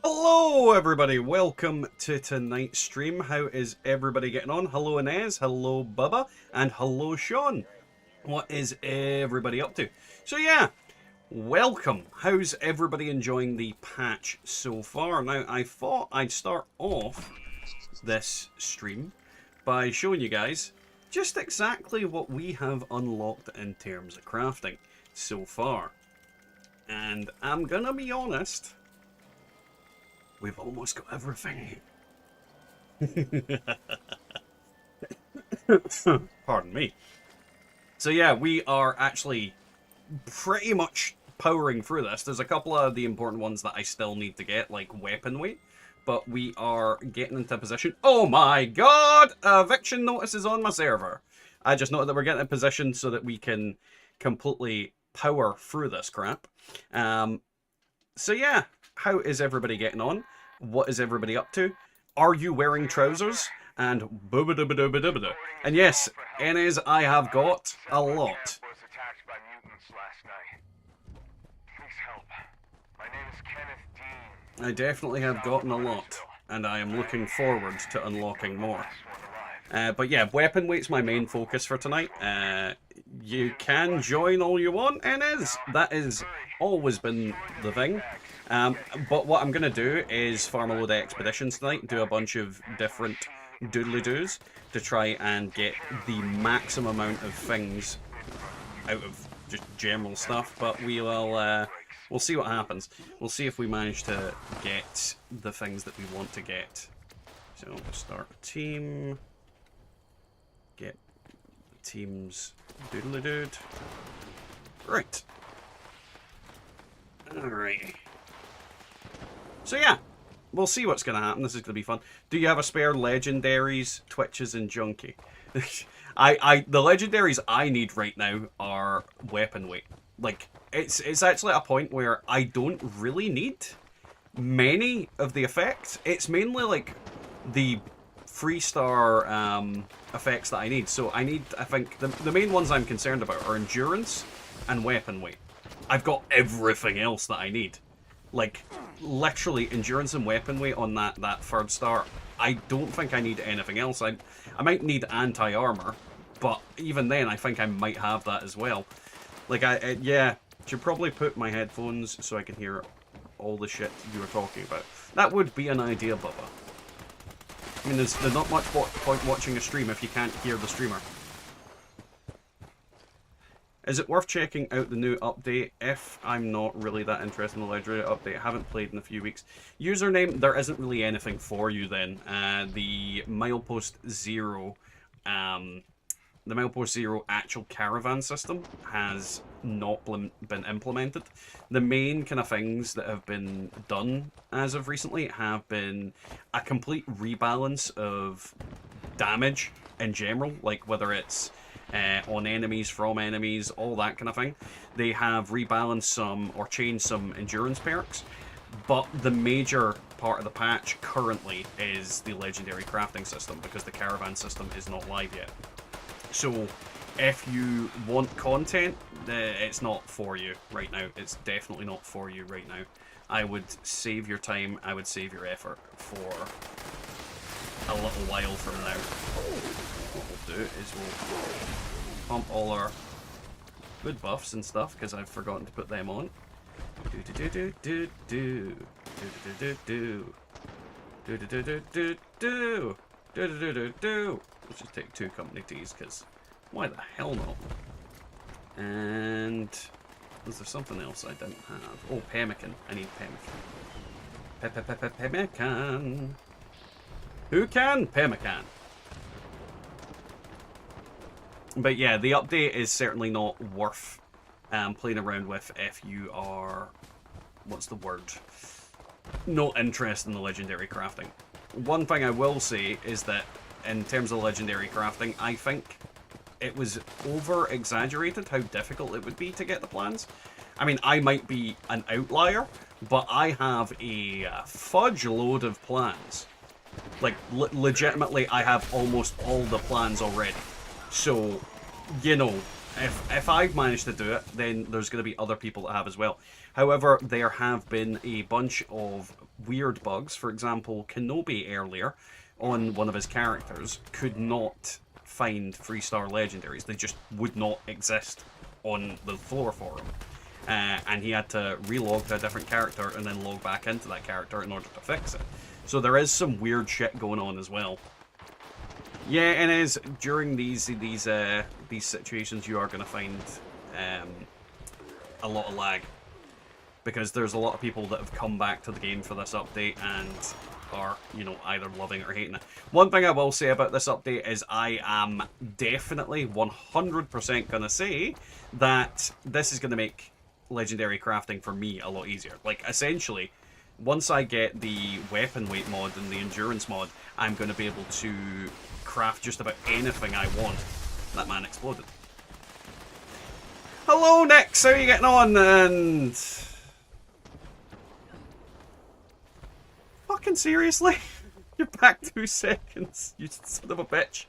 Hello everybody, welcome to tonight's stream. How is everybody getting on? Hello Inez, hello Bubba, and hello Sean. What is everybody up to? So yeah, welcome. How's everybody enjoying the patch so far? Now I thought I'd start off this stream by showing you guys just exactly what we have unlocked in terms of crafting so far. And I'm gonna be honest, we've almost got everything. Pardon me. So yeah, we are actually pretty much powering through this. There's a couple of the important ones that I still need to get, like weapon weight. But we are getting into position. Oh my god! Eviction notice is on my server. I just noted that we're getting in position so that we can completely power through this crap. So yeah, how is everybody getting on? What is everybody up to? Are you wearing trousers? And booba-dooba-dooba-dooba-doo. And yes, Enes, I have got a lot. I definitely have gotten a lot, and I am looking forward to unlocking more. But yeah, weapon weight's my main focus for tonight. You can join all you want, Enes. That has always been the thing. But what I'm going to do is farm a load of expeditions tonight, do a bunch of different doodly-doos to try and get the maximum amount of things out of just general stuff, but we'll see what happens. We'll see if we manage to get the things that we want to get. So we'll start a team, get the team's doodly-dood. Right. Alright. So yeah, we'll see what's going to happen. This is going to be fun. Do you have a spare legendaries, twitches, and junkie? The legendaries I need right now are weapon weight. Like, it's actually at a point where I don't really need many of the effects. It's mainly like the 3-star effects that I need. So I think the main ones I'm concerned about are endurance and weapon weight. I've got everything else that I need. Like, literally, endurance and weapon weight on that 3rd star. I don't think I need anything else. I might need anti-armor, but even then, I think I might have that as well. Like, yeah, should probably put my headphones so I can hear all the shit you were talking about. That would be an idea, Bubba. I mean, there's not much point watching a stream if you can't hear the streamer. Is it worth checking out the new update if I'm not really that interested in the legendary update? I haven't played in a few weeks. Username, there isn't really anything for you then. The Milepost Zero, actual caravan system has not been implemented. The main kind of things that have been done as of recently have been a complete rebalance of damage in general, like whether it's on enemies, from enemies, all that kind of thing. They have rebalanced some or changed some endurance perks, but the major part of the patch currently is the legendary crafting system because the caravan system is not live yet. So if you want content, it's not for you right now. It's definitely not for you right now. I would save your time, I would save your effort for a little while from now. What we'll do is we'll pump all our good buffs and stuff because I've forgotten to put them on. Let's just take 2 company teas because why the hell not? And is there something else I didn't have? Oh, pemmican. I need pemmican. Pemmican. Who can? Pemmican. But yeah, the update is certainly not worth playing around with if you are, what's the word, not interested in the legendary crafting. One thing I will say is that in terms of legendary crafting, I think it was over-exaggerated how difficult it would be to get the plans. I mean, I might be an outlier, but I have a fudge load of plans. Like, legitimately, I have almost all the plans already. So, you know, if I've managed to do it, then there's going to be other people that have as well. However, there have been a bunch of weird bugs. For example, Kenobi earlier on one of his characters could not find 3-star legendaries. They just would not exist on the floor for him. And he had to relog to a different character and then log back into that character in order to fix it. So there is some weird shit going on as well. Yeah, and as during these situations, you are going to find a lot of lag, because there's a lot of people that have come back to the game for this update and are, you know, either loving it or hating it. One thing I will say about this update is I am definitely 100% going to say that this is going to make legendary crafting for me a lot easier. Like, essentially, once I get the weapon weight mod and the endurance mod, I'm going to be able to craft just about anything I want. That man exploded. Hello, Nix! How are you getting on? And... fucking seriously? You're back 2 seconds, you son of a bitch.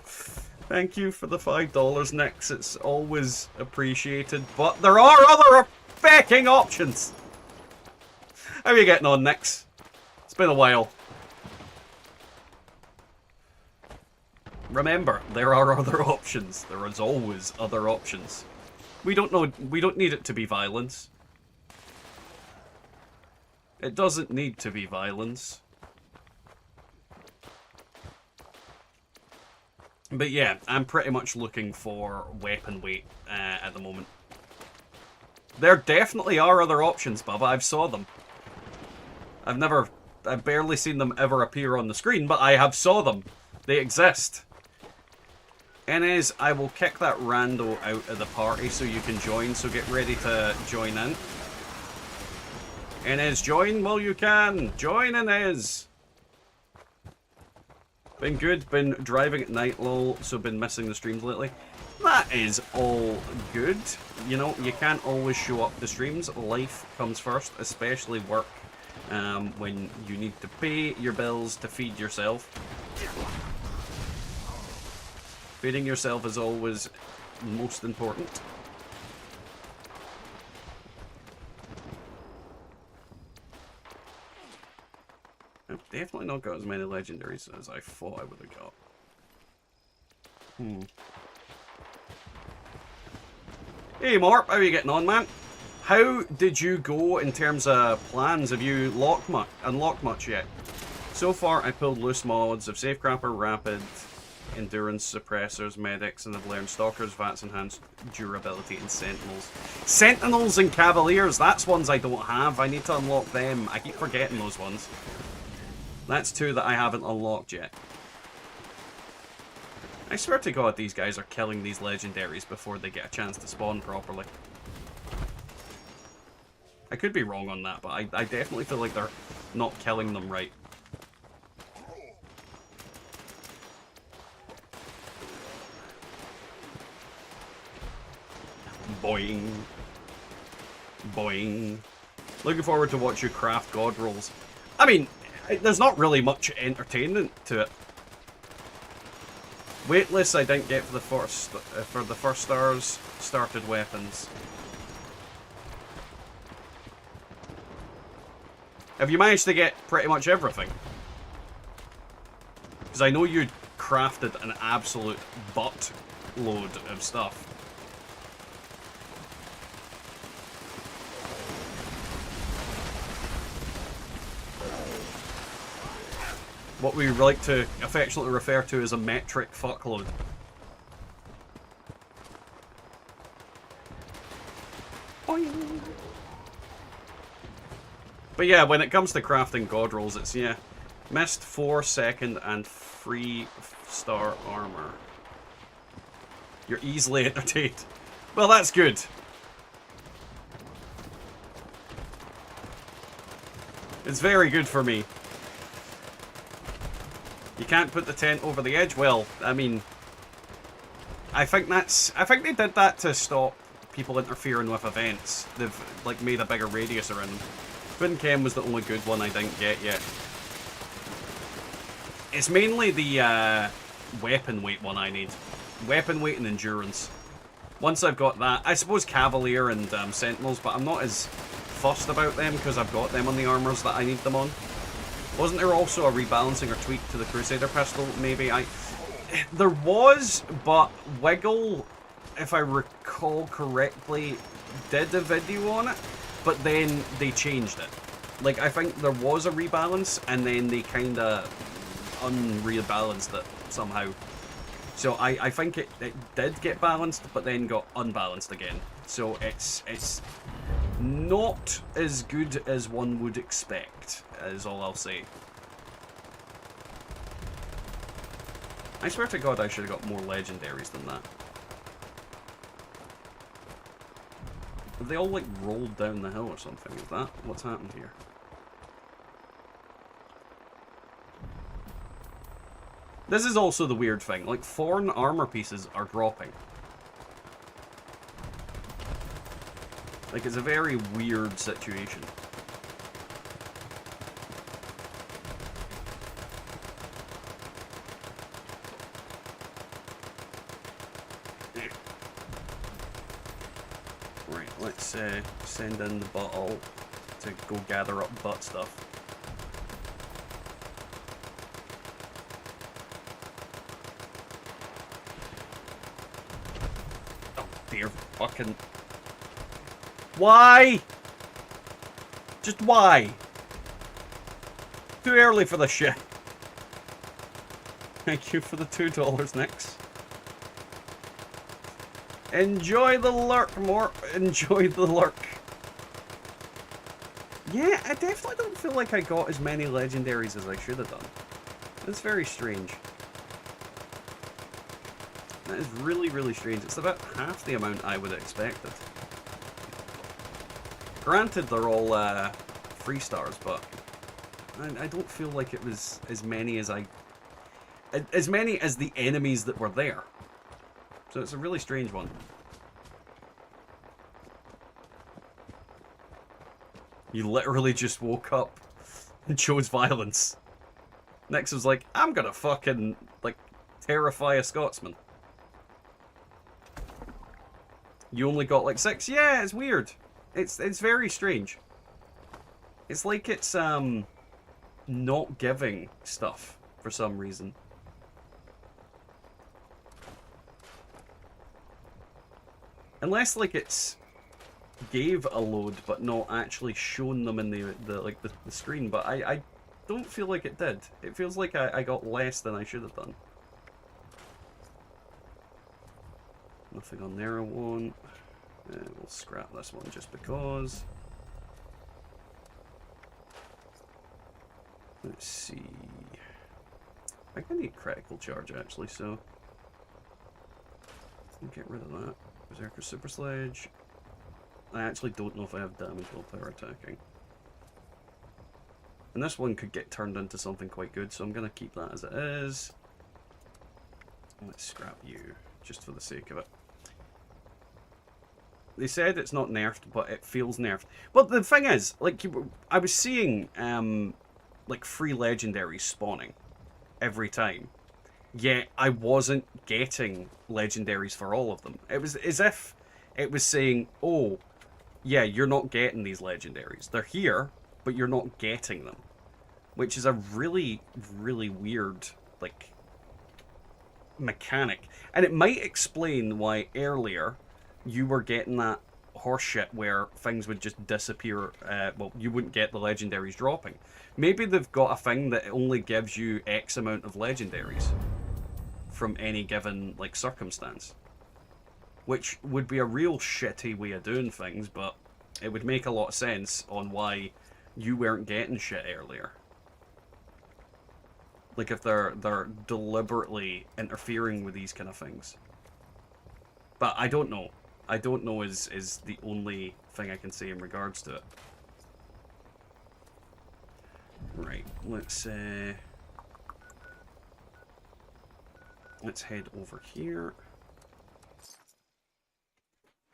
Thank you for the $5, Nix. It's always appreciated, but there are other fucking options! How are you getting on, Nix? It's been a while. Remember, there are other options. There is always other options. We don't need it to be violence. It doesn't need to be violence. But yeah, I'm pretty much looking for weapon weight at the moment. There definitely are other options, Bubba. I've saw them. I've barely seen them ever appear on the screen, but I have saw them. They exist. Enes, I will kick that rando out of the party so you can join, so get ready to join in. Enes, join while you can. Join, Enes. Been good, been driving at night, lol, so been missing the streams lately. That is all good. You know, you can't always show up to streams. Life comes first, especially work, when you need to pay your bills to feed yourself. Feeding yourself is always most important. I've definitely not got as many legendaries as I thought I would have got. Hey Marp, how are you getting on, man? How did you go in terms of plans? Have you unlocked much yet? So far, I pulled loose mods of Safecrapper, Rapid, Endurance, Suppressors, Medics, and I've learned Stalkers, Vats, Enhanced Durability, and Sentinels. Sentinels and Cavaliers, that's ones I don't have. I need to unlock them. I keep forgetting those ones. That's 2 that I haven't unlocked yet. I swear to God, these guys are killing these legendaries before they get a chance to spawn properly. I could be wrong on that, but I definitely feel like they're not killing them right. Boing. Boing. Looking forward to watch you craft god rolls. I mean, there's not really much entertainment to it. Weightless I didn't get for the first stars started weapons. Have you managed to get pretty much everything? Because I know you crafted an absolute butt load of stuff. What we like to affectionately refer to as a metric fuckload. Boing. But yeah, when it comes to crafting god rolls, it's, yeah, missed 4 second and 3-star armor. You're easily entertained. Well, that's good. It's very good for me. You can't put the tent over the edge? Well, I mean, I think they did that to stop people interfering with events. They've, like, made a bigger radius around them. Twin Chem was the only good one I didn't get yet. It's mainly the weapon weight one I need. Weapon weight and endurance. Once I've got that, I suppose Cavalier and Sentinels, but I'm not as fussed about them because I've got them on the armors that I need them on. Wasn't there also a rebalancing or tweak to the Crusader pistol? Maybe there was, but Wiggle, if I recall correctly, did a video on it, but then they changed it. Like, I think there was a rebalance, and then they kind of unrebalanced it somehow. So I think it did get balanced, but then got unbalanced again. So it's not as good as one would expect, is all I'll say. I swear to God I should have got more legendaries than that. Have they all, like, rolled down the hill or something? Is that what's happened here? This is also the weird thing. Like, foreign armor pieces are dropping. Like, it's a very weird situation. Right, let's send in the bottle to go gather up butt stuff. Dear fucking... Why? Just why? Too early for this shit. Thank you for the $2, Nix. Enjoy the lurk, more. Enjoy the lurk. Yeah, I definitely don't feel like I got as many legendaries as I should have done. That's very strange. That is really, really strange. It's about half the amount I would have expected. Granted, they're all 3 stars, but I don't feel like it was as many as as many as the enemies that were there. So it's a really strange one. You literally just woke up and chose violence. Next was like, I'm gonna fucking, like, terrify a Scotsman. You only got like 6? Yeah, it's weird. It's very strange. It's like it's not giving stuff for some reason. Unless like it's gave a load but not actually shown them in the screen, but I don't feel like it did. It feels like I got less than I should have done. Nothing on there I want. We'll scrap this one just because. Let's see. I think I need critical charge actually, so I'll get rid of that. Berserker Super Sledge. I actually don't know if I have damage while power attacking. And this one could get turned into something quite good, so I'm going to keep that as it is. Let's scrap you, just for the sake of it. They said it's not nerfed, but it feels nerfed. But the thing is, like, I was seeing, like, free legendaries spawning every time. Yet I wasn't getting legendaries for all of them. It was as if it was saying, oh, yeah, you're not getting these legendaries. They're here, but you're not getting them. Which is a really, really weird, like, mechanic. And it might explain why earlier you were getting that horseshit where things would just disappear. Well, you wouldn't get the legendaries dropping. Maybe they've got a thing that only gives you X amount of legendaries from any given, like, circumstance. Which would be a real shitty way of doing things, but it would make a lot of sense on why you weren't getting shit earlier. Like, if they're deliberately interfering with these kind of things. But I don't know. I don't know is the only thing I can say in regards to it. Right, let's head over here.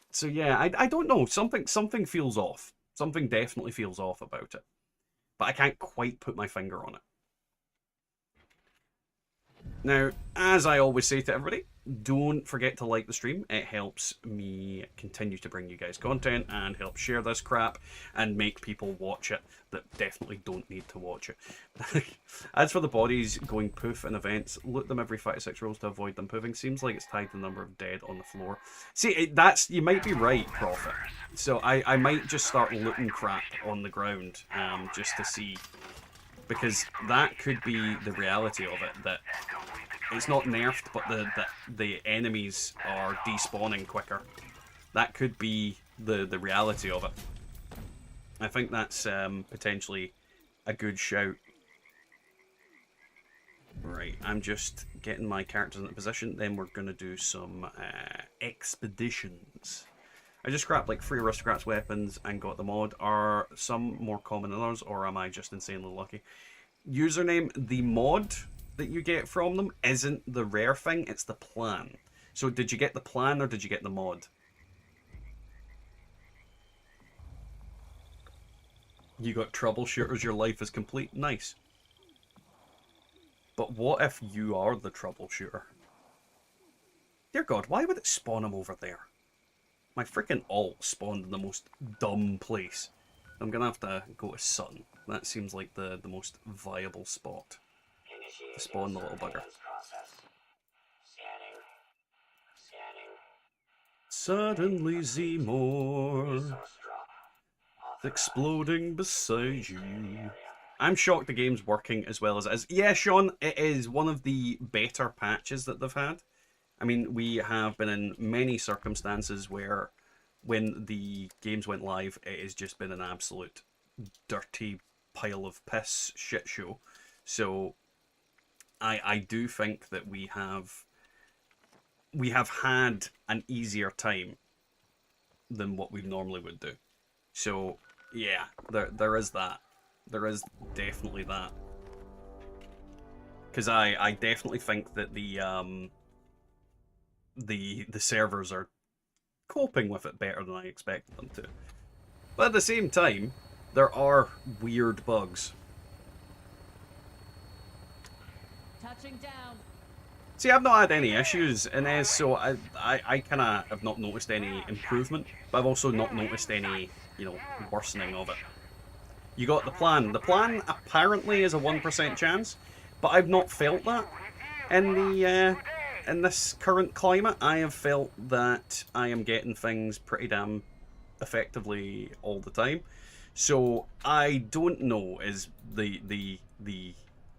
So yeah, I don't know. Something feels off. Something definitely feels off about it. But I can't quite put my finger on it. Now, as I always say to everybody, don't forget to like the stream. It helps me continue to bring you guys content and help share this crap and make people watch it that definitely don't need to watch it. As for the bodies going poof in events, loot them every 5 to 6 rolls to avoid them poofing. Seems like it's tied to the number of dead on the floor. See, that's, you might be right, Prophet. So I might just start looting crap on the ground just to see. Because that could be the reality of it, that it's not nerfed, but the enemies are despawning quicker. That could be the reality of it. I think that's potentially a good shout. Right, I'm just getting my characters in the position, then we're going to do some expeditions. I just scrapped like 3 aristocrats' weapons and got the mod. Are some more common than others, or am I just insanely lucky? Username, the mod that you get from them isn't the rare thing, it's the plan. So did you get the plan or did you get the mod? You got troubleshooters, your life is complete. Nice. But what if you are the troubleshooter? Dear God, why would it spawn him over there? My freaking alt spawned in the most dumb place. I'm gonna have to go to Sutton. That seems like the most viable spot to spawn the little bugger. Suddenly Zemore exploding beside you. I'm shocked the game's working as well as it is. Yeah, Sean, it is one of the better patches that they've had. I mean, we have been in many circumstances where when the games went live, it has just been an absolute dirty pile of piss shit show. So I do think that we have had an easier time than what we normally would do. So yeah, there is that. There is definitely that. Because I definitely think that the servers are coping with it better than I expected them to. But at the same time, there are weird bugs. Touching down. See, I've not had any issues in this, so I kind of have not noticed any improvement, but I've also not noticed any, you know, worsening of it. You got the plan. The plan apparently is a 1% chance, but I've not felt that in the in this current climate. I have felt that I am getting things pretty damn effectively all the time. So I don't know is the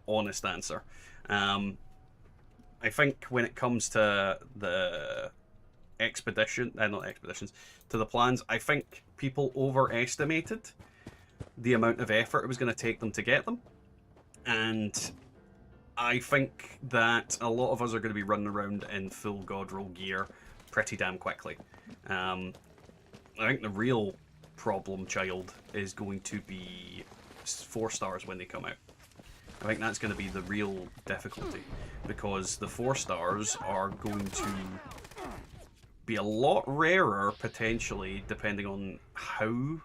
honest answer. I think when it comes to the not expeditions, to the plans, I think people overestimated the amount of effort it was going to take them to get them. And I think that a lot of us are going to be running around in full God roll gear pretty damn quickly. I think the real problem child is going to be 4 stars when they come out. I think that's going to be the real difficulty, because the 4 stars are going to be a lot rarer potentially depending on how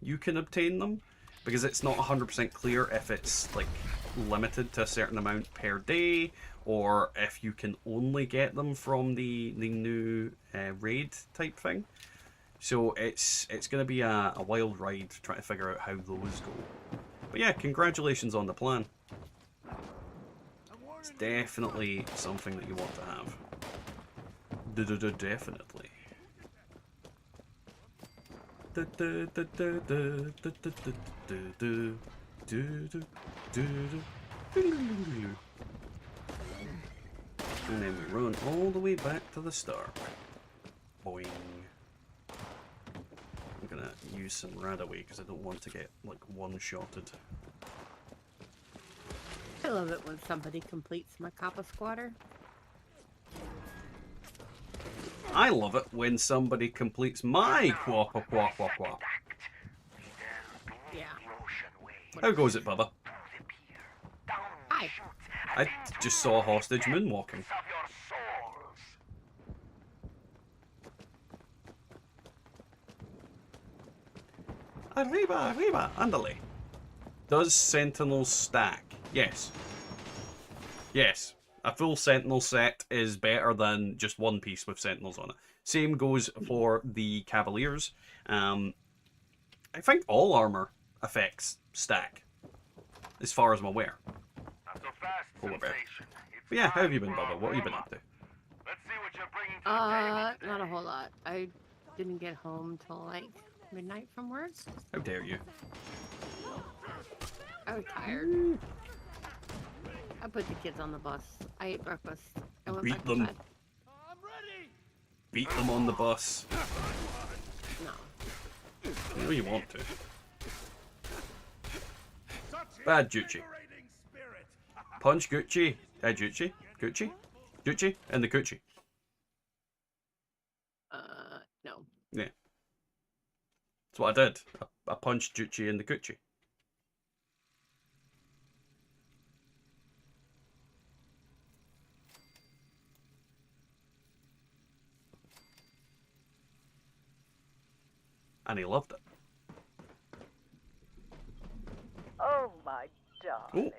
you can obtain them, because it's not 100% clear if it's like limited to a certain amount per day, or if you can only get them from the new raid type thing. So it's going to be a wild ride trying to figure out how those go. But yeah, congratulations on the plan. It's definitely something that you want to have. Definitely. And then we run all the way back to the start. Boing. I'm gonna use some Radaway because I don't want to get like one-shotted. I love it when somebody completes my Kappa Squatter. I love it when somebody completes my Quappa Quappa Quap. Yeah. How goes it, Bubba? Hi. I just saw a hostage moonwalking. Arriba, arriba, andale. Does Sentinels stack? Yes. Yes. A full Sentinel set is better than just one piece with Sentinels on it. Same goes for the Cavaliers. I think all armor effects stack, as far as I'm aware. Not so fast, Polar bear. sensation. It's But yeah, how have you time been, for Bubba? a What have you been warm-up. up to? Let's see what you're bringing to the table today. Not a whole lot. I didn't get home till like midnight from work. How dare you? I was tired. I put the kids on the bus. I ate breakfast. I went Beat back them. to bed. Beat them on the bus. No. You know you want to. Bad Gucci. Punch Gucci. Gucci? Gucci? Gucci? And the Gucci. No. Yeah. That's what I did. I punched Gucci in the Gucci. And he loved it. Oh, my darling.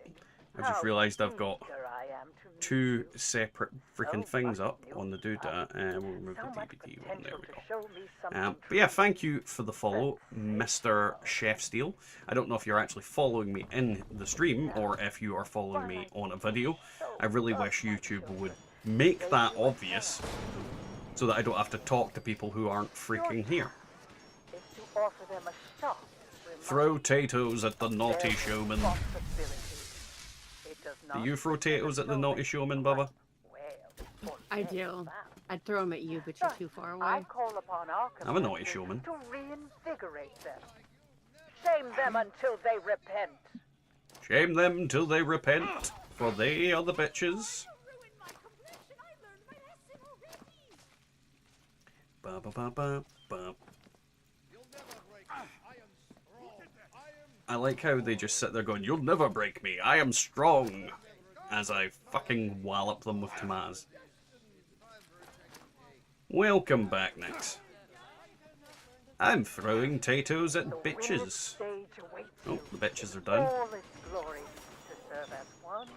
I just realised I've got Eager I am to meet 2 you. separate freaking things up on the doodah, and we'll remove So the much DVD one. There potential we to go. show me something But yeah, true. thank you for the follow, Mr. Chef Steel. I don't know if you're actually following me in the stream or if you are following me on a video. I really wish YouTube would make that obvious so that I don't have to talk to people who aren't freaking here. Is to offer them a shot. Throw taters at the naughty showman. Do you throw taters at the naughty showman, Bubba? I do. I'd throw them at you, but you're too far I away. call upon our I'm a naughty community showman. to reinvigorate them. Shame them until they repent. Shame them till they repent, for they are the bitches. Ba ba ba ba ba. I like how they just sit there going, "You'll never break me, I am strong," as I fucking wallop them with tomatoes. Welcome back, Nix. I'm throwing taters at bitches. Stage awaits Oh, you. the bitches are down. All its glory to serve as one.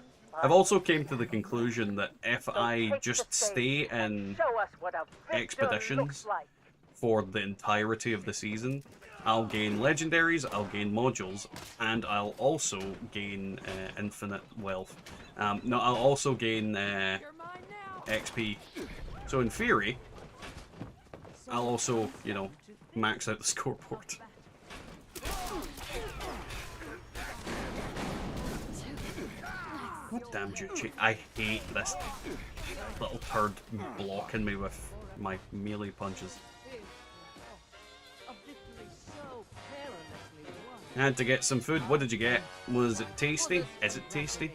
I've also came to the conclusion that if So I take just the stage stay and in show us what a victor expeditions looks like. for the entirety of the season, I'll gain legendaries, I'll gain modules, and I'll also gain infinite wealth. No, I'll also gain XP. So in theory, I'll also, you know, max out the scoreboard. Damn Juchi, I hate this little turd blocking me with my melee punches. A victory so perilously won. I had to get some food. What did you get? Was it tasty? Is it tasty?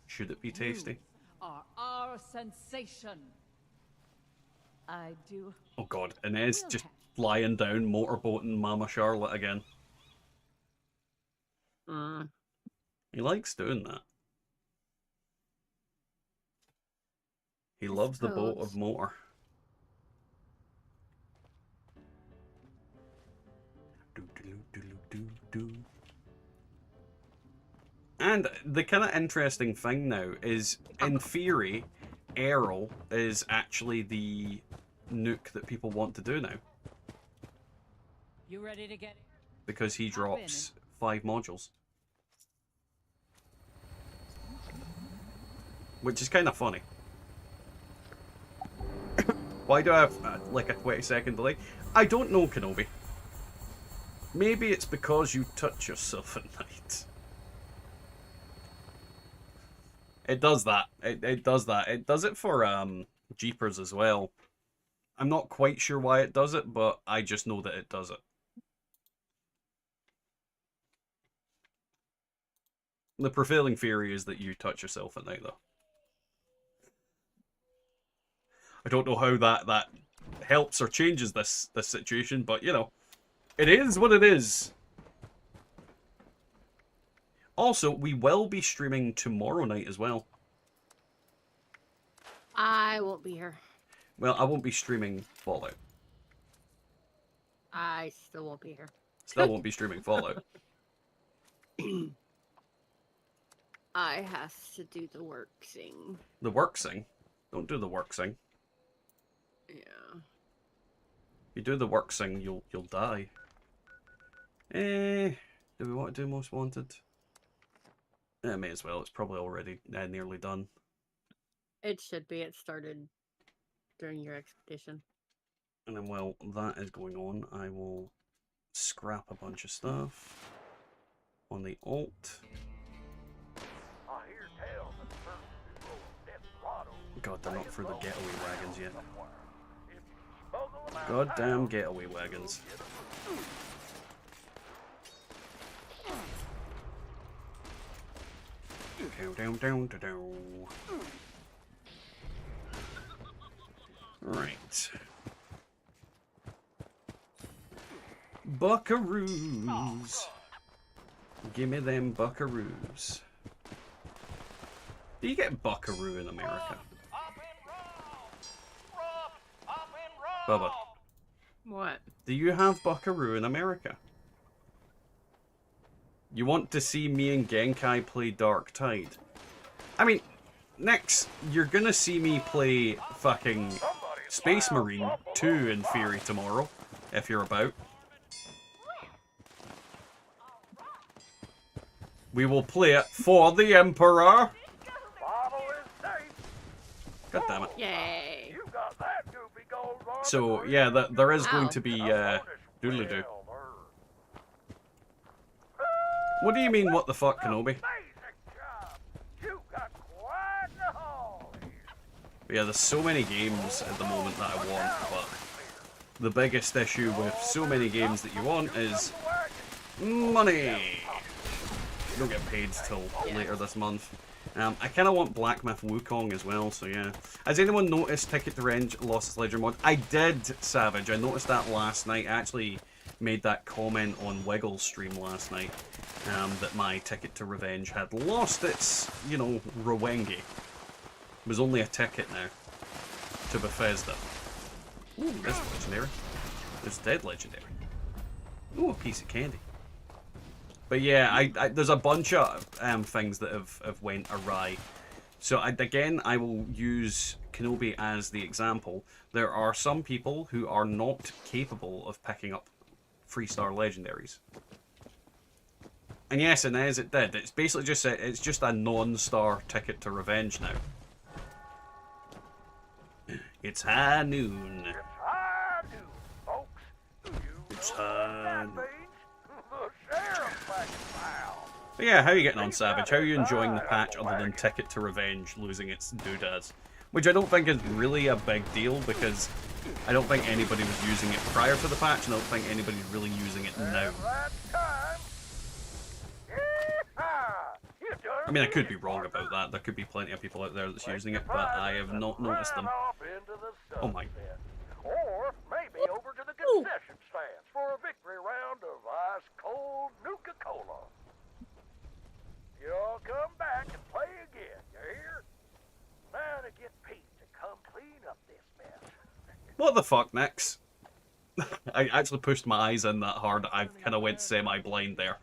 Should it be tasty? Are our sensation. I do. Oh god, Inez just flying down, motorboating Mama Charlotte again. He likes doing that. He loves the boat of motor. And the kind of interesting thing now is, in theory, Aero is actually the nuke that people want to do now. You ready to get Because he drops 5 modules. Which is kind of funny. Why do I have like a 20-second delay? I don't know, Kenobi. Maybe it's because you touch yourself at night. It does that. It does that. It does it for Jeepers as well. I'm not quite sure why it does it, but I just know that it does it. The prevailing theory is that you touch yourself at night, though. I don't know how that helps or changes this situation, but you know, it is what it is. Also, we will be streaming tomorrow night as well. I won't be here. Well, I won't be streaming Fallout. I still won't be here. Still won't be streaming Fallout. I has to do the worksing. The worksing? Don't do the worksing. Yeah. You do the worksing, you'll die. Do we want to do most wanted? May as well. It's probably already nearly done. It should be. It started during your expedition. And then while that is going on, I will scrap a bunch of stuff on the alt. I hear tales of certain people of Desperado God, they're not through the getaway wagons yet. somewhere. If you smuggle them out Goddamn now, getaway wagons. Down, down, down, down. Right. Buckaroos. Give me them buckaroos. Do you get buckaroo in America? Bubba, What? do you have buckaroo in America? You want to see me and Genkai play Dark Tide? I mean, next, you're gonna see me play fucking Space Marine 2 in theory tomorrow, if you're about. We will play it for the Emperor! bottle is safe. God damn it. Yay! You got that goofy gold bar. So, yeah, there is going Ow. to be, doodly-doo. What do you mean, what the fuck, Kenobi? Amazing job. You got quite the haul here. But yeah, there's so many games at the moment that I want, but the biggest issue with so many games that you want is money. You don't get paid till later this month. I kind of want Black Myth Wukong as well, so yeah. Has anyone noticed Ticket to Revenge lost its Ledger mod? I did, Savage. I noticed that last night. I actually made that comment on Wiggle's stream last night, that my Ticket to Revenge had lost its, you know, Rowenge. It was only a ticket now to Bethesda. Ooh, this is legendary. It's dead legendary. Ooh, a piece of candy. But yeah, I there's a bunch of things that have went awry. So again, I will use Kenobi as the example. There are some people who are not capable of picking up 3-star legendaries. And yes, Inez, it did. It's basically just a non-star Ticket to Revenge now. It's high noon. It's high noon, folks. It's You high know noon. what that means? The sheriff's back in town. But yeah, how are you getting on, Savage? How are you enjoying the patch other than Ticket to Revenge losing its doodads? Which I don't think is really a big deal, because I don't think anybody was using it prior to the patch, and I don't think anybody's really using it now. That time. Yeehaw! You done I mean, I could be wrong about that. There could be plenty of people out there that's using it, but I have not noticed them. Off into the Oh my. sunset. Or maybe over to the concession stands for a victory round of ice cold Nuka-Cola. You'll come back and play again, you hear? Now to get Pete to come clean up this mess. What the fuck, Nix? I actually pushed my eyes in that hard. I kind of went semi-blind there.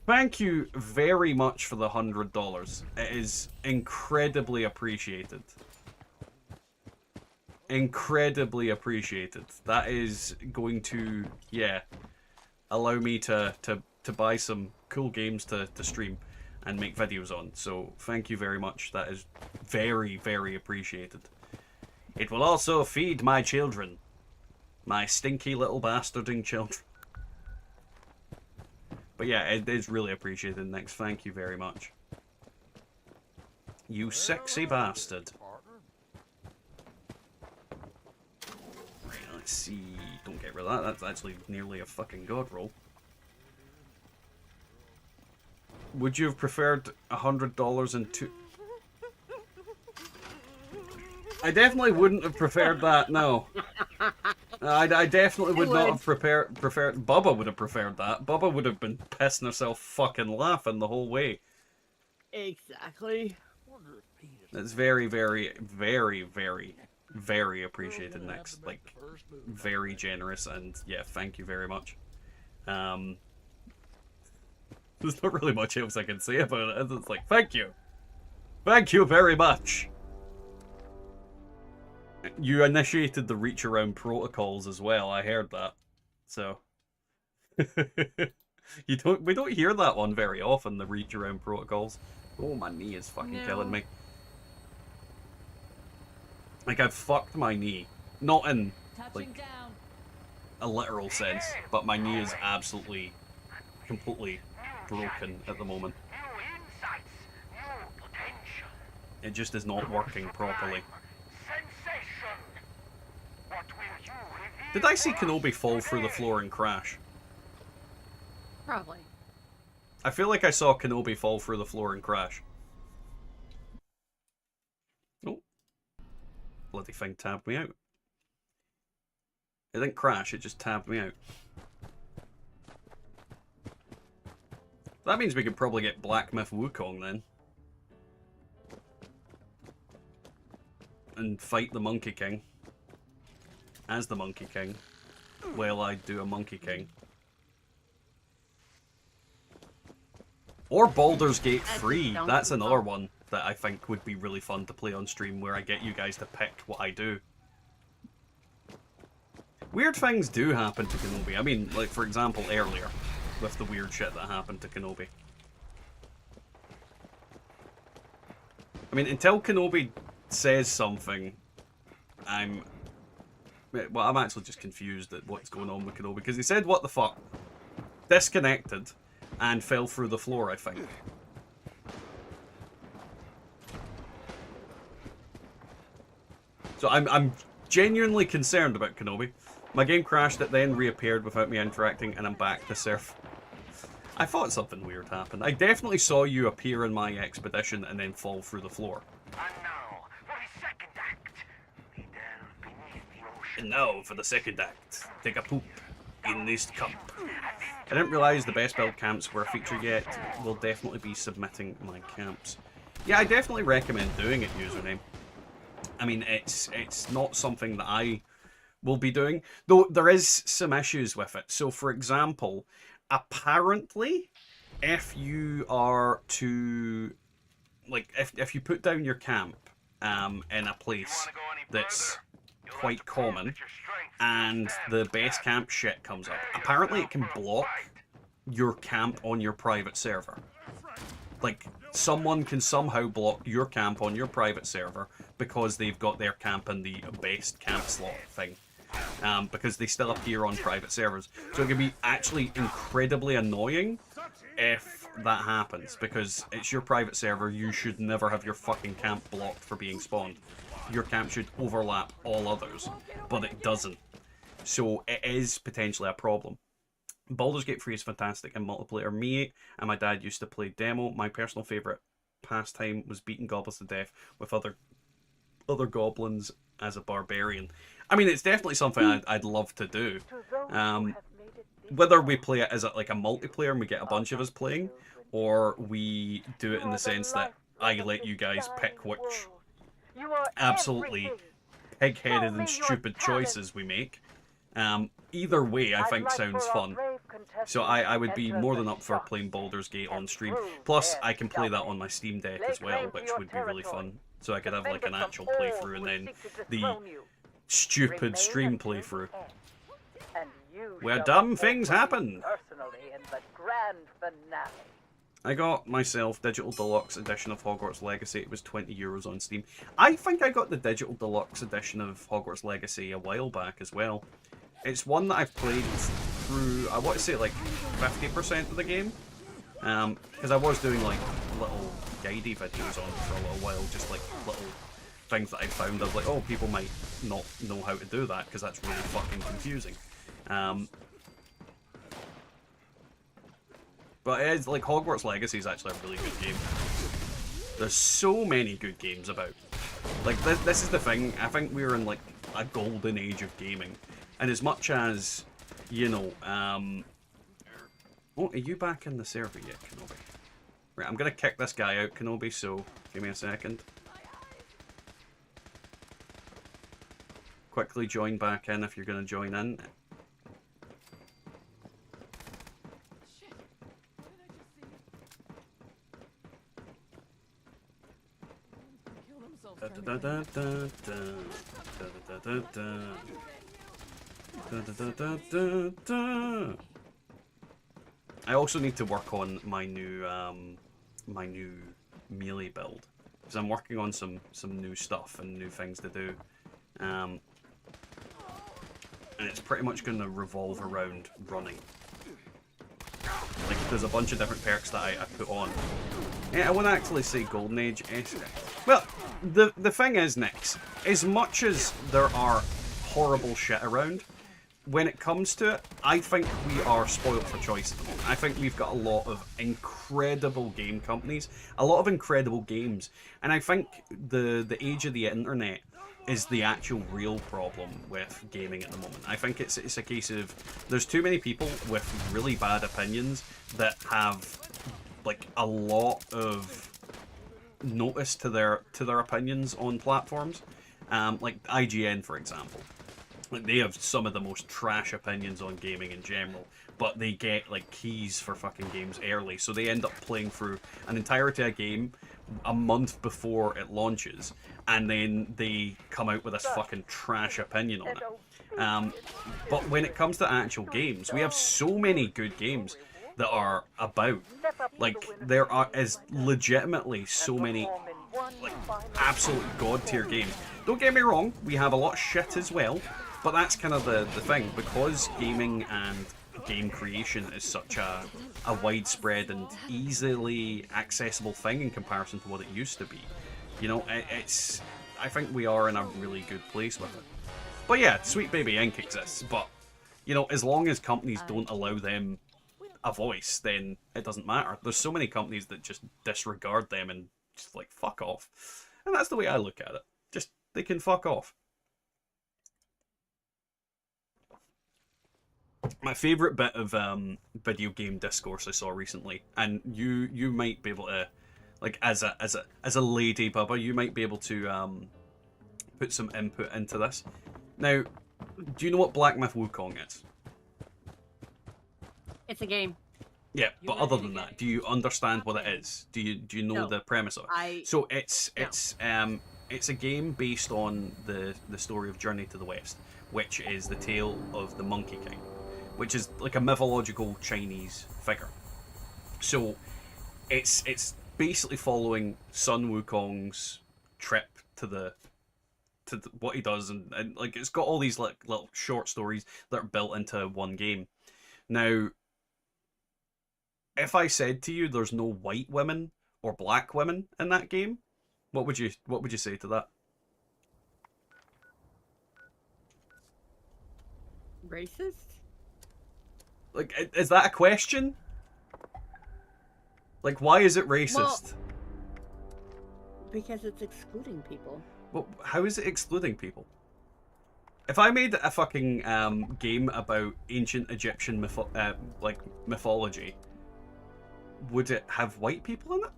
Thank you very much for the $100. It is incredibly appreciated. Incredibly appreciated. That is going to, yeah, allow me to buy some cool games to stream and make videos on. So thank you very much. That is very, very appreciated. It will also feed my children. My stinky little bastarding children. But yeah, it is really appreciated, Nix. Thank you very much. You sexy bastard. Right, let's see. Don't get rid of that. That's actually nearly a fucking god roll. Would you have preferred $100 and two? I definitely wouldn't have preferred that, no. I definitely would not have preferred. Bubba would have preferred that. Bubba would have been pissing herself fucking laughing the whole way. Exactly. That's very, very, very, very, very appreciated, Next. Like, very generous, and yeah, thank you very much. There's not really much else I can say about it. It's like, thank you. Thank you very much. You initiated the reach around protocols as well. I heard that. So we don't hear that one very often, the reach around protocols. Oh, my knee is fucking killing me. Like, I've fucked my knee. Not in like a literal sense, but my knee is absolutely completely broken at the moment. It just is not working properly. Did I see Kenobi fall through the floor and crash? Probably. I feel like I saw Kenobi fall through the floor and crash. Oh. Bloody thing tabbed me out. It didn't crash, it just tabbed me out. That means we could probably get Black Myth Wukong then. And fight the Monkey King. As the Monkey King. While I do a Monkey King. Or Baldur's Gate 3. That's another one that I think would be really fun to play on stream, where I get you guys to pick what I do. Weird things do happen to Kenobi. I mean, like, for example, earlier, with the weird shit that happened to Kenobi. I mean, until Kenobi says something, I'm actually just confused at what's going on with Kenobi, because he said, what the fuck? Disconnected, and fell through the floor, I think. So I'm genuinely concerned about Kenobi. My game crashed, it then reappeared without me interacting, and I'm back to surf. I thought something weird happened. I definitely saw you appear in my expedition and then fall through the floor. And now for the second act. Take a poop in this cup. I didn't realise the best build camps were a feature yet. Will definitely be submitting my camps. Yeah, I definitely recommend doing it, username. I mean, it's not something that I will be doing, though there is some issues with it. So, for example, apparently, if you are to, like, if you put down your camp in a place that's quite common, and the base camp shit comes up, apparently it can block your camp on your private server. Like, someone can somehow block your camp on your private server because they've got their camp in the base camp slot thing. Because they still appear on private servers. So it can be actually incredibly annoying if that happens, because it's your private server. You should never have your fucking camp blocked for being spawned. Your camp should overlap all others, but it doesn't. So it is potentially a problem. Baldur's Gate 3 is fantastic in multiplayer. Me and my dad used to play demo. My personal favourite pastime was beating goblins to death with other goblins as a barbarian. I mean, it's definitely something I'd love to do. Whether we play it as like a multiplayer and we get a bunch of us playing, or we do it in the sense that I let you guys pick which absolutely pig-headed and stupid choices we make. Either way, I think sounds fun. So I would be more than up for playing Baldur's Gate on stream. Plus, I can play that on my Steam Deck as well, which would be really fun. So I could have like an actual playthrough and then the stupid stream playthrough. Where dumb things happen! I got myself Digital Deluxe Edition of Hogwarts Legacy. It was €20 on Steam. I think I got the Digital Deluxe Edition of Hogwarts Legacy a while back as well. It's one that I've played through, I want to say like 50% of the game. Because I was doing like little guidey videos on for a little while, just like little things that I found. I was like, oh, people might not know how to do that because that's really fucking confusing. But it is, like, Hogwarts Legacy is actually a really good game. There's so many good games about. Like, this is the thing. I think we're in, like, a golden age of gaming. And as much as, you know, oh, are you back in the server yet, Kenobi? Right, I'm gonna kick this guy out, Kenobi, so give me a second. Quickly join back in if you're gonna join in. I also need to work on my new melee build, because I'm working on some new stuff and new things to do, and it's pretty much going to revolve around running. Like, there's a bunch of different perks that I put on. Yeah, I wouldn't actually say Golden Age. Well, the thing is, Nix, as much as there are horrible shit around, when it comes to it, I think we are spoiled for choice at the moment. I think we've got a lot of incredible game companies, a lot of incredible games, and I think the age of the internet is the actual real problem with gaming at the moment. I think it's a case of there's too many people with really bad opinions that have like a lot of notice to their opinions on platforms, like IGN, for example. Like, they have some of the most trash opinions on gaming in general, but they get like keys for fucking games early, so they end up playing through an entirety of a game a month before it launches, and then they come out with this fucking trash opinion on it. But when it comes to actual games, we have so many good games that are about. Like, there is legitimately so many like absolute god tier games. Don't get me wrong, we have a lot of shit as well, but that's kind of the thing, because gaming and game creation is such a widespread and easily accessible thing in comparison to what it used to be. You know, I think we are in a really good place with it. But yeah, Sweet Baby Inc. exists, but, you know, as long as companies don't allow them a voice, then it doesn't matter. There's so many companies that just disregard them and just, like, fuck off. And that's the way I look at it. Just, they can fuck off. My favourite bit of video game discourse I saw recently, and you might be able to, like, as a lady, Bubba, you might be able to put some input into this. Now, do you know what Black Myth Wukong is? It's a game. Yeah, but other than that, do you understand what it is? Do you know the premise of it? So it's a game based on the story of Journey to the West, which is the tale of the Monkey King, which is like a mythological Chinese figure. So it's basically following Sun Wukong's trip to what he does, and like it's got all these like little short stories that are built into one game. Now, if I said to you there's no white women or black women in that game, what would you say to that? Racist? Like, is that a question? Like, why is it racist? Well, because it's excluding people. Well, how is it excluding people? If I made a fucking game about ancient Egyptian mythology, would it have white people in it?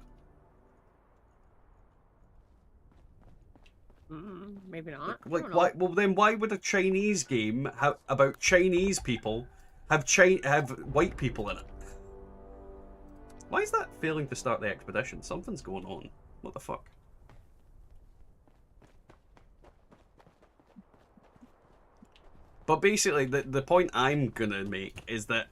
Maybe not. Like, why? Well, then why would a Chinese game about Chinese people have white people in it? Why is that failing to start the expedition? Something's going on. What the fuck? But basically, the point I'm gonna make is that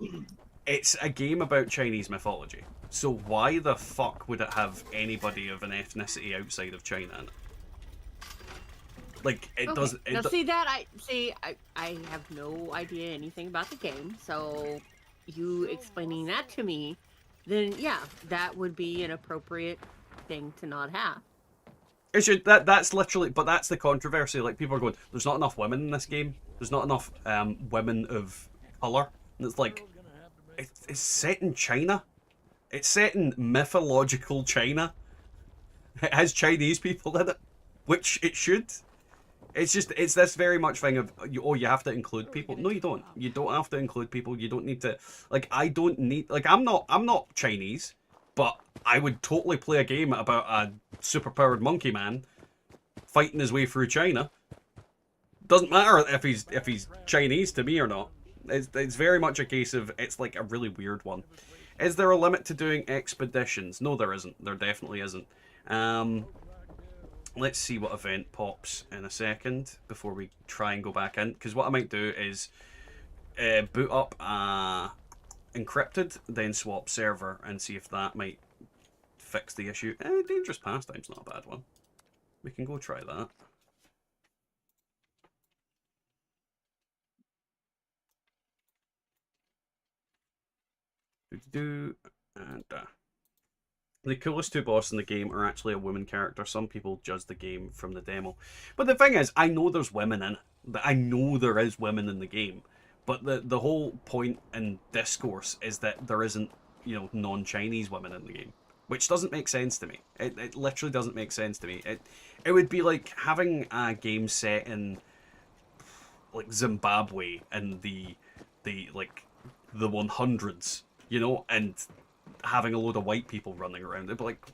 it's a game about Chinese mythology. So why the fuck would it have anybody of an ethnicity outside of China in it? Like, it does. Now, see that I have no idea anything about the game. So you explaining that to me, then yeah, that would be an appropriate thing to not have. It should, that's literally, but that's the controversy. Like, people are going, there's not enough women in this game. There's not enough women of color. And it's like, it's set in China. It's set in mythological China. It has Chinese people in it, which it should. It's just, it's this very much thing of, you have to include people. No, you don't. You don't have to include people. You don't need to, like, I don't need, like, I'm not Chinese, but I would totally play a game about a superpowered monkey man fighting his way through China. Doesn't matter if he's Chinese to me or not. It's very much a case of, it's like a really weird one. Is there a limit to doing expeditions? No, there isn't. There definitely isn't. let's see what event pops in a second before we try and go back in. Because what I might do is boot up encrypted, then swap server and see if that might fix the issue. Dangerous pastime's not a bad one. We can go try that. And the coolest two bosses in the game are actually a woman character. Some people judge the game from the demo. But the thing is, I know there's women in it. I know there is women in the game. But the whole point in discourse is that there isn't, you know, non-Chinese women in the game. Which doesn't make sense to me. It literally doesn't make sense to me. It would be like having a game set in like Zimbabwe in the 100s, you know, and having a load of white people running around. They'd be like,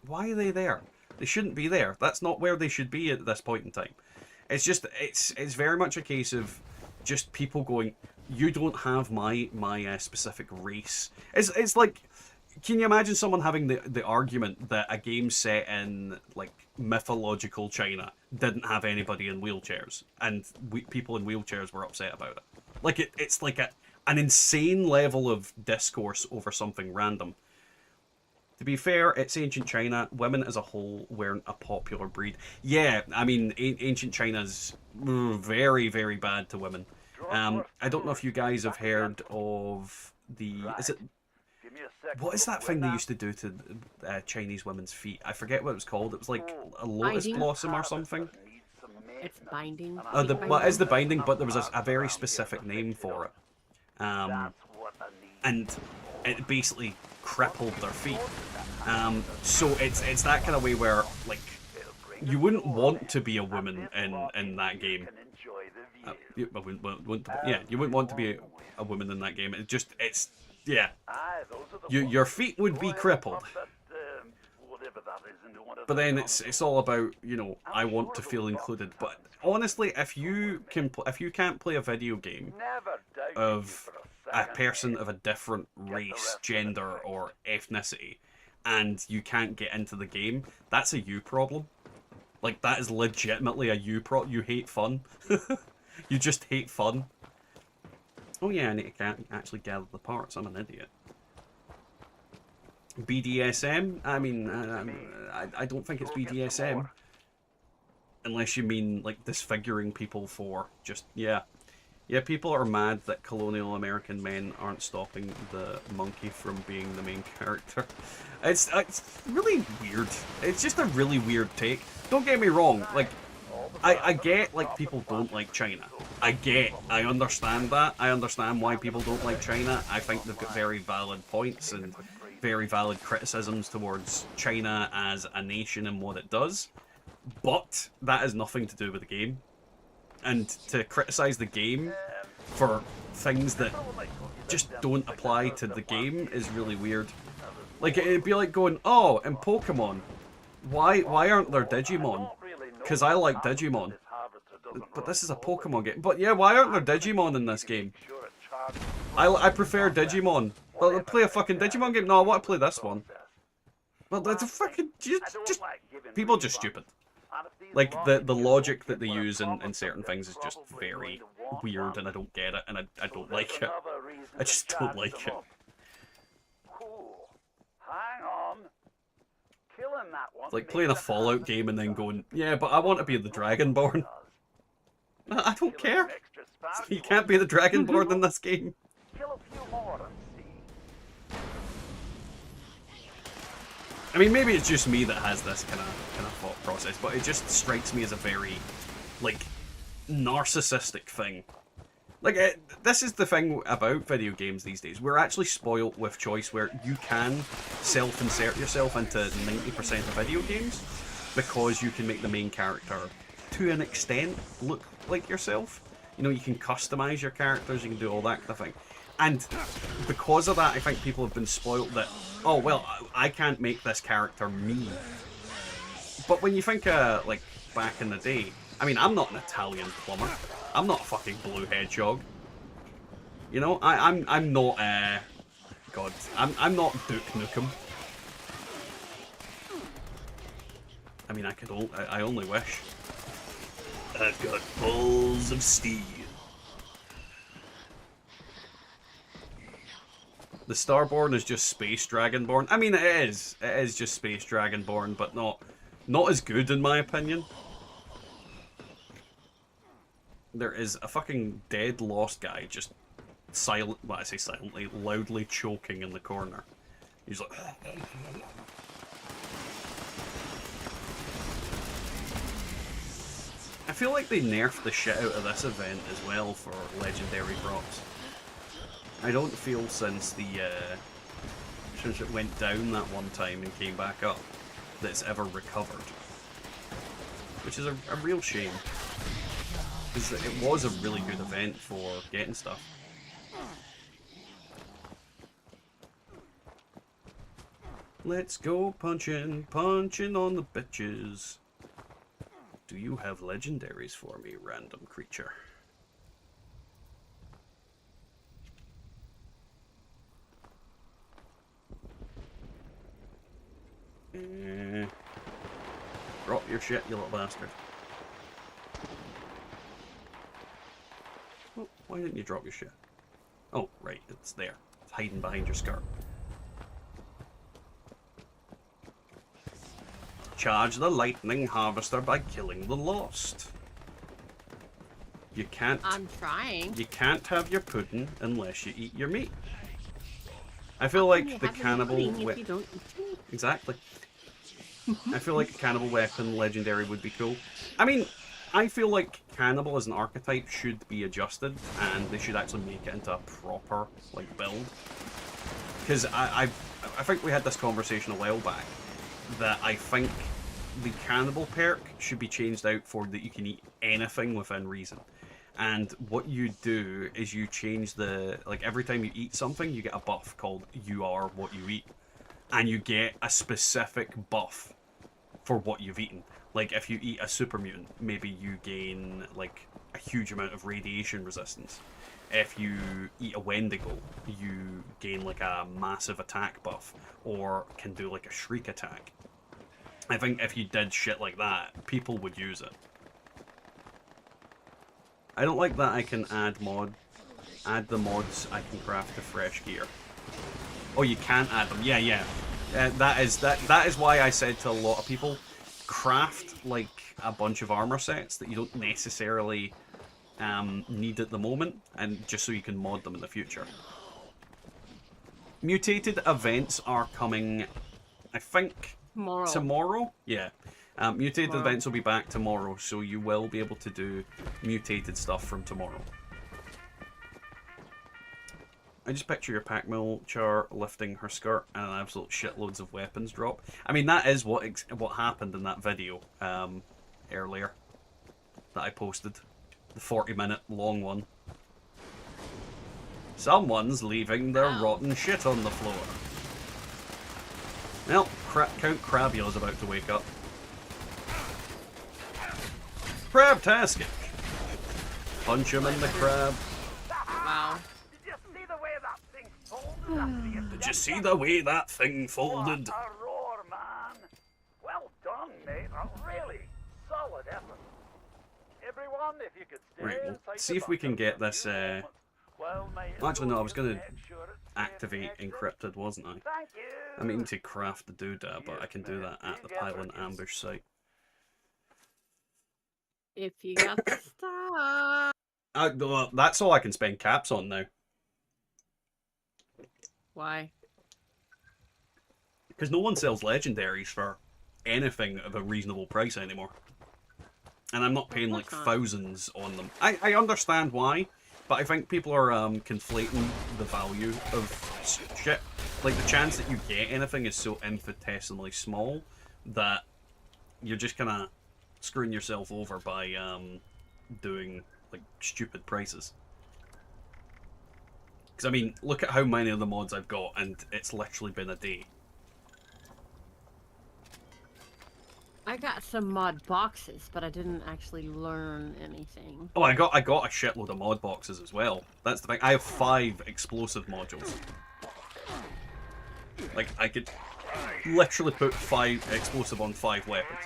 why are they there? They shouldn't be there. That's not where they should be at this point in time. It's just, it's very much a case of just people going, you don't have my specific race. It's like, can you imagine someone having the argument that a game set in like mythological China didn't have anybody in wheelchairs, and people in wheelchairs were upset about it? Like it's like an insane level of discourse over something random. To be fair, it's ancient China. Women as a whole weren't a popular breed. Yeah, I mean, ancient China's very, very bad to women. I don't know if you guys have heard of the... Is it... What is that thing they used to do to Chinese women's feet? I forget what it was called. It was like a lotus Binding? blossom or something. It's binding. Well, it is the binding, but there was a very specific name for it. And it basically crippled their feet. So it's that kind of way where, like, you wouldn't want to be a woman in that game. You wouldn't want to be a woman in that game. Yeah. Your feet would be crippled. But then it's all about, you know, I want to feel included. But honestly, if you can't play a video game of a person of a different race, gender, or ethnicity, and you can't get into the game, that's a you problem. Like, that is legitimately a you problem. You hate fun. You just hate fun. Oh yeah, I need to actually gather the parts. I'm an idiot. BDSM? I mean, I don't think it's BDSM. Unless you mean, like, disfiguring people for just, yeah. Yeah, people are mad that colonial American men aren't stopping the monkey from being the main character. It's really weird. It's just a really weird take. Don't get me wrong, like, I get, like, people don't like China. I understand that. I understand why people don't like China. I think they've got very valid points and very valid criticisms towards China as a nation and what it does. But that has nothing to do with the game. And to criticize the game for things that just don't apply to the game is really weird. Like, it'd be like going, oh, in Pokemon, why aren't there Digimon? Because I like Digimon. But this is a Pokemon game. But yeah, why aren't there Digimon in this game? I prefer Digimon. Well, play a fucking Digimon game. No, I want to play this one. Well, that's a fucking... Just people are just stupid. Like, the logic that they use in certain things is just very weird, and I don't get it, and I don't like it. I just don't like it. It's like playing a Fallout game and then going, yeah, but I want to be the Dragonborn. I don't care. You can't be the Dragonborn in this game. I mean, maybe it's just me that has this kind of thought process, but it just strikes me as a very, like, narcissistic thing. Like, this is the thing about video games these days. We're actually spoilt with choice where you can self-insert yourself into 90% of video games because you can make the main character, to an extent, look like yourself. You know, you can customize your characters, you can do all that kind of thing. And because of that, I think people have been spoilt that, oh, well, I can't make this character me. But when you think, like, back in the day, I mean, I'm not an Italian plumber. I'm not a fucking blue hedgehog. You know, I'm not, God, I'm not Duke Nukem. I mean, I only wish. I've got balls of steel. The Starborn is just Space Dragonborn. I mean, it is. It is just Space Dragonborn, but not as good in my opinion. There is a fucking dead lost guy just silent. Well, I say silently, loudly choking in the corner. He's like. I feel like they nerfed the shit out of this event as well for legendary props. I don't feel since it went down that one time and came back up that it's ever recovered. Which is a real shame. Because it was a really good event for getting stuff. Let's go punching on the bitches. Do you have legendaries for me, random creature? Drop your shit, you little bastard. Oh, why didn't you drop your shit? Oh, right, it's there. It's hiding behind your skirt. Charge the lightning harvester by killing the lost. You can't. I'm trying. You can't have your pudding unless you eat your meat. I feel like the cannibal. Exactly. I feel like a cannibal weapon legendary would be cool. I mean, I feel like cannibal as an archetype should be adjusted, and they should actually make it into a proper like build. Because I think we had this conversation a while back that I think the cannibal perk should be changed out for that you can eat anything within reason. And what you do is you change the, like every time you eat something, you get a buff called you are what you eat. And you get a specific buff for what you've eaten. Like if you eat a super mutant, maybe you gain like a huge amount of radiation resistance. If you eat a Wendigo, you gain like a massive attack buff, or can do like a shriek attack. I think if you did shit like that, people would use it. I don't like that I can add the mods I can craft to fresh gear. Oh, you can't add them. Yeah. That is why I said to a lot of people, craft like a bunch of armor sets that you don't necessarily need at the moment, and just so you can mod them in the future. Mutated events are coming, I think, tomorrow? Yeah. Mutated events will be back tomorrow, so you will be able to do mutated stuff from tomorrow. I just picture your pack mule char lifting her skirt and an absolute shitloads of weapons drop. I mean, that is what happened in that video earlier that I posted. The 40-minute long one. Someone's leaving their rotten shit on the floor. Well, Count Crabula's about to wake up. Crabtastic! Punch him in the crab. Wow. Did you see the way that thing folded? What a roar, man. Well done, mate. A really solid effort. Everyone, if you could stay Right, we'll inside see the if we can bunker get for a this, few moments. Well, mate, actually, no, I was going to make sure it's activate safe and encrypted, wasn't I? Thank you. I mean to craft the doodah, but I can do that at the pylon ambush site. If you got the stuff. Well, that's all I can spend caps on now. Why? Because no one sells legendaries for anything of a reasonable price anymore. And I'm not paying like thousands on them. I understand why, but I think people are conflating the value of shit. Like the chance that you get anything is so infinitesimally small that you're just kind of screwing yourself over by doing like stupid prices. Because I mean, look at how many of the mods I've got, and it's literally been a day. I got some mod boxes, but I didn't actually learn anything. Oh, I got a shitload of mod boxes as well. That's the thing. I have 5 explosive modules. Like I could literally put 5 explosive on 5 weapons.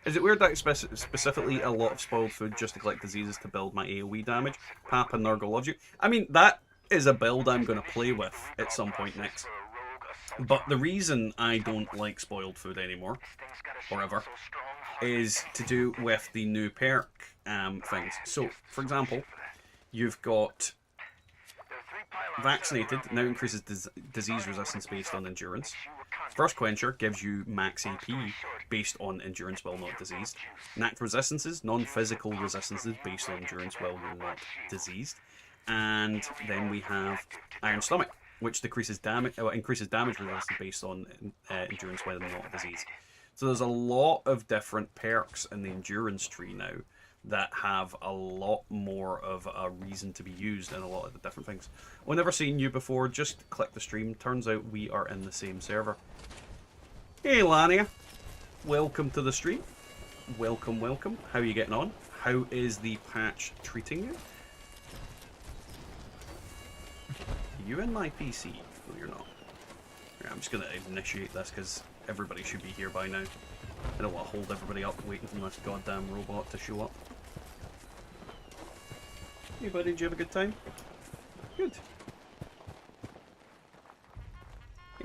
Is it weird that specifically a lot of spoiled food just to collect diseases to build my AoE damage? Papa Nurgle loves you. I mean, that is a build I'm going to play with at some point next. But the reason I don't like spoiled food anymore, or ever, is to do with the new perk things. So, for example, you've got vaccinated, now increases disease resistance based on endurance. First Quencher gives you max AP based on endurance while not diseased. Knacked resistances, non-physical resistances based on endurance while you're not diseased. And then we have Iron Stomach, which increases damage resistance based on endurance while not diseased. So there's a lot of different perks in the endurance tree now that have a lot more of a reason to be used in a lot of the different things. I've never seen you before, just click the stream. Turns out we are in the same server. Hey Lania, welcome to the stream. Welcome, welcome. How are you getting on? How is the patch treating you? Are you in my PC? No, you're not. Right, I'm just going to initiate this because everybody should be here by now. I don't want to hold everybody up waiting for this goddamn robot to show up. Hey buddy, did you have a good time? Good.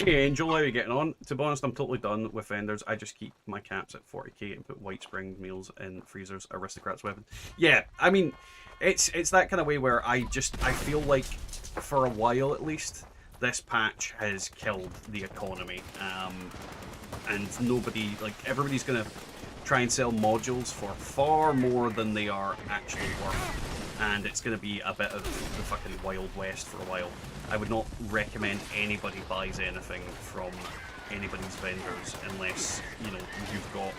Hey Angel, how are you getting on? To be honest, I'm totally done with vendors. I just keep my caps at 40k and put White Spring meals in freezers. Aristocrat's weapon. Yeah, I mean, it's that kind of way where I feel like, for a while at least, this patch has killed the economy. And nobody, like, everybody's gonna try and sell modules for far more than they are actually worth. And it's going to be a bit of the fucking Wild West for a while. I would not recommend anybody buys anything from anybody's vendors unless, you know, you've got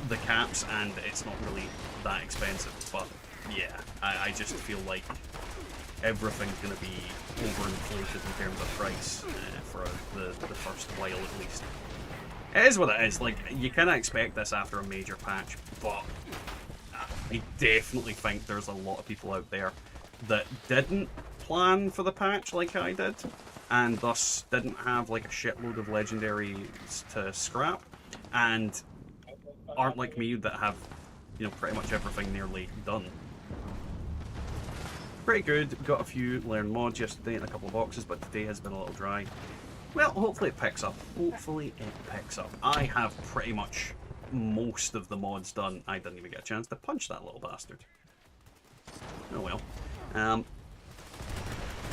the caps and it's not really that expensive. But yeah, I just feel like everything's going to be overinflated in terms of price for the first while at least. It is what it is. Like, you kind of expect this after a major patch, but I definitely think there's a lot of people out there that didn't plan for the patch like I did, and thus didn't have like a shitload of legendaries to scrap, and aren't like me that have, you know, pretty much everything nearly done. Pretty good. Got a few learned mods yesterday in a couple of boxes, but today has been a little dry. Well, hopefully it picks up. Hopefully it picks up. I have pretty much most of the mods done. I didn't even get a chance to punch that little bastard. Oh well.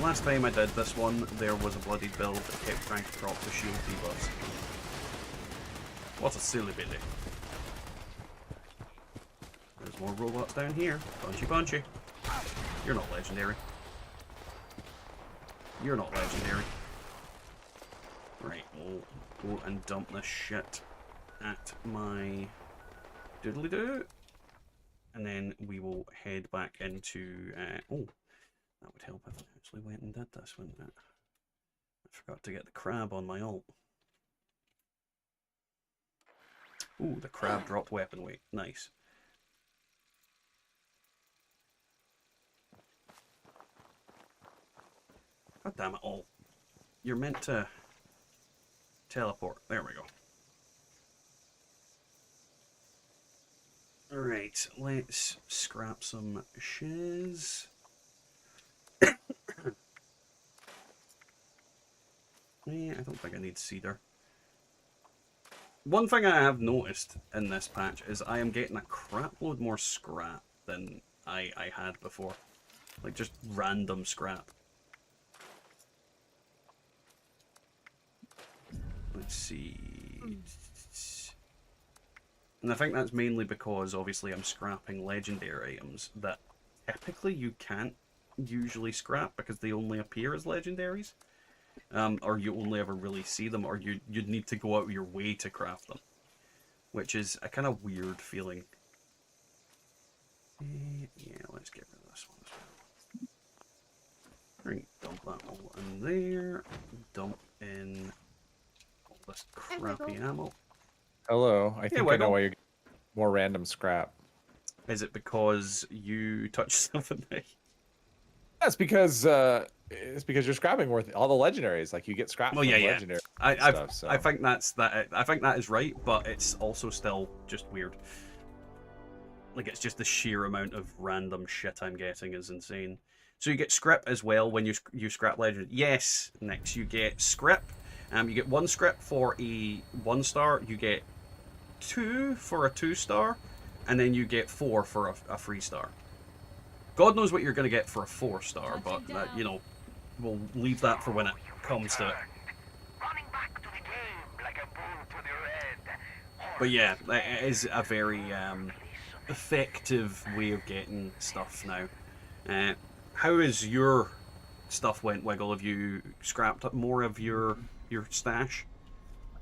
Last time I did this one, there was a bloody build that kept trying to prop the shield debuffs. What a silly bitty. There's more robots down here. Punchy punchy. You're not legendary. You're not legendary. Right, we'll go and dump this shit at my doodly-doo, and then we will head back into oh, that would help if I actually went and did this, wouldn't it? I forgot to get the crab on my ult. Ooh, the crab dropped weapon weight. Nice. God damn it all. You're meant to teleport. There we go. Alright, let's scrap some shiz. Yeah, I don't think I need cedar. One thing I have noticed in this patch is I am getting a crapload more scrap than I had before. Like, just random scrap. Let's see. And I think that's mainly because, obviously, I'm scrapping legendary items that typically you can't usually scrap because they only appear as legendaries. Or you only ever really see them, or you'd need to go out of your way to craft them. Which is a kind of weird feeling. Yeah, let's get rid of this one as well. Right, dump that all in there. Dump in all this crappy ammo. Hello, I think I know why you're getting more random scrap. Is it because you touched something? That's because it's because you're scrapping worth all the legendaries. Like you get scrap Well, from yeah, yeah. legendary I stuff. So. I think that's that. I think that is right, but it's also still just weird. Like it's just the sheer amount of random shit I'm getting is insane. So you get script as well when you scrap legend. Yes, next you get script. You get 1 script for a 1-star. You get 2 for a 2-star, and then you get 4 for a 3-star. God knows what you're gonna get for a 4-star, but you know, we'll leave that for when it comes to it. But yeah, it is a very effective way of getting stuff now. How is your stuff went, Wiggle? Have you scrapped up more of your stash?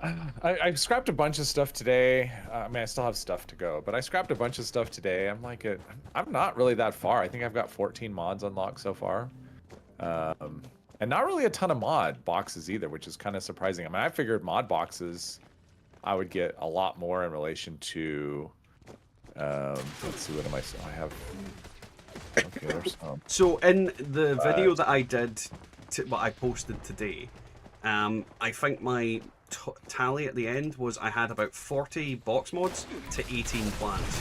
I scrapped a bunch of stuff today. I mean, I still have stuff to go, but I scrapped a bunch of stuff today. I'm not really that far. I think I've got 14 mods unlocked so far. And not really a ton of mod boxes either, which is kind of surprising. I mean, I figured mod boxes I would get a lot more in relation to let's see, what am I have? Okay, there's some. So in the video that I did, what I posted today, I think my tally at the end was I had about 40 box mods to 18 plans.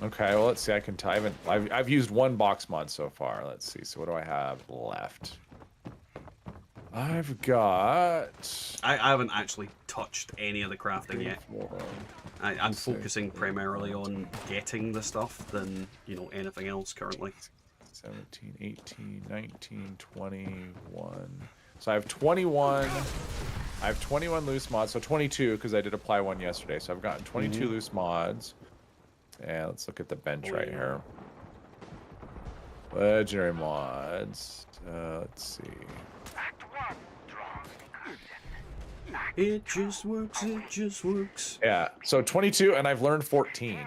Okay, well, let's see. I've used 1 box mod so far. Let's see. So what do I have left? I've got... I haven't actually touched any of the crafting yet. 4, I'm focusing primarily on getting the stuff than, you know, anything else currently. 17, 18, 19, 21. So I have 21. I have 21 loose mods. So 22 because I did apply 1 yesterday. So I've gotten 22 loose mods. And let's look at the bench right here. Legendary mods. Let's see. It just works, it just works. Yeah, so 22, and I've learned 14.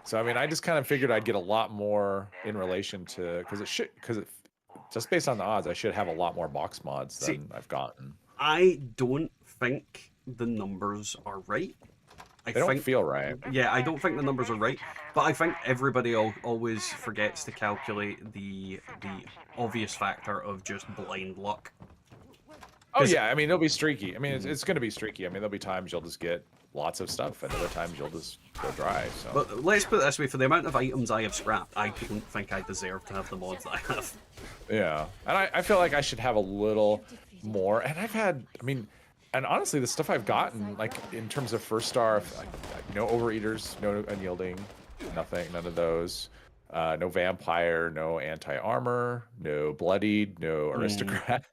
So, I mean, I just kind of figured I'd get a lot more in relation to, just based on the odds, I should have a lot more box mods than I've gotten. I don't think the numbers are right. They don't feel right. Yeah, I don't think the numbers are right, but I think everybody always forgets to calculate the obvious factor of just blind luck. Oh yeah, I mean, it'll be streaky. I mean, it's going to be streaky. I mean, there'll be times you'll just get lots of stuff, and other times you'll just go dry. So. But let's put it this way: for the amount of items I have scrapped, I don't think I deserve to have the mods that I have. Yeah, and I feel like I should have a little more. And I've had, I mean, and honestly, the stuff I've gotten, like in terms of 1-star, no overeaters, no unyielding, nothing, none of those. No vampire, no anti-armor, no bloodied, no aristocrat.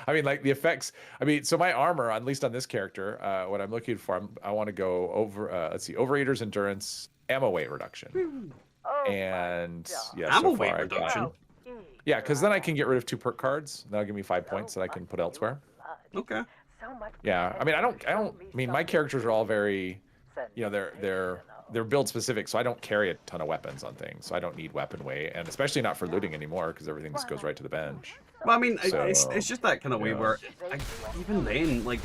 I mean, like the effects. I mean, so my armor, at least on this character, what I'm looking for, I want to go over. Let's see, overeaters, endurance, ammo weight reduction, and yeah, ammo so far weight reduction. Yeah, because then I can get rid of 2 perk cards. That'll give me 5 points that I can put elsewhere. Okay. Yeah, I mean, I don't. I mean, my characters are all very, you know, they're build specific, so I don't carry a ton of weapons on things, so I don't need weapon weight, and especially not for looting anymore, because everything just goes right to the bench. Well, I mean, So, it's just that kind of way where, even then, like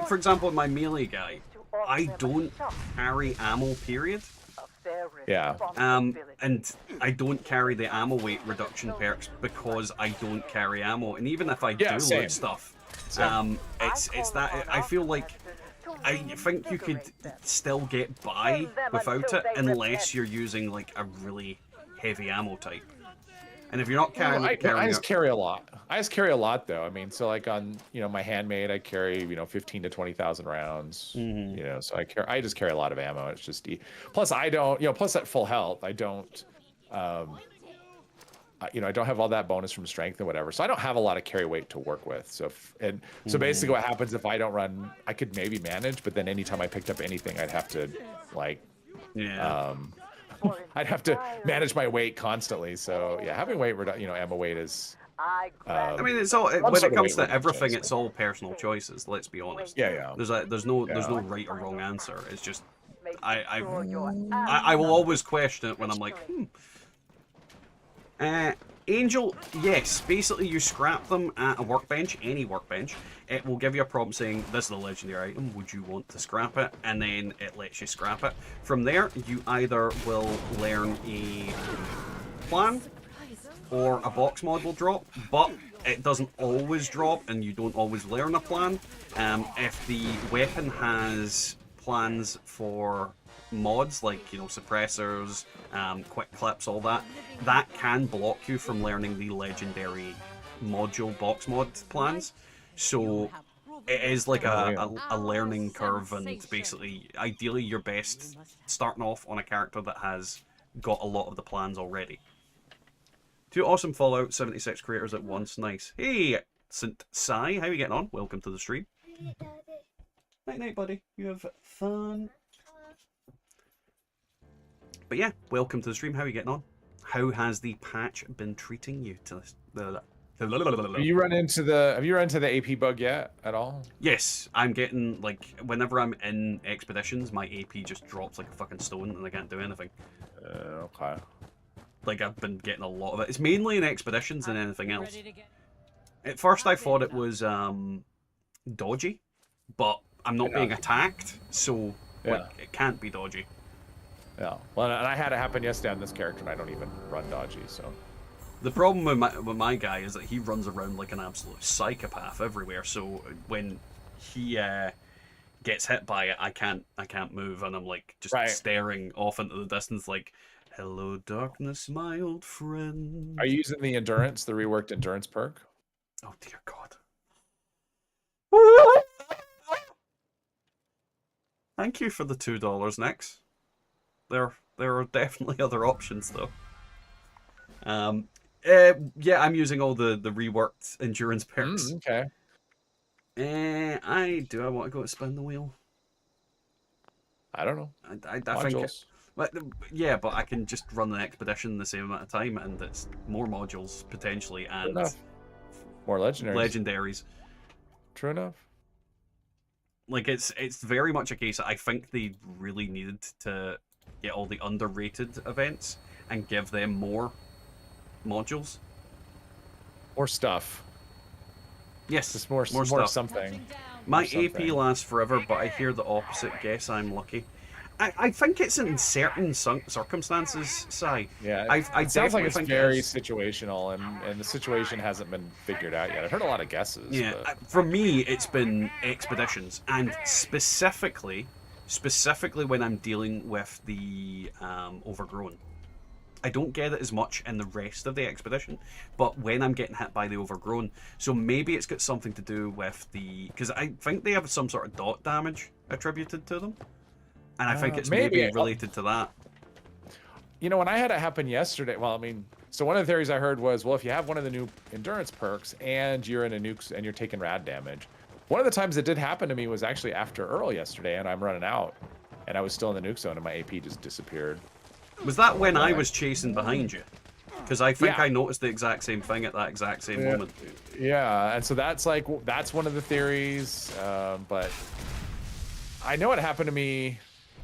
for example, my melee guy, I don't carry ammo, period. Yeah. And I don't carry the ammo weight reduction perks because I don't carry ammo, and even if I do loot stuff, it's that I feel like. I think you could still get by without it unless you're using like a really heavy ammo type. And if you're not carrying, I just carry a lot. I just carry a lot though. I mean, so like on my handmade, I carry 15 to 20,000 rounds. You know, so I just carry a lot of ammo. It's just plus I don't plus at full health I don't. I don't have all that bonus from strength and whatever, so I don't have a lot of carry weight to work with. So basically, what happens if I don't run? I could maybe manage, but then anytime I picked up anything, I'd have to I'd have to manage my weight constantly. So yeah, having weight ammo weight is. I mean, it's all when it comes to everything, it's all personal choices. Let's be honest. Yeah. There's no right or wrong answer. It's just I will always question it when I'm like, Angel, yes, basically you scrap them at a workbench, any workbench. It will give you a prompt saying, this is the legendary item, would you want to scrap it? And then it lets you scrap it. From there, you either will learn a plan, or a box mod will drop, but it doesn't always drop, and you don't always learn a plan. If the weapon has plans for mods, like, you know, suppressors, quick clips, all that, that can block you from learning the legendary module box mod plans. So it is like a learning curve, and basically, ideally, you're best starting off on a character that has got a lot of the plans already. 2 awesome Fallout 76 creators at once. Nice. Hey, St. Sai, how are you getting on? Welcome to the stream. Night night, buddy. You have fun. But yeah, welcome to the stream. How are you getting on? How has the patch been treating you to this? Have you run into the AP bug yet at all? Yes, I'm getting, like, whenever I'm in expeditions, my AP just drops like a fucking stone and I can't do anything. Okay. Like, I've been getting a lot of it. It's mainly in expeditions than anything else. At first I thought it was dodgy, but I'm not being attacked, so like, it can't be dodgy. Yeah. Well, and I had it happen yesterday on this character, and I don't even run dodgy, so. The problem with my guy is that he runs around like an absolute psychopath everywhere. So when he gets hit by it, I can't move, and I'm like just staring off into the distance, like, "Hello, darkness, my old friend." Are you using the endurance, the reworked endurance perk? Oh dear God! Thank you for the $2, Nix. There are definitely other options though. Yeah, I'm using all the reworked endurance perks. Okay. I want to go to spin the wheel. I don't know. I think. Yeah, but I can just run an expedition the same amount of time, and it's more modules potentially, and more legendaries. Legendaries. True enough. Like it's very much a case that I think they really needed to get all the underrated events and give them more modules. More stuff. Yes, just more stuff. Something. My AP lasts forever, but I hear the opposite. Guess I'm lucky. I think it's in certain circumstances, Si. Yeah, it sounds like it's very situational, and the situation hasn't been figured out yet. I've heard a lot of guesses. Yeah, but... for me, it's been expeditions, and specifically when I'm dealing with the overgrown. I don't get it as much in the rest of the expedition, but when I'm getting hit by the overgrown, so maybe it's got something to do with the... Because I think they have some sort of dot damage attributed to them, and I think it's maybe related to that. You know, when I had it happen yesterday, well, I mean, so one of the theories I heard was, well, if you have one of the new endurance perks and you're in a nuke and you're taking rad damage, one of the times it did happen to me was actually after Earl yesterday, and I'm running out, and I was still in the nuke zone, and my AP just disappeared. Was that when I was chasing behind you? Because I think I noticed the exact same thing at that exact same moment. Yeah, and so that's one of the theories, but I know it happened to me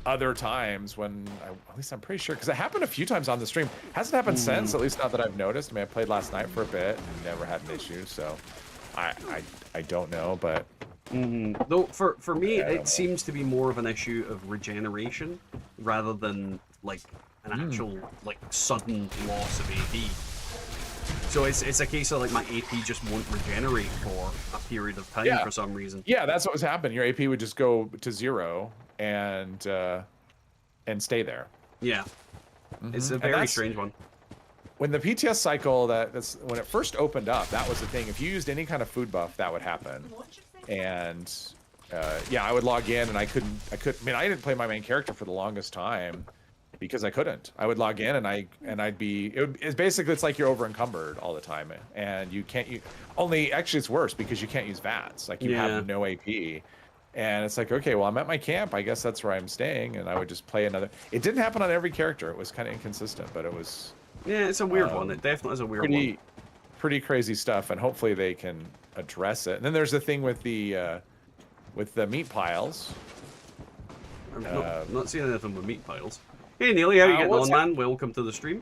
other times when, at least I'm pretty sure, because it happened a few times on the stream. Hasn't happened since, at least not that I've noticed. I mean, I played last night for a bit and never had an issue, so I don't know, but... Though for me, it seems to be more of an issue of regeneration rather than like an actual like sudden loss of AP. So it's a case of like my AP just won't regenerate for a period of time for some reason. Yeah, that's what was happening. Your AP would just go to 0 and stay there. Yeah, it's a very strange one. When the PTS cycle, that's when it first opened up, that was the thing. If you used any kind of food buff, that would happen. And yeah, I would log in and I couldn't. I didn't play my main character for the longest time because I couldn't. I would log in and I'd be. It's basically, it's like you're over encumbered all the time, and you can't. Actually, it's worse because you can't use VATS. Like you have no AP. And it's like, okay, well, I'm at my camp. I guess that's where I'm staying, and I would just play another. It didn't happen on every character. It was kind of inconsistent, but it was. Yeah, it's a weird one. It definitely is a weird one. Pretty crazy stuff, and hopefully they can address it. And then there's the thing with the meat piles. I'm not seeing anything with meat piles. Hey, Neely, how you getting on, man? Welcome to the stream.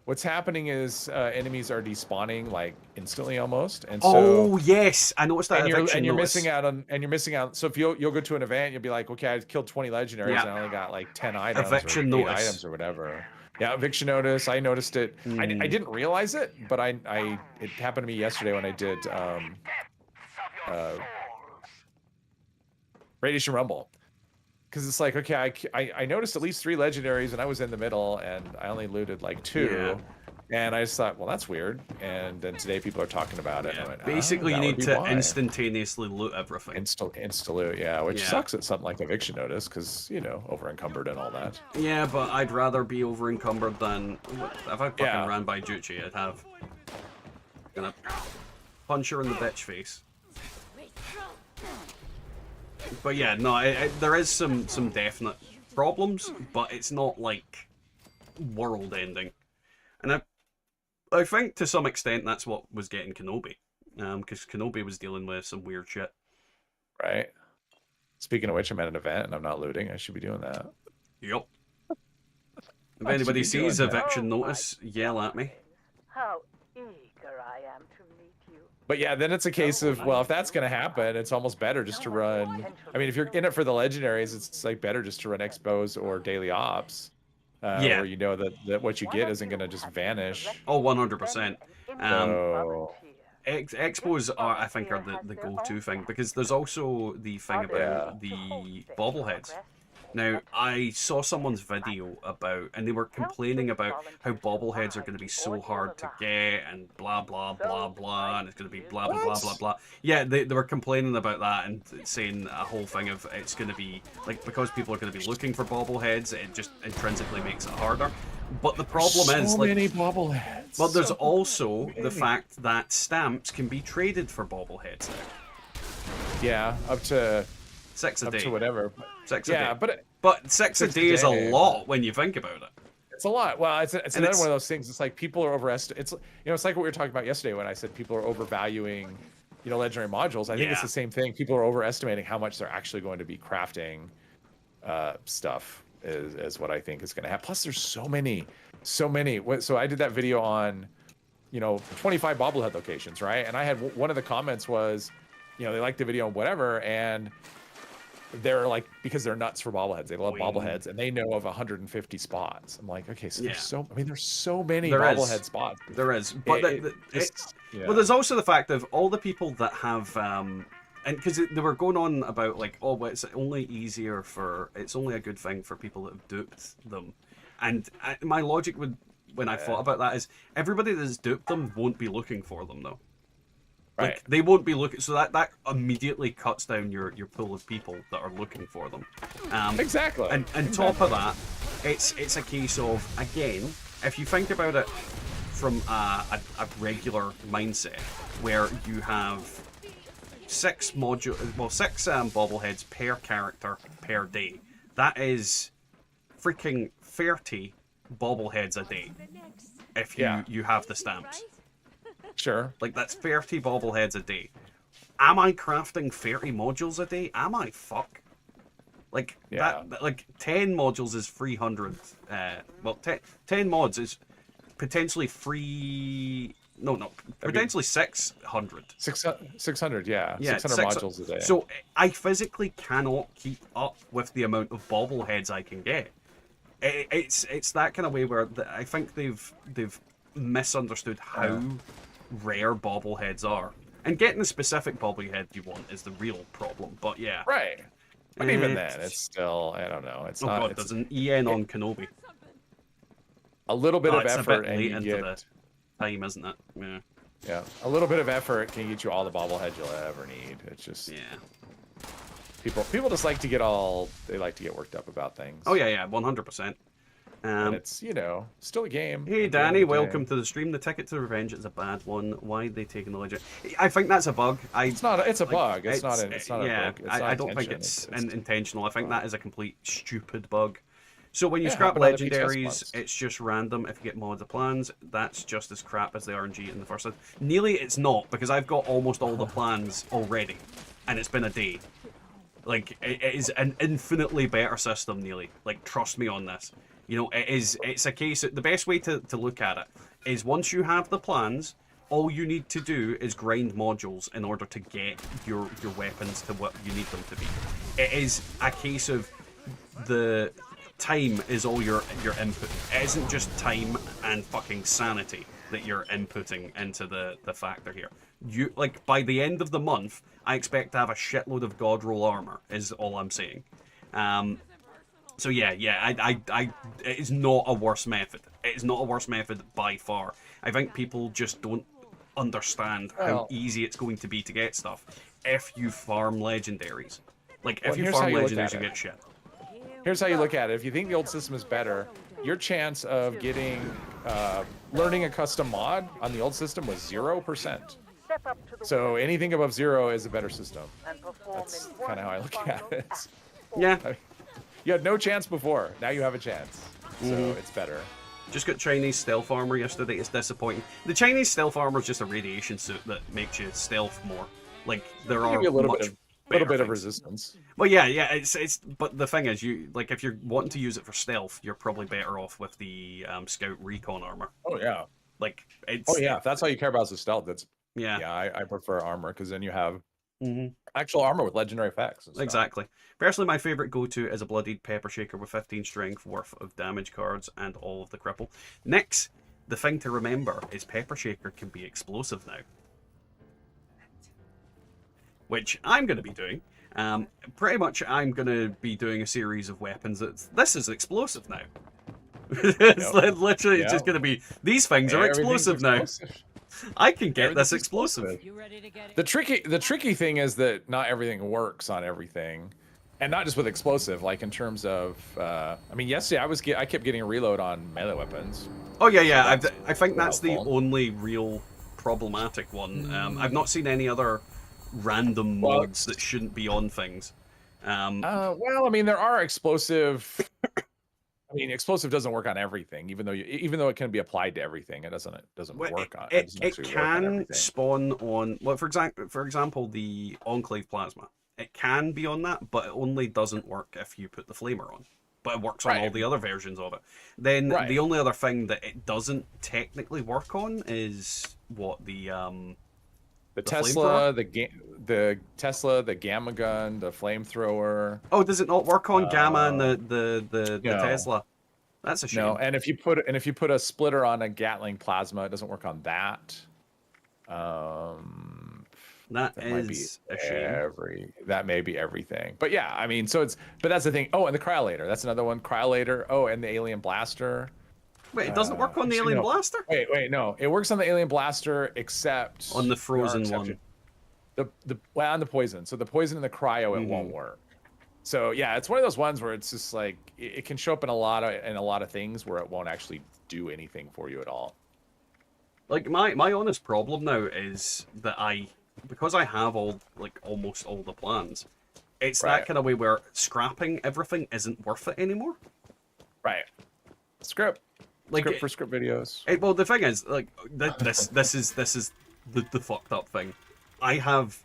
What's happening is enemies are despawning like instantly almost, and so yes, I noticed that. And you're missing out. So if you'll go to an event, you'll be like, okay, I killed 20 legendaries and I only got like 10 items or 8 items or whatever. Yeah, eviction notice. I noticed it. I Hmm. didn't realize it, but it happened to me yesterday when I did Radiation Rumble. Because it's like, okay, I noticed at least 3 legendaries, and I was in the middle, and I only looted like 2. And I just thought, well, that's weird. And then today people are talking about it. And I went, Basically, you that would need be to why. instantaneously loot everything. Insta loot, yeah, which Yeah. sucks at something like eviction notice, because over encumbered and all that. Yeah, but I'd rather be over encumbered than if I fucking Yeah. ran by Juchi, I'd have gonna punch her in the bitch face. But yeah, no, there is some definite problems, but it's not like world ending. And I think to some extent that's what was getting Kenobi, because Kenobi was dealing with some weird shit. Right. Speaking of which, I'm at an event and I'm not looting. I should be doing that. Yup. If I should anybody be doing sees that. eviction Oh, my notice, yell at me. How eager I am to meet you. But yeah, then it's a case of, well, if that's going to happen, it's almost better just to run. I mean, if you're in it for the legendaries, it's like better just to run expos or daily ops. Yeah. Where you know that what you get isn't going to just vanish. Oh, 100%. So, Expos are, I think, are the go-to thing, because there's also the thing about the bobbleheads. Now, I saw someone's video about, and they were complaining about how bobbleheads are going to be so hard to get, and blah, blah, blah, blah, and it's going to be blah, blah, blah, blah, blah. Yeah, they were complaining about that and saying a whole thing of it's going to be, like, because people are going to be looking for bobbleheads, it just intrinsically makes it harder. But the problem is, so like, many bobbleheads. but there's So also many. the fact that stamps can be traded for bobbleheads now. Yeah, up to 6 a day. whatever. 6 a Yeah, day. but But 6 a 6 a day is a day. lot when you think about it. it's a lot. Well, it's And another it's- one of those things. It's like people are overestimating. It's like what we were talking about yesterday when I said people are overvaluing, legendary modules. I think it's Yeah. the same thing. People are overestimating how much they're actually going to be crafting stuff. Is what I think is going to happen. Plus, there's so many. So I did that video on, 25 bobblehead locations, right? And I had one of the comments was, they liked the video and whatever, and they're like, because they're nuts for bobbleheads, they love Wing. bobbleheads, and they know of 150 spots. I'm like, okay, so Yeah. there's so many There is. bobblehead spots. There is. But Yeah. Well, there's also the fact of all the people that have, and because they were going on about, like, oh, well, it's only a good thing for people that have duped them. And my logic when I thought about that is everybody that's duped them won't be looking for them, though. Like, Right. they won't be looking, so that immediately cuts down your pool of people that are looking for them. Exactly. And top of that, it's a case of, again, if you think about it from a regular mindset, where you have 6 bobbleheads per character per day, that is freaking 30 bobbleheads a day if you have the stamps. Sure. Like, that's 30 bobbleheads a day. Am I crafting 30 modules a day? Am I? Fuck. Like, Yeah. like 10 modules is 300. 10 mods is potentially potentially 600. 600, yeah. Yeah, 600 modules a day. So I physically cannot keep up with the amount of bobbleheads I can get. It's that kind of way where I think they've misunderstood how rare bobbleheads are, and getting the specific bobblehead you want is the real problem. But yeah, Right. But even It's- then, it's still, I don't know. It's oh not. god, It's there's an EN on Kenobi. a little bit Oh, of it's effort, a bit and late you into get the time, isn't it? Yeah. yeah, a little bit of effort can get you all the bobbleheads you'll ever need. It's just Yeah. people just like to get worked up about things. Oh yeah, 100%. And it's still a game. Hey at the end Danny, of the day. welcome to the stream. The ticket to revenge is a bad one. Why are they taking the legend? I think that's a bug. It's not. It's a like, bug. It's not. It's not yeah, a bug. It's not I don't think intention. it's intentional. I think that is a complete stupid bug. So when you Yeah, scrap happened on the PTS legendaries, ones. it's just random. If you get mods of plans, that's just as crap as the RNG in the first one. Nearly, it's not, because I've got almost all the plans already, and it's been a day. Like, it is an infinitely better system, nearly. Like, trust me on this. It's a case the best way to look at it is once you have the plans, all you need to do is grind modules in order to get your weapons to what you need them to be. It is a case of time is all your input. It isn't just time and fucking sanity that you're inputting into the factor here. You like by the end of the month, I expect to have a shitload of god roll armor. Is all I'm saying. So yeah, it is not a worse method. It is not a worse method by far. I think people just don't understand how easy it's going to be to get stuff if you farm legendaries. Like, if you farm legendaries, you get shit. Here's how you look at it. If you think the old system is better, your chance of getting, learning a custom mod on the old system was 0%. So anything above 0 is a better system. That's kind of how I look at it. Yeah. You had no chance before. Now you have a chance. So it's better. Just got Chinese stealth armor yesterday. It's disappointing. The Chinese stealth armor is just a radiation suit that makes you stealth more. Like, there are a little much bit of resistance. Well, yeah, it's. But the thing is, you like if you're wanting to use it for stealth, you're probably better off with the scout recon armor. Oh yeah. Like it's. Oh yeah, if that's all you care about is the stealth. That's yeah. I prefer armor because then you have actual armor with legendary effects. And stuff. Exactly. Personally, my favorite go-to is a bloodied pepper shaker with 15 strength worth of damage cards and all of the cripple. Next, the thing to remember is pepper shaker can be explosive now, which I'm going to be doing. Pretty much, I'm going to be doing a series of weapons this is explosive now. It's literally it's just going to be, these things are explosive now. I can get this explosive. You ready to get it? The tricky thing is that not everything works on everything, and not just with explosive. Like in terms of, I mean, yesterday I kept getting a reload on melee weapons. Oh yeah. I think that's the only real problematic one. I've not seen any other random mods that shouldn't be on things. Well, I mean, there are explosive. I mean, explosive doesn't work on everything, even though it can be applied to everything. It doesn't work on. It can spawn on. Well, for example, the Enclave plasma. It can be on that, but it only doesn't work if you put the flamer on. But it works on all the other versions of it. Then the only other thing that it doesn't technically work on is what the Tesla, the Tesla, the gamma gun, the flamethrower. Oh, does it not work on gamma and the Tesla? That's a shame. No, and if you put a splitter on a Gatling plasma, it doesn't work on that. That might be a shame. That may be everything. But yeah, I mean, but that's the thing. Oh, and the cryolator. That's another one. Cryolator. Oh, and the alien blaster. Wait, it doesn't work on the alien blaster? Wait, no. It works on the alien blaster except on the frozen one. On the poison. So the poison and the cryo, it won't work. So yeah, it's one of those ones where it's just like it can show up in a lot of things where it won't actually do anything for you at all. Like my honest problem now is that because I have almost all the plans, it's that kind of way where scrapping everything isn't worth it anymore. Right. Script for script videos. Well, the thing is, like this is the fucked up thing. I have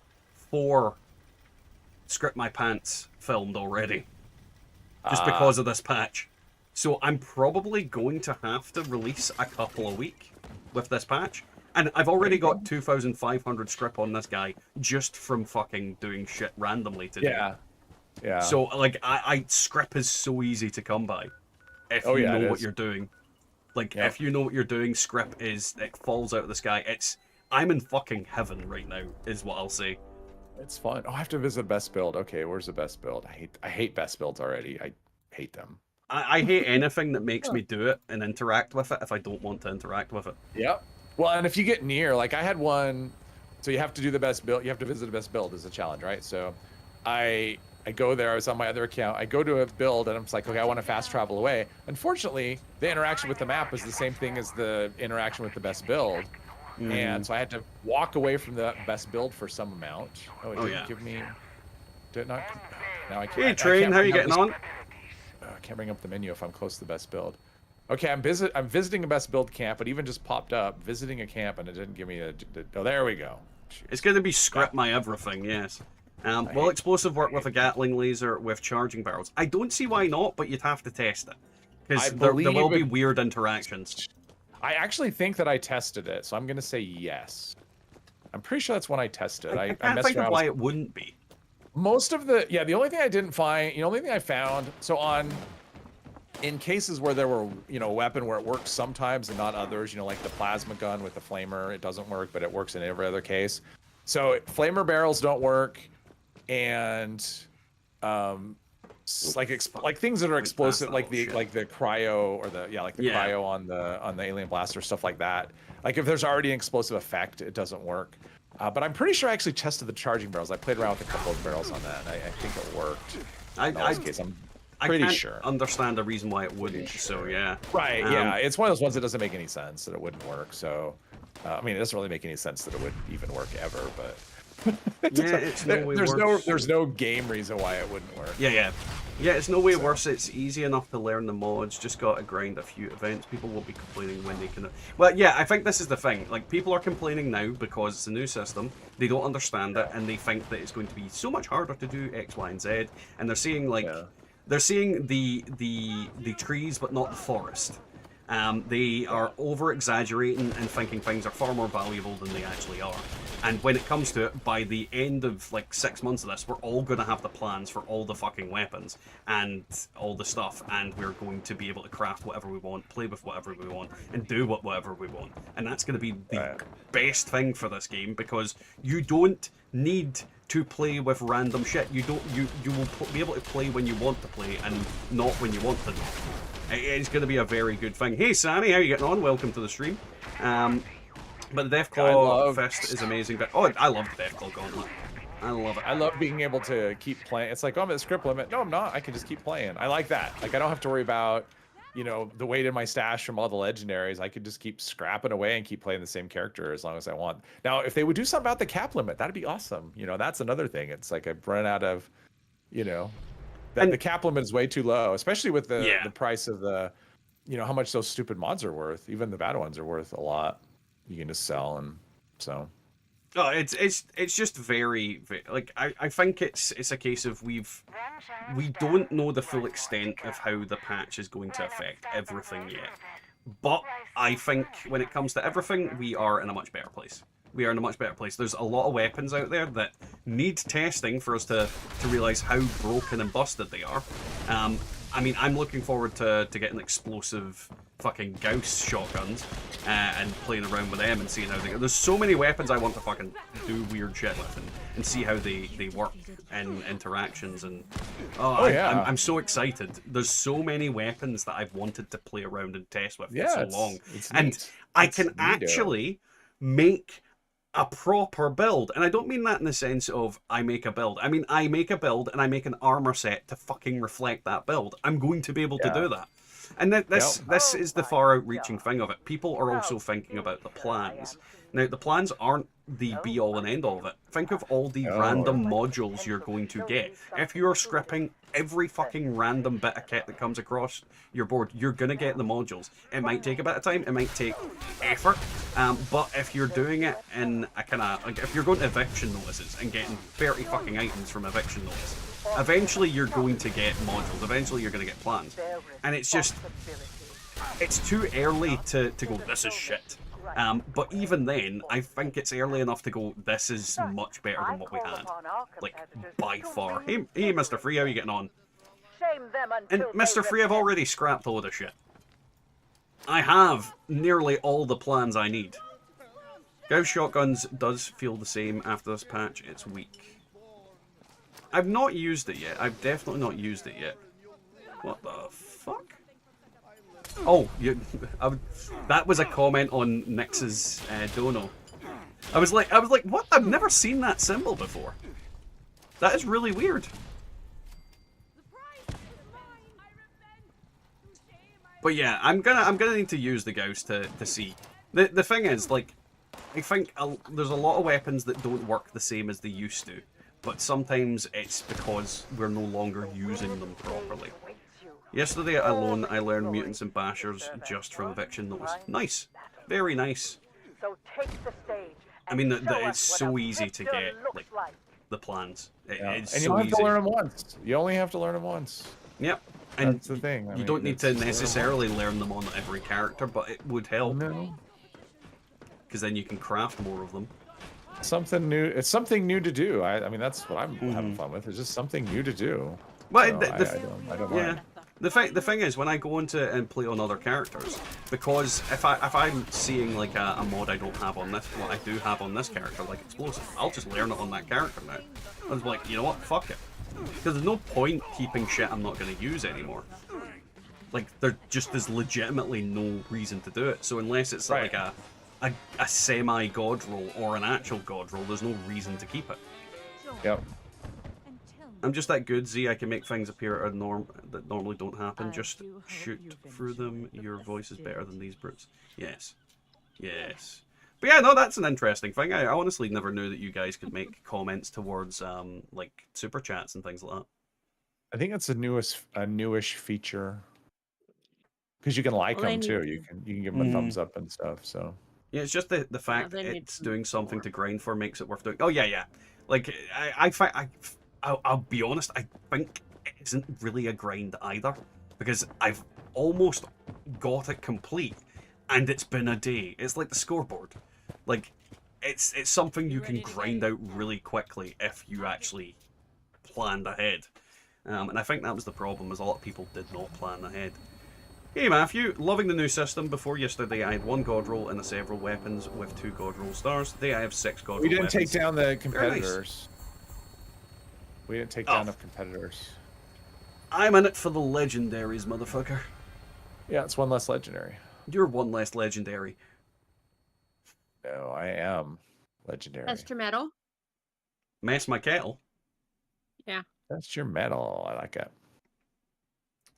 4 Script My Pants filmed already, just because of this patch. So I'm probably going to have to release a couple a week with this patch. And I've already got 2,500 script on this guy just from fucking doing shit randomly today. Yeah. So like, script is so easy to come by if you know what you're doing. Like, if you know what you're doing, script it falls out of the sky. I'm in fucking heaven right now, is what I'll say. It's fun. Oh, I have to visit best build. Okay, where's the best build? I hate best builds already. I hate them. I hate anything that makes me do it and interact with it if I don't want to interact with it. Yep. Well, and if you get near, like I had one, so you have to do the best build. You have to visit the best build as a challenge, right? So I go there. I was on my other account. I go to a build and I'm just like, okay, I want to fast travel away. Unfortunately, the interaction with the map was the same thing as the interaction with the best build. And so I had to walk away from the best build for some amount. Oh, it didn't give me... Did it not... Now I can't... Hey, Train, how are you getting on? I can't bring up the menu if I'm close to the best build. Okay, I'm visiting a best build camp. It even just popped up, visiting a camp, and it didn't give me oh, there we go. Jeez. It's going to be script my everything, yes. Will explosive work with a Gatling laser with charging barrels? I don't see why not, but you'd have to test it. Because there will be weird interactions. I actually think that I tested it, so I'm going to say yes. I'm pretty sure that's when I tested. I can't think of why it wouldn't be. Most of the only thing I didn't find, the only thing I found, so on in cases where there were, you know, a weapon where it works sometimes and not others, you know, like the plasma gun with the flamer, it doesn't work, but it works in every other case. So flamer barrels don't work, and like things that are explosive, like the cryo or the cryo on the alien blaster, stuff like that. Like if there's already an explosive effect, it doesn't work. But I'm pretty sure I actually tested the charging barrels. I played around with a couple of barrels on that, and I think it worked. I'm pretty sure. Understand the reason why it wouldn't. So yeah. Right. Yeah. It's one of those ones that doesn't make any sense that it wouldn't work. So, I mean, it doesn't really make any sense that it would even work ever. But there's no game reason why it wouldn't work. Yeah. It's no way worse. It's easy enough to learn the mods. Just got to grind a few events. People won't be complaining when they can. Well, yeah, I think this is the thing. Like, people are complaining now because it's a new system. They don't understand it, and they think that it's going to be so much harder to do X, Y, and Z. And they're seeing they're seeing the trees, but not the forest. They are over-exaggerating and thinking things are far more valuable than they actually are. And when it comes to it, by the end of like 6 months of this, we're all going to have the plans for all the fucking weapons and all the stuff, and we're going to be able to craft whatever we want, play with whatever we want, and do whatever we want. And that's going to be the best thing for this game, because you don't need to play with random shit. You will be able to play when you want to play and not when you want to. It's going to be a very good thing. Hey, Sammy, how you getting on? Welcome to the stream. But the Deathclaw Fist is amazing. But I love the Deathclaw Gauntlet. I love it. I love being able to keep playing. It's like, oh, I'm at the script limit. No, I'm not. I can just keep playing. I like that. Like, I don't have to worry about, you know, the weight in my stash from all the legendaries. I could just keep scrapping away and keep playing the same character as long as I want. Now, if they would do something about the cap limit, that'd be awesome. You know, that's another thing. It's like I've run out of, you know, the cap limit is way too low, especially with the price of the, you know, how much those stupid mods are worth. Even the bad ones are worth a lot. You can just sell, and so. Oh, it's just very like I think it's a case of we don't know the full extent of how the patch is going to affect everything yet. But I think when it comes to everything, we are in a much better place. We are in a much better place. There's a lot of weapons out there that need testing for us to realize how broken and busted they are. I mean, I'm looking forward to getting explosive fucking Gauss shotguns and playing around with them and seeing how they go. There's so many weapons I want to fucking do weird shit with and see how they work in interactions. And I'm so excited. There's so many weapons that I've wanted to play around and test with for so long. And I can actually make a proper build, and I don't mean that in the sense of I make a build. I mean, I make a build and I make an armor set to fucking reflect that build. I'm going to be able to do that. And this is the far outreaching thing of it. People are also thinking about the plans. Now, the plans aren't the be-all and end-all of it. Think of all the random modules you're going to get. If you're scripting every fucking random bit of kit that comes across your board, you're going to get the modules. It might take a bit of time, it might take effort, but if you're doing it in a kind of, like, if you're going to eviction notices and getting 30 fucking items from eviction notice, eventually you're going to get modules, eventually you're going to get plans. And it's just, it's too early to go, this is shit. But even then, I think it's early enough to go, this is much better than what we had. Like, by far. Hey, Mr. Free, how are you getting on? And Mr. Free, I've already scrapped a load of shit. I have nearly all the plans I need. Gauss Shotguns does feel the same after this patch. It's weak. I've not used it yet. I've definitely not used it yet. What the fuck? Oh, that was a comment on Nyx's dono. I was like, what? I've never seen that symbol before. That is really weird. But yeah, I'm gonna need to use the Gauss to see. The thing is, like, I think there's a lot of weapons that don't work the same as they used to, but sometimes it's because we're no longer using them properly. Yesterday alone, I learned mutants and bashers just from eviction notice. Nice, very nice. I mean, it's so easy to get like the plans. It's and you so have easy. to learn them once. You only have to learn them once. Yep. And that's the thing. You don't need to necessarily learn them on every character, but it would help. No. Because then you can craft more of them. Something new. It's something new to do. I mean, that's what I'm having fun with. It's just something new to do. But so I don't mind. The thing is, when I go into and play on other characters, because if I'm seeing like a mod I don't have on this, what I do have on this character, like explosive, I'll just learn it on that character now. I was like, you know what, fuck it, because there's no point keeping shit I'm not going to use anymore. Like there just is legitimately no reason to do it. So unless it's like a semi god roll or an actual god roll, there's no reason to keep it. Yep. I'm just that good, Z. I can make things appear that normally don't happen. Just shoot through them. Your voice is better than these brutes. Yes. Yes. But yeah, no, that's an interesting thing. I honestly never knew that you guys could make comments towards like super chats and things like that. I think it's a newish feature. Because you can like them too. You can give them a thumbs up and stuff. So yeah, it's just the fact that it's doing something to grind for makes it worth doing. Oh yeah. Like I'll be honest, I think it isn't really a grind either, because I've almost got it complete, and it's been a day. It's like the scoreboard. Like, it's something you can grind out really quickly if you actually planned ahead. And I think that was the problem, is a lot of people did not plan ahead. Hey Matthew, loving the new system. Before yesterday I had 1 god roll and several weapons with 2 god roll stars. Today I have 6 god roll weapons. We didn't take down the competitors. Nice. We didn't take down the competitors. I'm in it for the legendaries, motherfucker. Yeah, it's 1 less legendary. You're 1 less legendary. No, I am legendary. Test your metal. Mess my kettle. Yeah. That's your metal. I like it.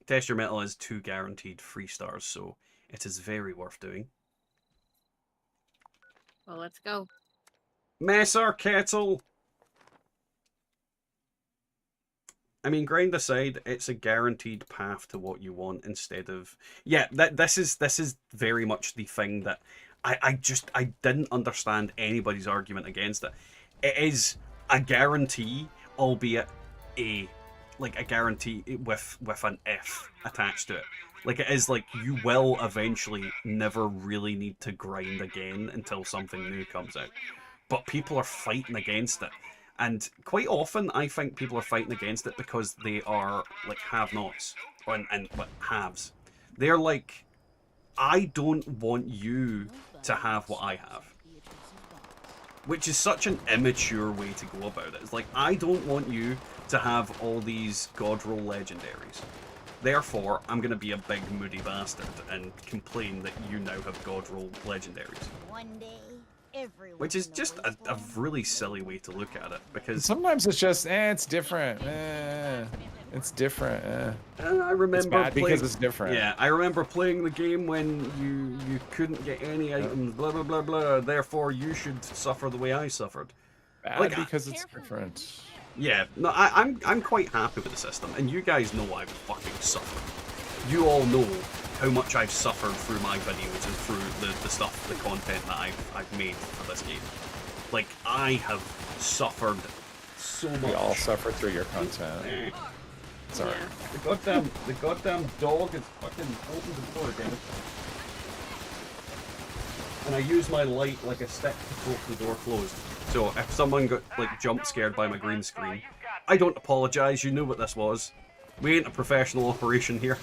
Test your metal is 2 guaranteed 3 stars, so it is very worth doing. Well, let's go. Mess our kettle. I mean, grind aside, it's a guaranteed path to what you want instead of... Yeah, this is very much the thing that I didn't understand anybody's argument against it. It is a guarantee, albeit a guarantee with an if attached to it. Like, it is like, you will eventually never really need to grind again until something new comes out. But people are fighting against it. And quite often, I think people are fighting against it because they are, like, have-nots. And haves. They're like, I don't want you to have what I have. Which is such an immature way to go about it. It's like, I don't want you to have all these god roll legendaries. Therefore, I'm going to be a big moody bastard and complain that you now have god roll legendaries. One day, everyone which is just a really silly way to look at it, because sometimes it's just, it's different. It's different. I remember it's bad playing, because it's different. Yeah, I remember playing the game when you couldn't get any items, blah blah blah blah. Therefore, you should suffer the way I suffered. Bad like, because it's different. Yeah, no, I'm quite happy with the system, and you guys know I've fucking suffered. You all know how much I've suffered through my videos and through the stuff, the content that I've made for this game. Like, I have suffered so much. We all suffer through your content. Sorry. Yeah. The goddamn dog is fucking opened the door again. And I use my light like a stick to poke the door closed. So if someone got like jump scared by my green screen, I don't apologise, you knew what this was. We ain't a professional operation here.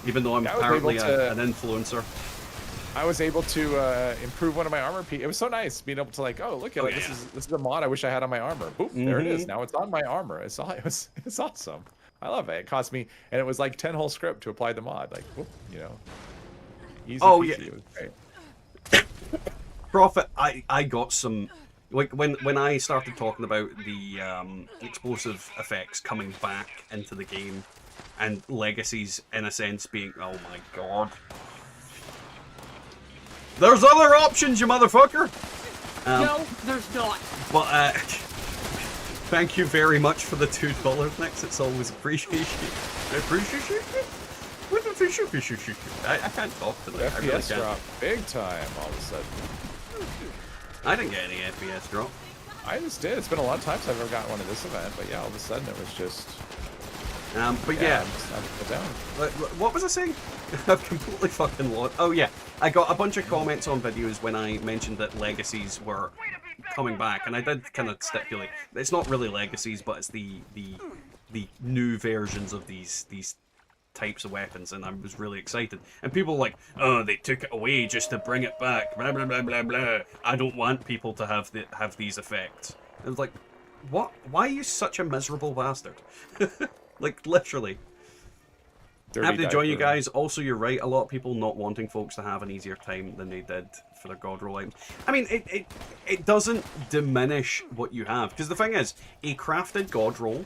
Even though I'm apparently an influencer. I was able to improve one of my armor pieces. It was so nice being able to like, oh look at it. Yeah. This is a mod I wish I had on my armor. Boop, there it is. Now it's on my armor. It's awesome. I love it. It cost me, and it was like 10 whole script to apply the mod. Like, whoop, you know, easy peasy. Yeah. It was great. Prophet, I got some, like when I started talking about the explosive effects coming back into the game, and legacies in a sense being, oh my god. There's other options, you motherfucker! No, there's not. But, thank you very much for the $2, Nix. It's always appreciated. I can't talk today. FPS I really can't. drop big time all of a sudden. I didn't get any FPS drop. I just did. It's been a long time since I've ever gotten one at this event, but yeah, all of a sudden it was just. But yeah. I'm put down. What was I saying? I've completely fucking lost. Oh yeah, I got a bunch of comments on videos when I mentioned that legacies were coming back, and I did kind of stipulate it's not really legacies, but it's the the new versions of these types of weapons, and I was really excited. And people were like, oh, they took it away just to bring it back, blah blah blah blah blah. I don't want people to have these effects. It was like, what? Why are you such a miserable bastard? Like, literally. Dirty Happy to join you diaper. guys. Also, you're right. A lot of people not wanting folks to have an easier time than they did for their god roll item. I mean, it doesn't diminish what you have, because the thing is, a crafted god roll.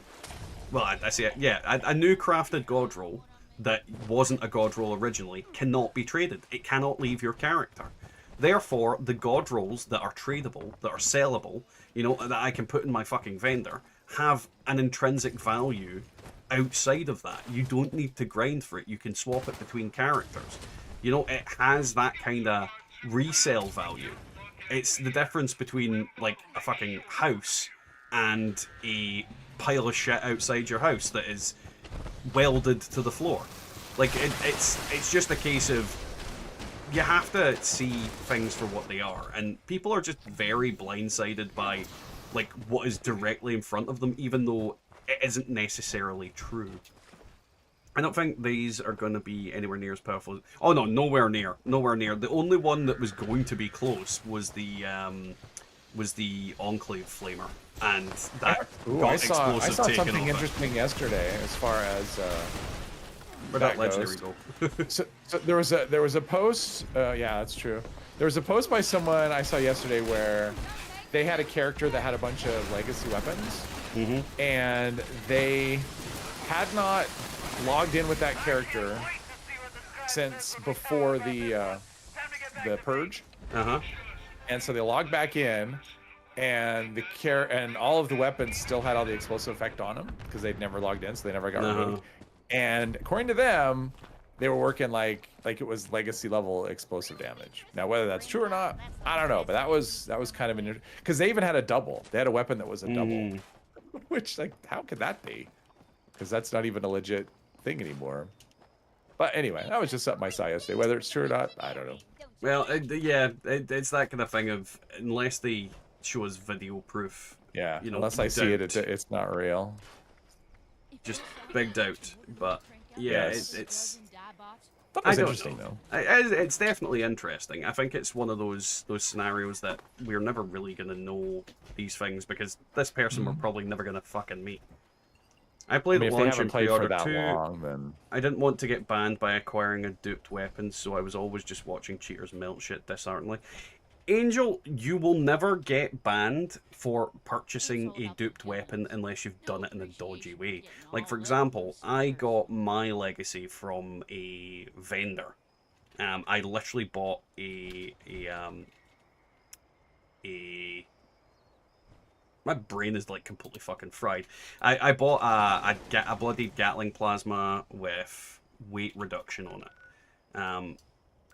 Well, I say it. Yeah, a new crafted god roll that wasn't a god roll originally cannot be traded. It cannot leave your character. Therefore, the god rolls that are tradable, that are sellable, you know, that I can put in my fucking vendor, have an intrinsic value outside of that. You don't need to grind for it. You can swap it between characters. You know, it has that kind of resale value. It's the difference between, like, a fucking house and a pile of shit outside your house that is welded to the floor. Like, it's just a case of you have to see things for what they are, and people are just very blindsided by, like, what is directly in front of them, even though it isn't necessarily true. I don't think these are going to be anywhere near as powerful. Oh no, nowhere near, nowhere near. The only one that was going to be close was the Enclave Flamer, and that Ooh, got I saw explosive taken something off it. interesting yesterday as far as Where'd that that legendary goes. go? So there was a post. Yeah, that's true. There was a post by someone I saw yesterday where they had a character that had a bunch of legacy weapons, and they had not logged in with that character since before the purge. And so they logged back in, and and all of the weapons still had all the explosive effect on them because they'd never logged in, so they never got removed. And according to them, they were working like it was legacy level explosive damage. Now, whether that's true or not, I don't know. But that was kind of an, because they even had a double. They had a weapon that was a double, which, like, how could that be? Because that's not even a legit thing anymore. But anyway, that was just something I saw yesterday. Whether it's true or not, I don't know. Well, yeah, it's that kind of thing of, unless they show us video proof. Yeah, you know, unless I see it, doubt. it's not real. Just big doubt. But yeah, Yes. it's. That I was don't interesting know. though. It's definitely interesting. I think it's one of those scenarios that we're never really gonna know these things, because this person we're probably never gonna fucking meet. I played I mean, at if they launch haven't and played for pre-order that 2. long, then I didn't want to get banned by acquiring a duped weapon, so I was always just watching cheaters melt shit dishearteningly. Angel, you will never get banned for purchasing a duped weapon unless you've done it in a dodgy way. Like, for example, I got my legacy from a vendor. I literally bought my brain is like completely fucking fried. I bought a bloody Gatling plasma with weight reduction on it,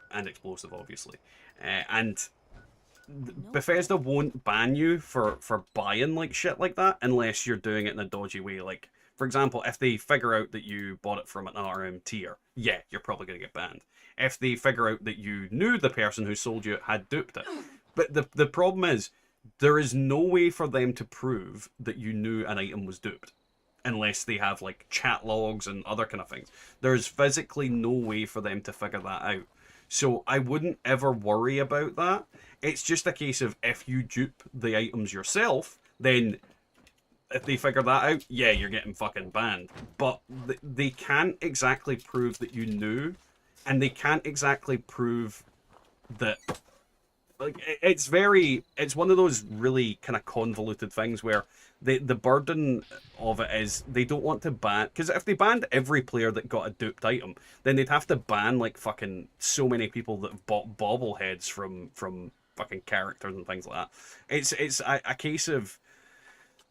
and explosive, obviously, and Bethesda won't ban you for buying like shit like that unless you're doing it in a dodgy way. Like, for example, if they figure out that you bought it from an RM tier, yeah, you're probably gonna get banned. If they figure out that you knew the person who sold you had duped it, but the problem is, there is no way for them to prove that you knew an item was duped unless they have like chat logs and other kind of things. There's physically no way for them to figure that out. So I wouldn't ever worry about that. It's just a case of, if you dupe the items yourself, then if they figure that out, yeah, you're getting fucking banned. But they can't exactly prove that you knew, and they can't exactly prove that. Like, it's one of those really kind of convoluted things where the burden of it is they don't want to ban, because if they banned every player that got a duped item, then they'd have to ban like fucking so many people that have bought bobbleheads from fucking characters and things like that. It's a case of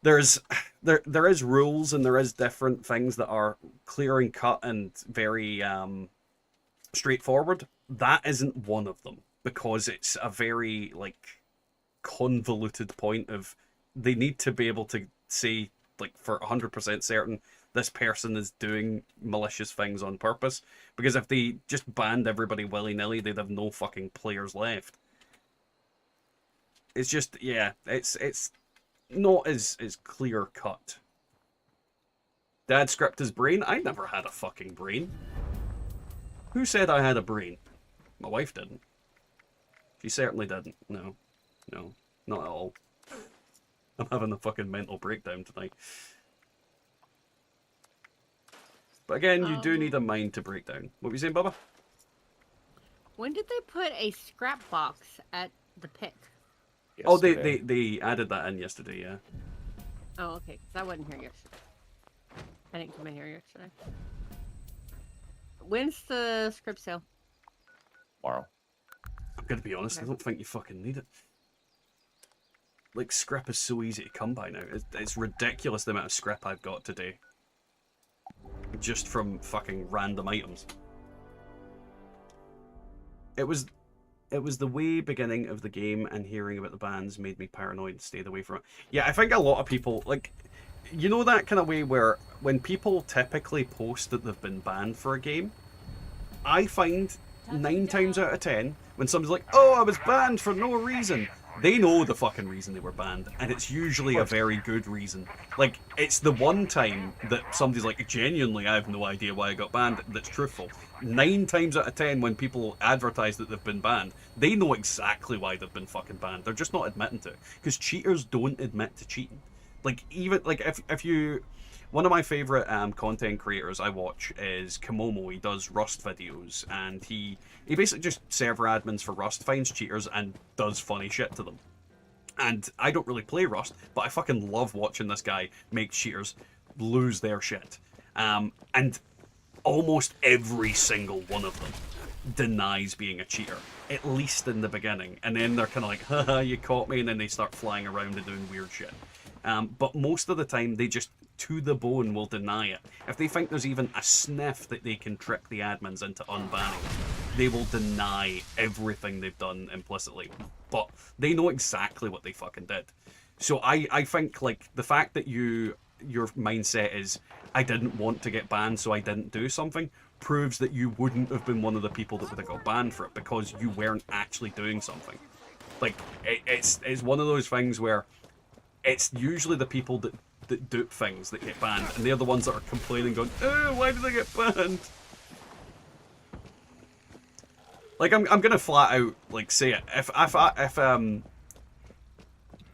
there is rules, and there is different things that are clear and cut and very straightforward. That isn't one of them, because it's a very like convoluted point of, they need to be able to say, like, for 100% certain this person is doing malicious things on purpose, because if they just banned everybody willy-nilly, they'd have no fucking players left. It's just, yeah, it's not as clear cut. Dad scrapped his brain? I never had a fucking brain. Who said I had a brain? My wife didn't. She certainly didn't. No. No. Not at all. I'm having a fucking mental breakdown tonight. But again, you do need a mind to break down. What were you saying, Bubba? When did they put a scrap box at the pick? Oh, Yesterday. they added that in yesterday, yeah. Oh, okay. 'Cause I wasn't here yesterday. I didn't come in here yesterday. When's the script sale? Tomorrow. I'm gonna be honest, I don't think you fucking need it. Like, scrap is so easy to come by now. It's ridiculous the amount of scrap I've got today. Just from fucking random items. It was the way beginning of the game, and hearing about the bans made me paranoid and stayed away from it. Yeah, I think a lot of people, like, you know that kind of way where when people typically post that they've been banned for a game, I find 9 times out of 10, when somebody's like, oh, I was banned for no reason, they know the fucking reason they were banned, and it's usually a very good reason. Like, it's the one time that somebody's like, genuinely, I have no idea why I got banned, that's truthful. 9 times out of 10 when people advertise that they've been banned, they know exactly why they've been fucking banned. They're just not admitting to it. Because cheaters don't admit to cheating. Like, even, like, if you... One of my favourite content creators I watch is Komomo. He does Rust videos, and he basically just server admins for Rust, finds cheaters, and does funny shit to them. And I don't really play Rust, but I fucking love watching this guy make cheaters lose their shit. And almost every single one of them denies being a cheater, at least in the beginning. And then they're kind of like, haha, you caught me, and then they start flying around and doing weird shit. But most of the time, they just, to the bone, will deny it. If they think there's even a sniff that they can trick the admins into unbanning, they will deny everything they've done implicitly. But they know exactly what they fucking did. So I think, like, the fact that your mindset is, I didn't want to get banned, so I didn't do something, proves that you wouldn't have been one of the people that would have got banned for it, because you weren't actually doing something. Like, it's one of those things where it's usually the people that dupe things that get banned, and they're the ones that are complaining, going, oh, why did I get banned? Like, I'm gonna flat out, like, say it.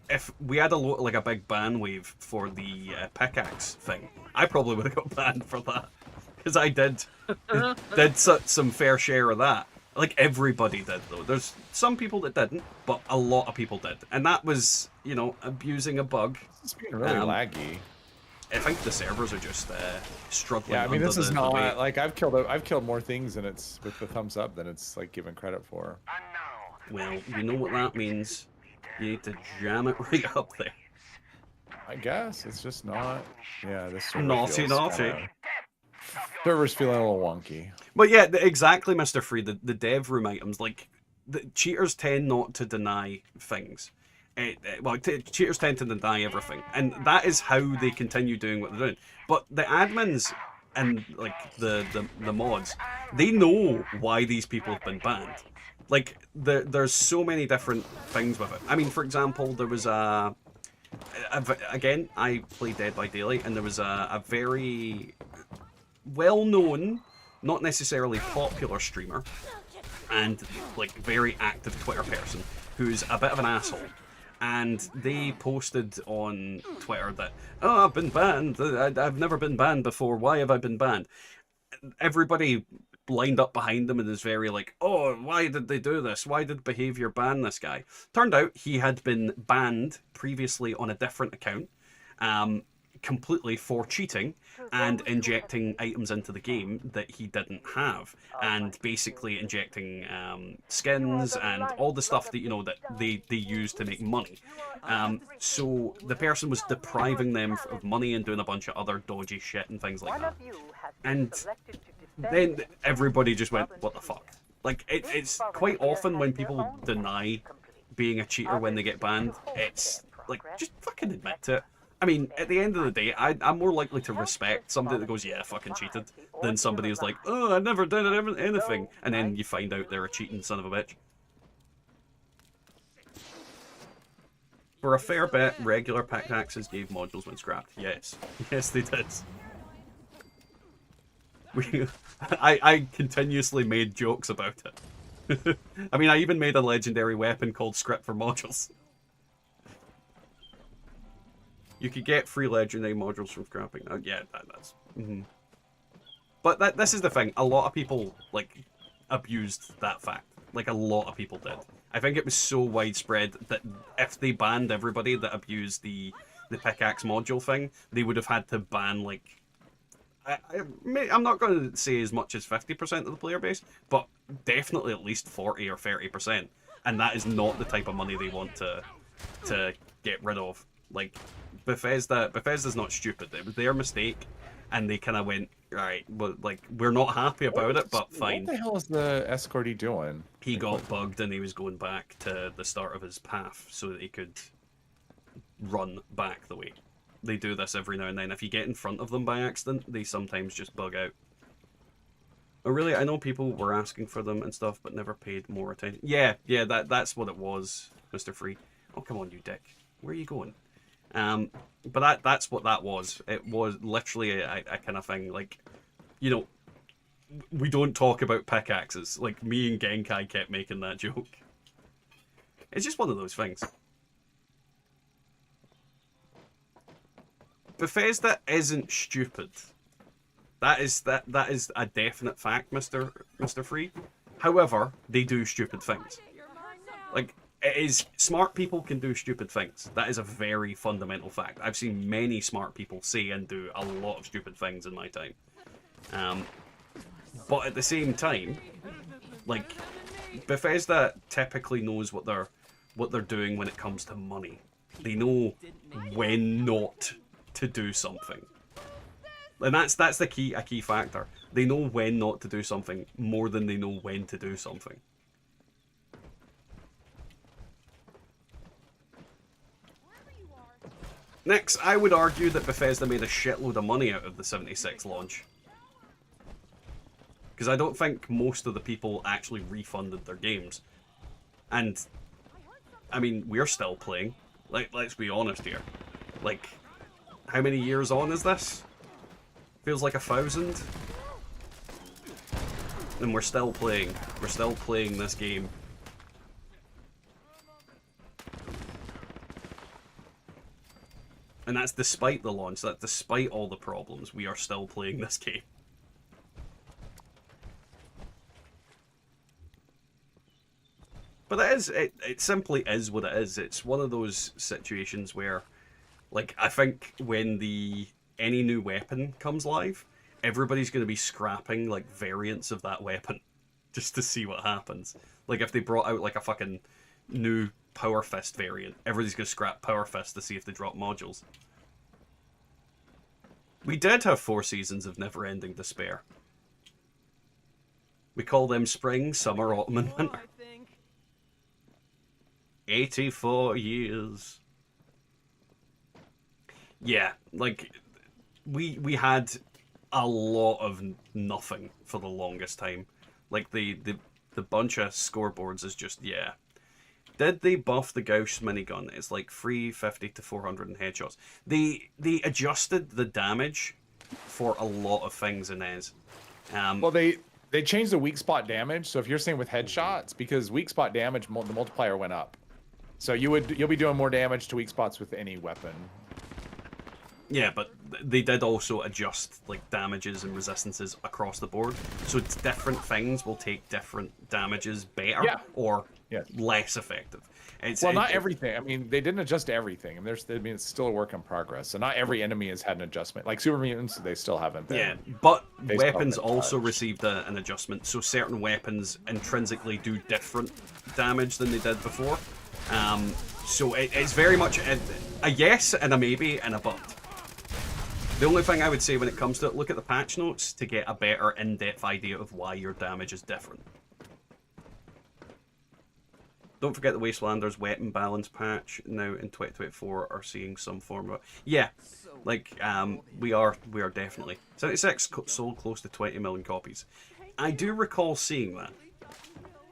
If we had a big ban wave for the pickaxe thing, I probably would have got banned for that, because I did some fair share of that. Like, everybody did, though. There's some people that didn't, but a lot of people did. And that was, you know, abusing a bug. It's being really laggy. I think the servers are just struggling. Yeah, I mean, this is the not weight. like I've killed more things, and it's with the thumbs up than it's like given credit for. Well, you know what that means. You need to jam it right up there. I guess it's just not. Yeah, this server Naughty, feels naughty. kinda- Server's feeling a little wonky. But yeah, exactly, Mr. Free. The dev room items, like, the cheaters tend not to deny things. Cheaters tend to deny everything, and that is how they continue doing what they're doing. But the admins and, like, the mods, they know why these people have been banned. Like, there's so many different things with it. I mean, for example, there was again, I play Dead by Daylight, and there was a very well-known, not necessarily popular streamer, and, like, very active Twitter person who's a bit of an asshole. And they posted on Twitter that, oh, I've been banned. I've never been banned before. Why have I been banned? Everybody lined up behind them and is very like, oh, why did they do this? Why did behavior ban this guy? Turned out he had been banned previously on a different account, completely for cheating and injecting items into the game that he didn't have, and basically injecting skins and all the stuff that, you know, that they use to make money. So the person was depriving them of money and doing a bunch of other dodgy shit and things like that. And then everybody just went, what the fuck? Like, it's quite often when people deny being a cheater when they get banned, it's like, just fucking admit to it. I mean, at the end of the day, I'm more likely to respect somebody that goes, yeah, I fucking cheated, than somebody who's like, oh, I never did anything, and then you find out they're a cheating son of a bitch. For a fair bit, regular pickaxes gave modules when scrapped. Yes. Yes, they did. I continuously made jokes about it. I mean, I even made a legendary weapon called Script for Modules. You could get free legendary modules from scrapping. Oh, yeah, that's... But this is the thing. A lot of people, like, abused that fact. Like, a lot of people did. I think it was so widespread that if they banned everybody that abused the pickaxe module thing, they would have had to ban, like... I'm not going to say as much as 50% of the player base, but definitely at least 40 or 30%. And that is not the type of money they want to get rid of. Like, Bethesda's not stupid. It was their mistake, and they kind of went, right, well, like, we're not happy about it, but fine. What the hell is the escortee doing? He got bugged, and he was going back to the start of his path so that he could run back the way. They do this every now and then. If you get in front of them by accident, they sometimes just bug out. Oh, really? I know people were asking for them and stuff, but never paid more attention. Yeah, that's what it was, Mr. Free. Oh, come on, you dick. Where are you going? But that's what that was. It was literally a kind of thing, like, you know, we don't talk about pickaxes. Like, me and Genkai kept making that joke. It's just one of those things. Bethesda isn't stupid. That is a definite fact, Mr. Free. However, they do stupid things. Like, it is smart people can do stupid things. That is a very fundamental fact. I've seen many smart people say and do a lot of stupid things in my time. But at the same time, like, Bethesda typically knows what they're doing when it comes to money. They know when not to do something. And that's a key factor. They know when not to do something more than they know when to do something. Next, I would argue that Bethesda made a shitload of money out of the 76 launch. Because I don't think most of the people actually refunded their games. And, I mean, we're still playing. Like, let's be honest here. Like, how many years on is this? Feels like 1,000. And we're still playing. We're still playing this game. And that's despite the launch. That despite all the problems, we are still playing this game. But it simply is what it is. It's one of those situations where, like, I think when any new weapon comes live, everybody's going to be scrapping, like, variants of that weapon just to see what happens. Like, if they brought out, like, a fucking new Power Fist variant, everybody's going to scrap Power Fist to see if they drop modules. We did have 4 seasons of never-ending despair. We call them spring, summer, autumn, and winter. 84 years. Yeah, like, we had a lot of nothing for the longest time. Like, the bunch of scoreboards is just, yeah. Did they buff the Gauss minigun? It's like 350 to 400 in headshots. They adjusted the damage for a lot of things in Ez. Well, they changed the weak spot damage. So if you're saying with headshots, because weak spot damage, the multiplier went up. So you'll be doing more damage to weak spots with any weapon. Yeah, but they did also adjust, like, damages and resistances across the board. So it's different things will take different damages better or less effective. Not everything. I mean, they didn't adjust everything. And it's still a work in progress. So not every enemy has had an adjustment. Like Super Mutants, they still haven't been. Yeah, but weapons also received an adjustment. So certain weapons intrinsically do different damage than they did before. So it's very much a yes and a maybe and a but. The only thing I would say when it comes to it, look at the patch notes to get a better in-depth idea of why your damage is different. Don't forget the Wastelanders weapon balance patch now in 2024 are seeing some form of... Yeah, like, we are definitely. 76 sold close to 20 million copies. I do recall seeing that.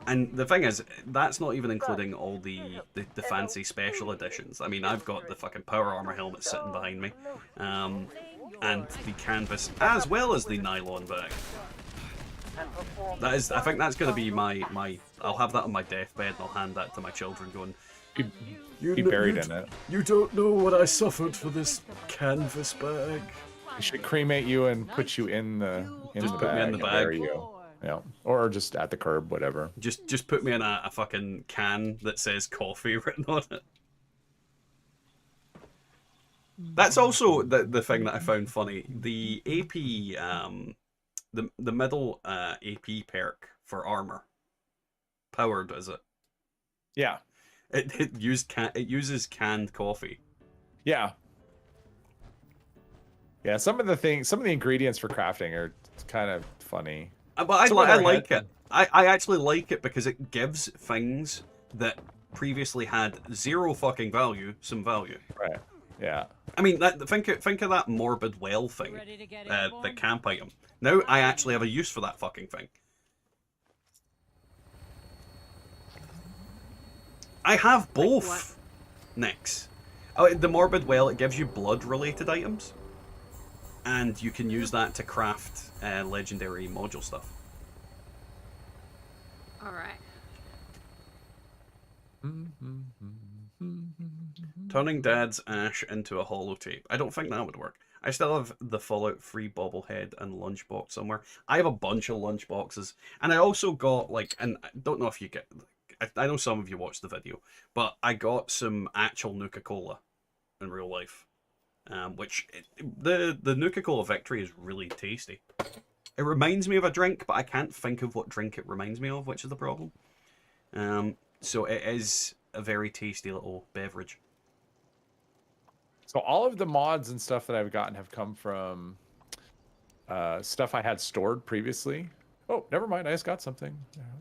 And the thing is, that's not even including all the fancy special editions. I mean, I've got the fucking power armor helmet sitting behind me. and the canvas, as well as the nylon bag. That is, I think that's going to be my. I'll have that on my deathbed, and I'll hand that to my children, going, Be buried in it. You don't know what I suffered for this canvas bag. They should cremate you and put you in the Just the put me bag in the and bag. bury you. Yeah, or just at the curb, whatever. Just put me in a fucking can that says coffee written on it. That's also the thing that I found funny. The AP, the middle AP perk for armor, powered is it? Yeah, It uses canned coffee. yeah, yeah. Some of the ingredients for crafting are kind of funny. But I Some of them are like head- it. I actually like it because it gives things that previously had zero fucking value some value. Right. Yeah. I mean, think of that morbid well thing, Ready to get the airborne? camp item. Now I actually have a use for that fucking thing. I have both. what? Nix. Oh, the morbid well, it gives you blood-related items, and you can use that to craft legendary module stuff. All right. Turning Dad's ash into a holotape. I don't think that would work. I still have the Fallout 3 bobblehead and lunchbox somewhere. I have a bunch of lunchboxes, and I also got like, and I don't know if you get. I know some of you watched the video, but I got some actual Nuka-Cola in real life, which the Nuka-Cola Victory is really tasty. It reminds me of a drink, but I can't think of what drink it reminds me of, which is the problem. So it is a very tasty little beverage. So all of the mods and stuff that I've gotten have come from stuff I had stored previously. Oh, never mind. I just got something.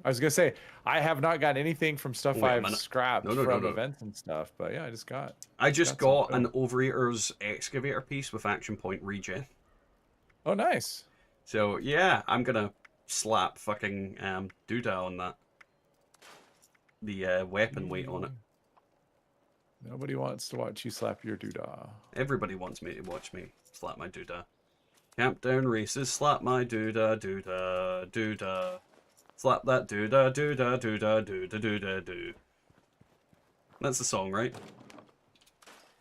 I was gonna say I have not gotten anything from stuff Wait a I've minute. scrapped No. from events and stuff. But yeah, I just got. I just got something. an Overeater's excavator piece with action point regen. Oh, nice. So yeah, I'm gonna slap fucking Doodah on that. The weapon weight on it. Nobody wants to watch you slap your doodah. Everybody wants me to watch me slap my Doodah. Camp down races, slap my Doodah, Doodah, Doodah. Slap that Doodah, Doodah, Doodah, Doodah, Doodah, Doo. That's the song, right?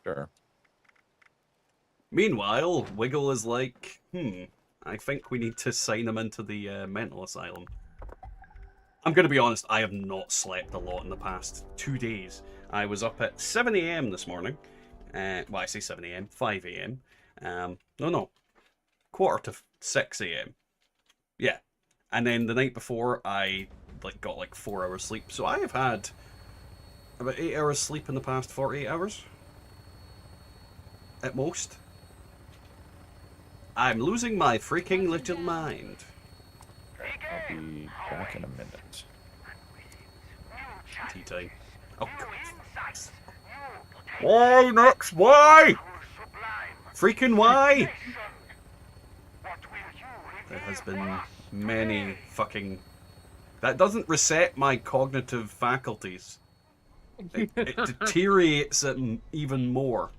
Sure. Meanwhile, Wiggle is like, I think we need to sign him into the mental asylum. I'm going to be honest, I have not slept a lot in the past 2 days. I was up at 7 AM this morning. Well, I say 7 AM, 5 AM. No. 5:45 AM. Yeah. And then the night before, I got 4 hours sleep. So I have had about 8 hours sleep in the past 48 hours. At most. I'm losing my freaking little mind. I'll be back in a minute. Tea time. Oh, God. Why, Nix? Why? Freaking why? There has been many fucking... That doesn't reset my cognitive faculties. It deteriorates it even more.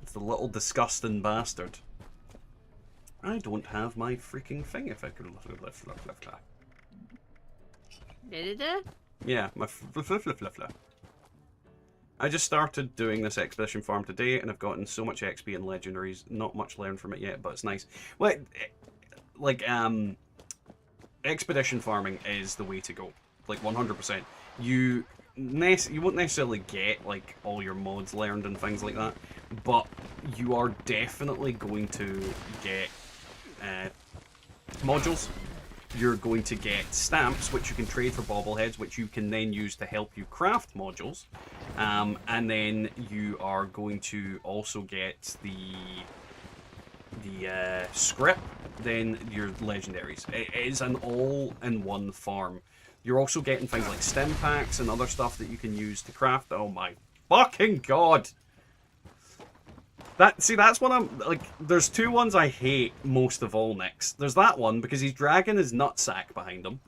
It's a little disgusting bastard. I don't have my freaking thing if I could... Yeah, my I just started doing this expedition farm today, and I've gotten so much XP and legendaries. Not much learned from it yet, but it's nice. Well, expedition farming is the way to go. 100%. You won't necessarily get all your mods learned and things like that, but you are definitely going to get modules. You're going to get stamps, which you can trade for bobbleheads, which you can then use to help you craft modules. And then you are going to also get the script, then your legendaries. It is an all-in-one farm. You're also getting things like stem packs and other stuff that you can use to craft. Oh my fucking god! That's what I'm, there's two ones I hate most of all, Nix. There's that one, because he's dragging his nutsack behind him.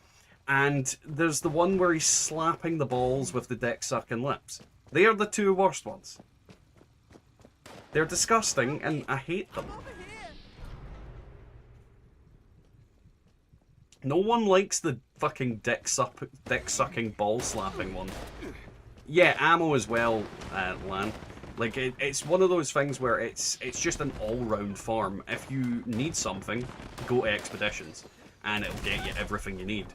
And there's the one where he's slapping the balls with the dick-sucking lips. They are the two worst ones. They're disgusting, and I hate them. No one likes the fucking dick-sucking, ball-slapping one. Yeah, ammo as well, Lan. Like, it's one of those things where it's just an all-round farm. If you need something, go to Expeditions, and it'll get you everything you need.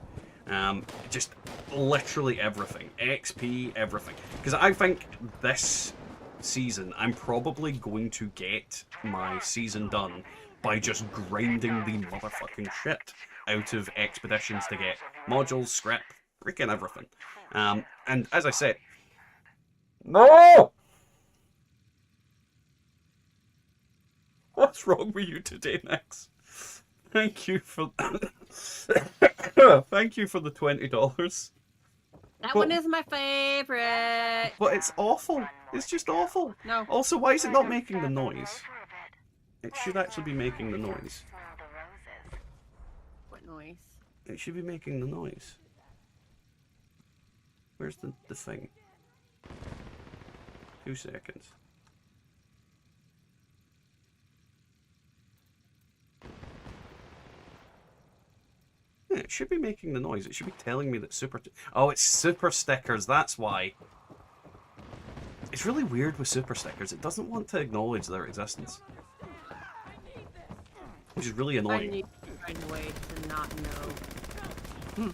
Just literally everything. XP, everything. Because I think this season, I'm probably going to get my season done by just grinding the motherfucking shit out of Expeditions to get modules, scrap, freaking everything. And as I said... No! What's wrong with you today, Nix? Thank you for... Thank you for the $20. That one is my favorite. But it's awful. It's just awful. No. Also, why is it not making the noise? It should actually be making the noise. What noise? It should be making the noise. Where's the thing? 2 seconds. Yeah, it should be making the noise. It should be telling me that super... Oh, it's super stickers. That's why. It's really weird with super stickers. It doesn't want to acknowledge their existence. Which is really I annoying. need to find a way to not know.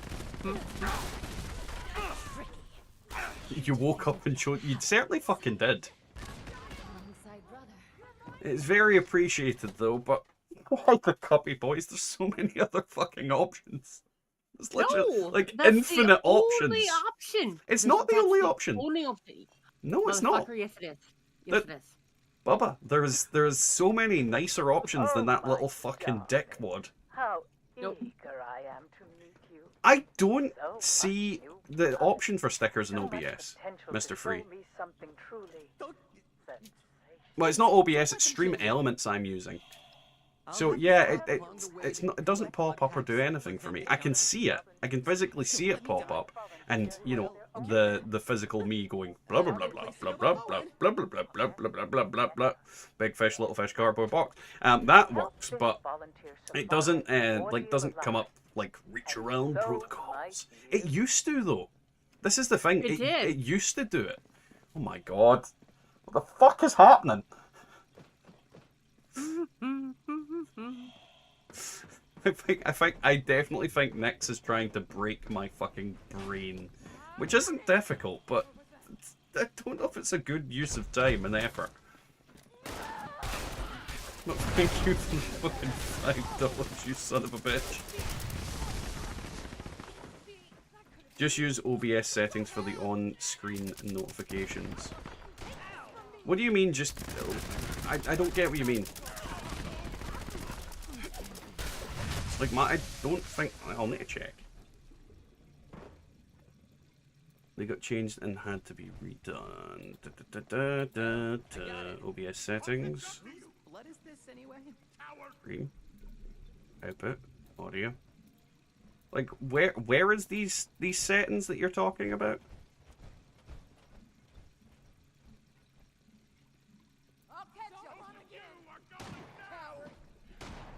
You woke up and showed... You certainly fucking did. It's very appreciated, though, but... Why the copy boys? There's so many other fucking options. It's literally, No, like, that's infinite the options. Only option. It's not the only That's option. Only option. No, it's not. Motherfucker, yes it is. Yes it is. Bubba, there's so many nicer options than that Oh little my fucking God. dickwad. How Nope. eager I am to meet you. I don't So much see new the blood. option for stickers in So much OBS, potential Mr. to Free. show me something truly sensational. Well, it's not OBS, it's Stream Elements I'm using. So yeah, it doesn't pop up or do anything for me. I can see it. I can physically see it pop up, and you know the physical me going blah blah blah blah blah blah blah blah blah blah blah blah blah blah blah blah. Big fish, little fish, cardboard box. That works, but it doesn't doesn't come up like reach around protocols. It used to though. This is the thing. It did. It used to do it. Oh my god, what the fuck is happening? I definitely think Nyx is trying to break my fucking brain, which isn't difficult, but I don't know if it's a good use of time and effort. But thank you for the fucking $5, you son of a bitch. Just use OBS settings for the on-screen notifications. What do you mean just... I don't get what you mean. Like, I don't think... I'll need to check. They got changed and had to be redone. OBS settings. What is this anyway? Screen. Output. Audio. Like, where is these settings that you're talking about?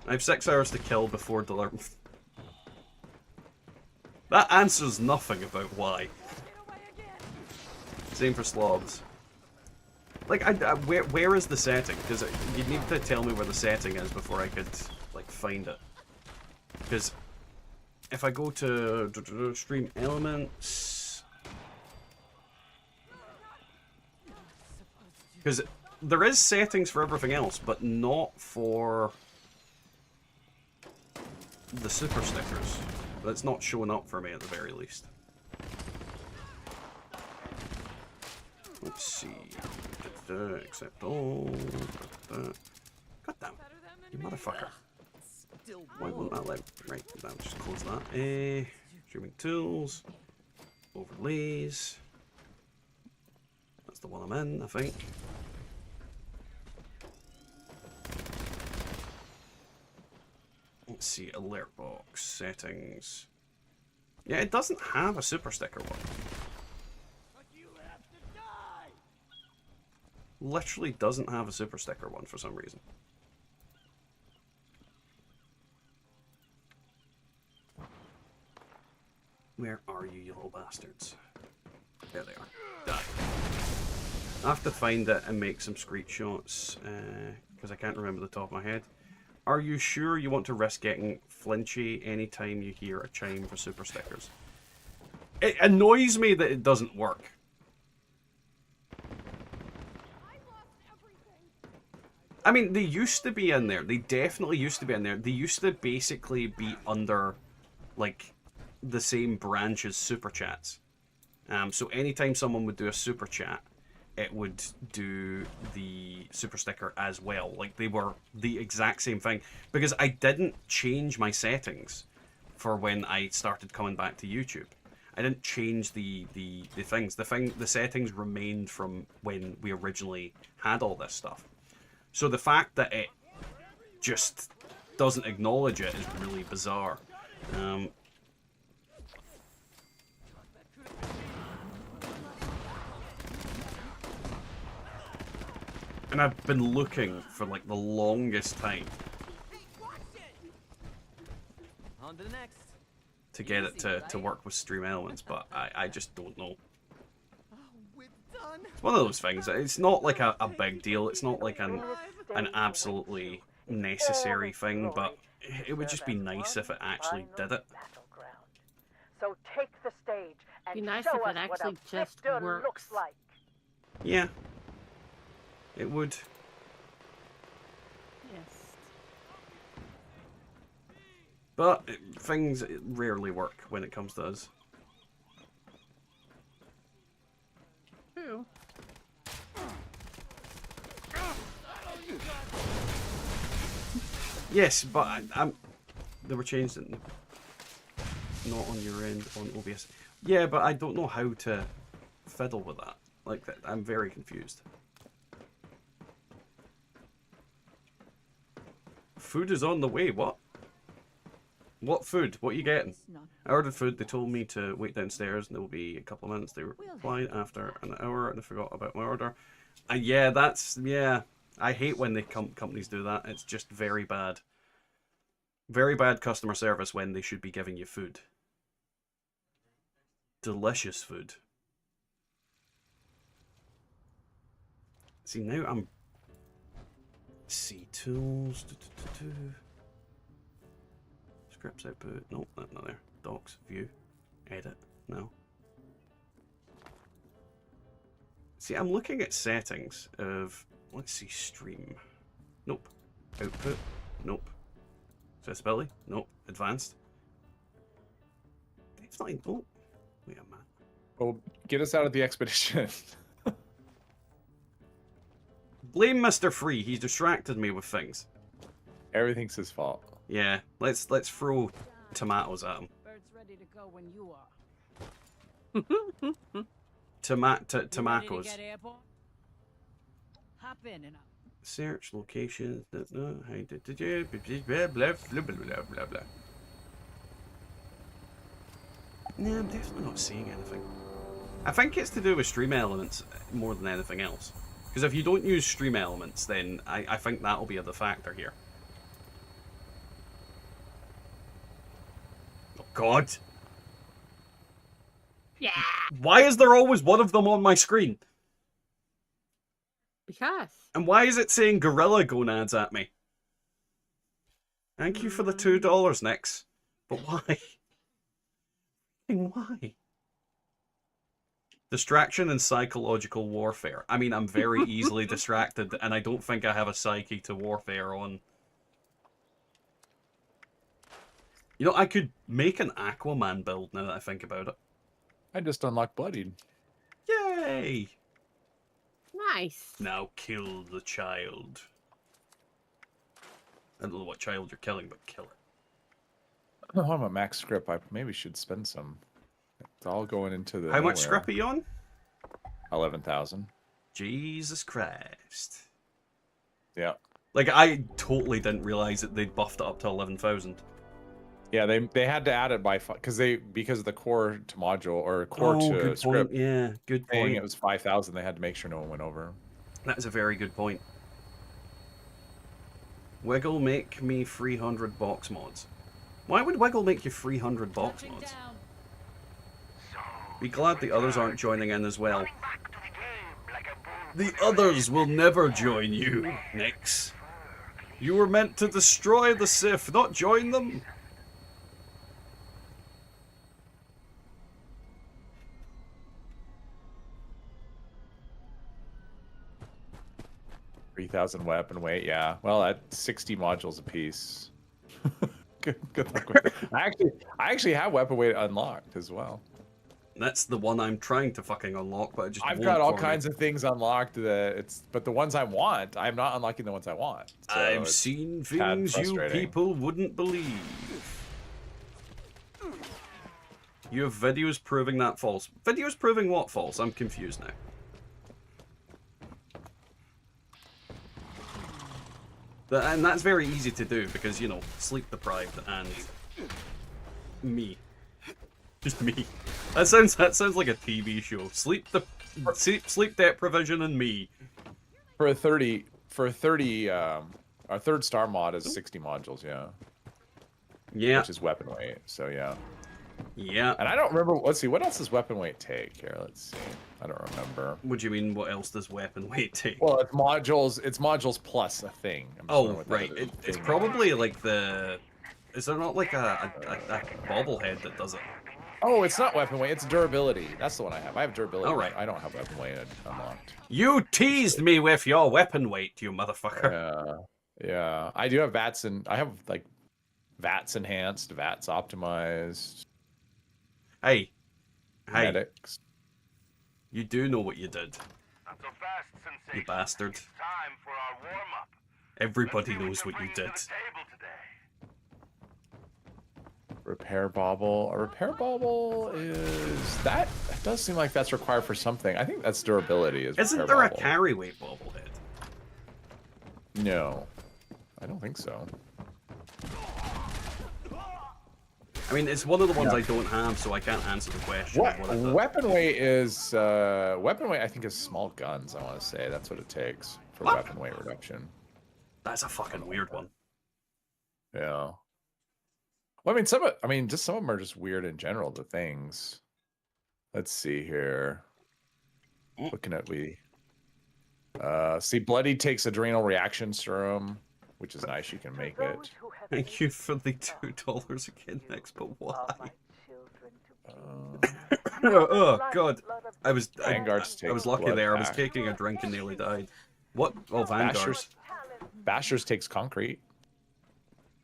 I have 6 hours to kill before delivery. That answers nothing about why. Same for slobs. Like, where is the setting? Because you'd need to tell me where the setting is before I could, like, find it. Because if I go to Stream Elements... Because there is settings for everything else, but not for the super stickers. That's not showing up for me at the very least. Let's see. Accept all. God damn. You motherfucker. Why won't that let... Right, now just close that. Streaming tools. Overlays. That's the one I'm in, I think. Let's see, alert box, settings. Yeah, it doesn't have a super sticker one. literally doesn't have a super sticker one for some reason. Where are you, you little bastards? There they are. Die. I have to find it and make some screenshots, because I can't remember the top of my head. Are you sure you want to risk getting flinchy anytime you hear a chime for super stickers? It annoys me that it doesn't work. I mean, they used to be in there. They definitely used to be in there. They used to basically be under, like, the same branch as super chats. So anytime someone would do a super chat, it would do the super sticker as well. Like, they were the exact same thing. Because I didn't change my settings for when I started coming back to YouTube. I didn't change the things. The settings remained from when we originally had all this stuff. So the fact that it just doesn't acknowledge it is really bizarre. And I've been looking for like the longest time On to the next. to get it to work with Stream Elements, but I just don't know. It's one of those things. It's not like a big deal. It's not like an absolutely necessary thing, but it would just be nice if it actually did it. So take the stage and Be nice show if us it actually what a just victor works. looks like. Yeah. It would. Yes. But things rarely work when it comes to us. True. Yes, but I'm. They were changed, didn't they? Not on your end, on OBS. Yeah, but I don't know how to fiddle with that. Like, I'm very confused. Food is on the way. What? What food? What are you getting? I ordered food. They told me to wait downstairs and it will be a couple of minutes. They replied after an hour and I forgot about my order. And yeah, yeah. I hate when the companies do that. It's just very bad. Very bad customer service when they should be giving you food. Delicious food. See, now I'm... See, tools... Scripts output. Nope, that's not there. Docs, view, edit. No. See, I'm looking at settings of... Let's see, stream. Nope. Output. Nope. Accessibility. Nope. Advanced. Definitely. Oh. Wait a minute. Oh, get us out of the expedition. Blame Mr. Free. He's distracted me with things. Everything's his fault. Yeah. Let's throw tomatoes at him. Bird's ready to go when you are. Tomatoes. Ready to get airborne? Hop in and Search locations. No, I did you? Blah blah blah blah blah blah. No, I'm definitely not seeing anything. I think it's to do with Stream Elements more than anything else. Because if you don't use Stream Elements, then I think that'll be the factor here. Oh God! Yeah. Why is there always one of them on my screen? Because. And why is it saying Gorilla Gonads at me? Thank you for the $2, Nix. But why? Why? Distraction and psychological warfare. I mean, I'm very easily distracted, and I don't think I have a psyche to warfare on. You know, I could make an Aquaman build now that I think about it. I just unlocked Bloodied. Yay! Nice. Now kill the child. I don't know what child you're killing, but kill it. Oh, I'm a max script. I maybe should spend some. It's all going into the. How much script are you on? 11,000. Jesus Christ. Yeah. Like, I totally didn't realize that they'd buffed it up to 11,000. Yeah, they had to add it by because of the core to module or core to good script. point. Yeah, good Saying point. it was 5,000. They had to make sure no one went over. That is a very good point. Wiggle make me 300 box mods. Why would Wiggle make you 300 box Touching mods? down. Be glad the others aren't joining in as well. The others will never join you, Nix. You were meant to destroy the Sith, not join them. 3,000 weapon weight, yeah. Well, that's 60 modules a piece. Good luck with it. I actually have weapon weight unlocked as well. That's the one I'm trying to fucking unlock, but it just I've won't got all for me. kinds of things unlocked. But the ones I want, I'm not unlocking the ones I want. So I've it's seen tad things you frustrating. people wouldn't believe. You have videos proving that false. Videos proving what false? I'm confused now. And that's very easy to do because, you know, sleep deprived and me. Just me. That sounds like a TV show. Sleep deprivation and me. For a 30, our third star mod is 60 modules, yeah. Yeah. Which is weapon weight, so yeah. Yeah. And I don't remember, let's see, what else does weapon weight take here? Let's see. I don't remember. What do you mean, what else does weapon weight take? Well, it's modules plus a thing. I'm just Oh, wondering what that right. other It's thing probably like the... Is there not like a bobblehead that does it? Oh, it's not weapon weight, it's durability. That's the one I have. I have durability. All right. I don't have weapon weight unlocked. You teased me with your weapon weight, you motherfucker. Yeah. I do have VATS and I have like VATS enhanced, VATS optimized. Hey. Medics. You do know what you did. Not so fast, Sensei. You bastard. It's time for our warm-up. Everybody knows what you did. Repair bauble. A repair bauble is that does seem like that's required for something. I think that's durability. Isn't repair there a bauble. carry weight bobblehead? No, I don't think so. I mean, it's one of the ones I don't have, so I can't answer the question. What of what it weapon weight is? Weapon weight, I think, is small guns. I want to say that's what it takes for weapon weight reduction. That's a fucking weird one. Yeah. Well, I mean, just some of them are just weird in general. The things. Let's see here. Looking at see, Bloody takes adrenal reaction serum, which is nice. You can make it. Thank you for the $2 again, Next, but why? Oh god, I was lucky blood there. I was back. taking a drink and nearly died. What? Oh, Vanguards. Bashers takes concrete.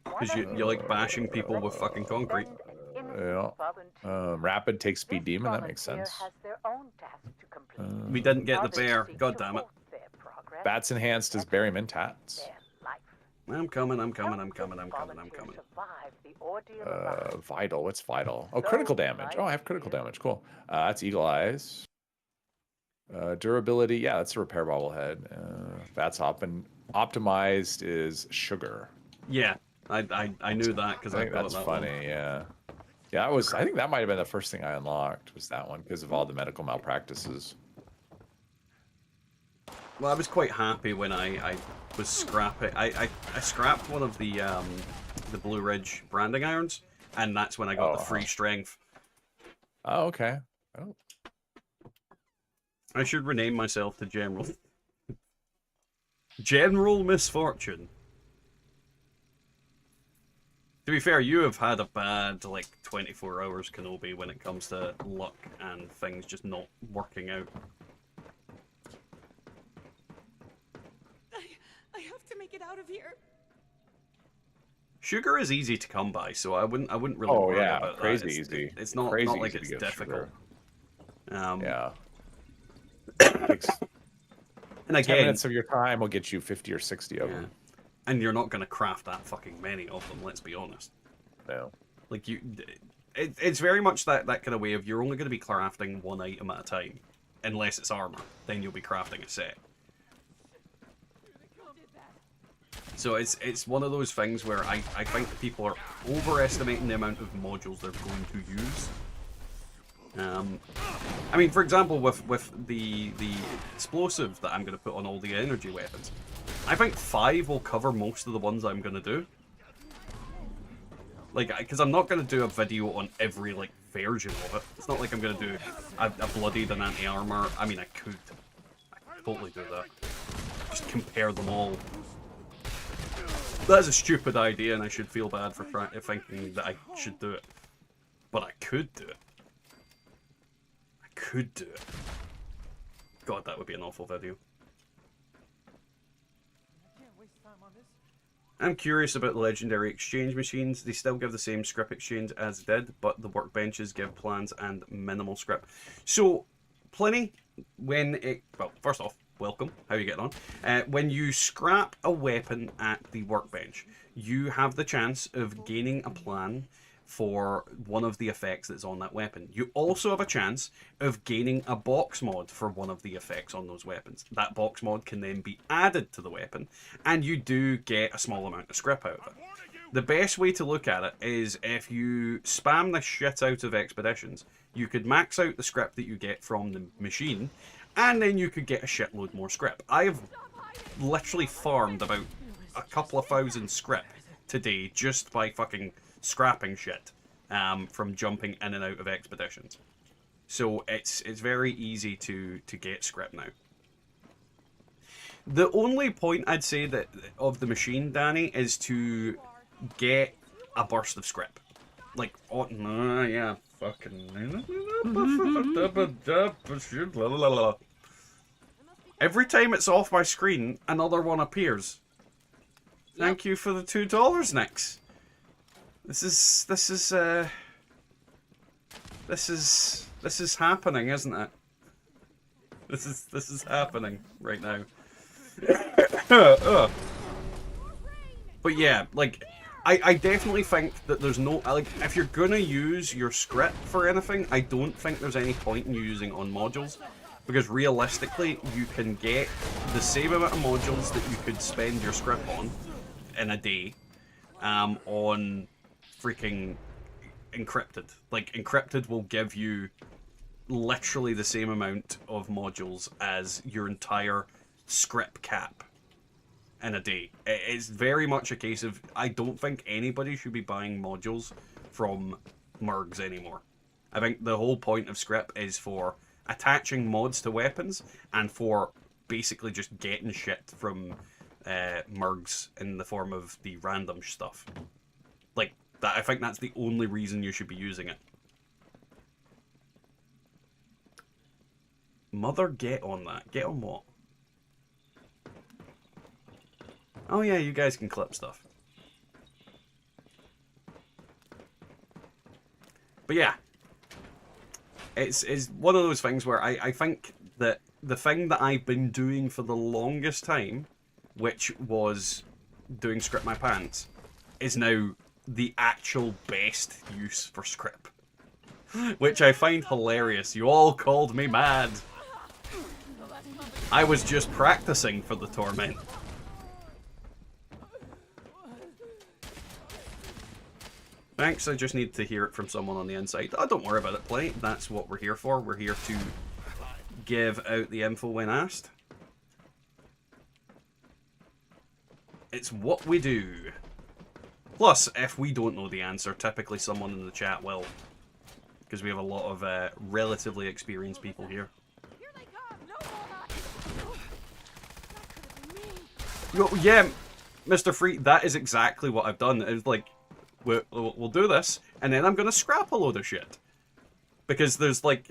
Because you like bashing people with fucking concrete. Yeah. Rapid takes speed demon. That makes sense. We didn't get the bear. God damn it. Bats enhanced is berry mentats. I'm coming. Vital. What's vital? Oh, critical damage. Oh, I have critical damage. Cool. That's eagle eyes. Durability. Yeah, that's a repair bobblehead. That's optimized is sugar. Yeah, I knew that because I got that's that funny. one. Yeah. Yeah, I think that might have been the first thing I unlocked was that one because of all the medical malpractices. Well, I was quite happy when I was scrapping. I scrapped one of the Blue Ridge branding irons, and that's when I got the free strength. Oh, okay. Oh. I should rename myself to General. General Misfortune. To be fair, you have had a bad, like, 24 hours, Kenobi, when it comes to luck and things just not working out. I have to make it out of here. Sugar is easy to come by, so I wouldn't really Oh worry yeah, about crazy that. easy. It's not Crazy like easy to it's get difficult. sugar. Yeah. And 10 again, minutes of your time will get you 50 or 60 of them. And you're not going to craft that fucking many of them, let's be honest. No. Like, it's very much that kind of way of you're only going to be crafting one item at a time. Unless it's armor. Then you'll be crafting a set. So it's one of those things where I think that people are overestimating the amount of modules they're going to use. I mean, for example, with the explosive that I'm going to put on all the energy weapons, I think 5 will cover most of the ones I'm going to do. Like, because I'm not going to do a video on every, like, version of it. It's not like I'm going to do a bloodied and anti-armor. I mean, I could. I could totally do that. Just compare them all. That is a stupid idea, and I should feel bad for thinking that I should do it. But I could do it. I could do it. God, that would be an awful video. I'm curious about the legendary exchange machines. They still give the same script exchange as did, but the workbenches give plans and minimal script. So, Pliny, when it... Well, first off, welcome. How are you getting on? When you scrap a weapon at the workbench, you have the chance of gaining a plan for one of the effects that's on that weapon. You also have a chance of gaining a box mod for one of the effects on those weapons. That box mod can then be added to the weapon, and you do get a small amount of script out of it. The best way to look at it is if you spam the shit out of expeditions, you could max out the script that you get from the machine, and then you could get a shitload more script. I have literally farmed about a couple of thousand script today just by fucking scrapping shit from jumping in and out of expeditions. So it's very easy to get script now. The only point I'd say that of the machine, Danny, is to get a burst of script. Like, oh, yeah, fucking... Every time it's off my screen, another one appears. Thank you for the $2, Nix. This is happening, isn't it? This is happening right now. But yeah, like, I definitely think that there's no, like, if you're gonna use your script for anything, I don't think there's any point in you using on modules, because realistically, you can get the same amount of modules that you could spend your script on in a day, on freaking encrypted. Like, encrypted will give you literally the same amount of modules as your entire script cap in a day. It's very much a case of, I don't think anybody should be buying modules from mergs anymore. I think the whole point of script is for attaching mods to weapons and for basically just getting shit from mergs in the form of the random stuff. Like, that, I think that's the only reason you should be using it. Mother, get on that. Get on what? Oh yeah, you guys can clip stuff. But yeah. It's one of those things where I think that the thing that I've been doing for the longest time, which was doing script my pants, is now the actual best use for script. Which I find hilarious. You all called me mad. I was just practicing for the torment. Thanks, I just need to hear it from someone on the inside. Oh, don't worry about it, Play. That's what we're here for. We're here to give out the info when asked. It's what we do. Plus, if we don't know the answer, typically someone in the chat will. Because we have a lot of relatively experienced people here. Yeah, Mr. Free, that is exactly what I've done. It's like, we'll do this, and then I'm going to scrap a load of shit. Because there's like,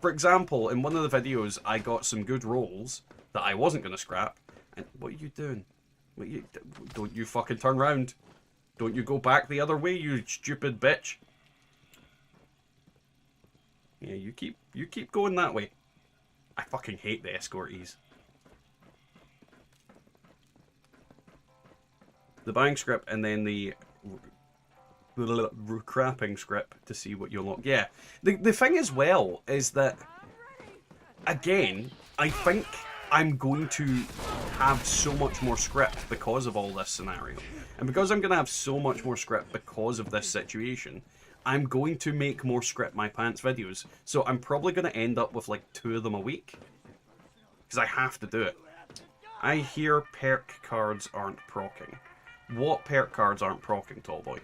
for example, in one of the videos, I got some good rolls that I wasn't going to scrap. And what are you doing? Don't you fucking turn around. Don't you go back the other way, you stupid bitch. Yeah, you keep going that way. I fucking hate the escortees. The buying script and then the crapping script to see what you unlock. Yeah, the thing as well is that, again, I think I'm going to have so much more script because of all this scenario. And because I'm going to have so much more script because of this situation, I'm going to make more Script My Pants videos. So I'm probably going to end up with like 2 of them a week. Because I have to do it. I hear perk cards aren't proccing. What perk cards aren't proccing, Tallboy?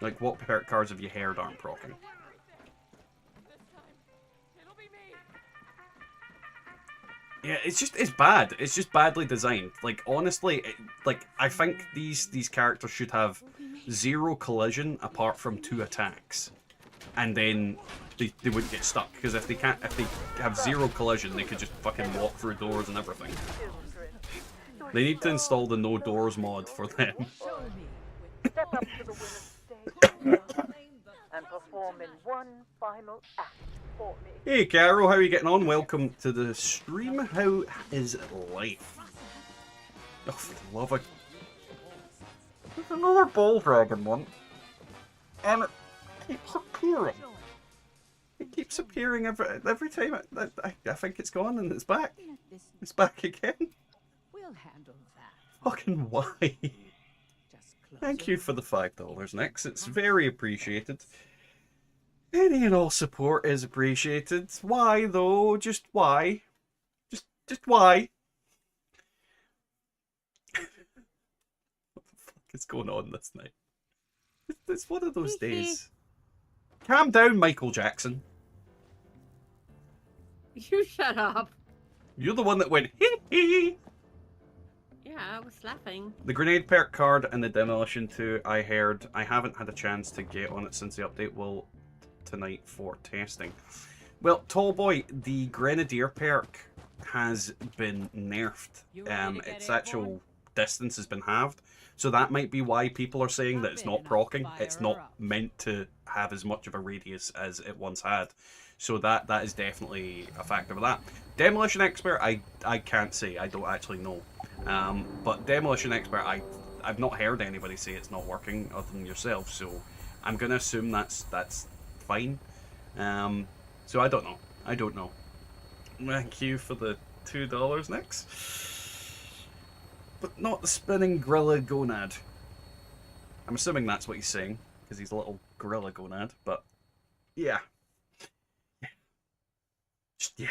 Like, what perk cards have you heard aren't proccing? Yeah, it's bad. It's just badly designed. Like, honestly, I think these characters should have 0 collision apart from 2 attacks. And then they wouldn't get stuck. Because if they have 0 collision, they could just fucking walk through doors and everything. They need to install the no doors mod for them. Step up to the winner's stage and perform in one final act for me. Hey Carol, how are you getting on? Welcome to the stream. How is life? Oh, for the love of... There's another ball dragon one. And it keeps appearing. It keeps appearing every time. I think it's gone and it's back. It's back again. We'll handle that. Fucking why? Just close Thank your you for the $5, Nix. It's very appreciated. Any and all support is appreciated. Why though? Just why? Just why? What the fuck is going on this night? It's one of those days. Calm down, Michael Jackson. You shut up. You're the one that went hee hee. Yeah, I was laughing. The grenade perk card and the demolition 2, I heard. I haven't had a chance to get on it since the update. Will tonight for testing. Well, Tallboy, the grenadier perk has been nerfed. Its actual distance has been halved. So that might be why people are saying that it's not proccing. It's not meant to have as much of a radius as it once had. So that is definitely a factor of that. Demolition Expert, I can't say. I don't actually know. But Demolition Expert, I've not heard anybody say it's not working other than yourself. So I'm going to assume that's fine. So I don't know. I don't know. Thank you for the $2, Nix. But not the spinning gorilla gonad. I'm assuming that's what he's saying, because he's a little gorilla gonad, but yeah. Just, yeah.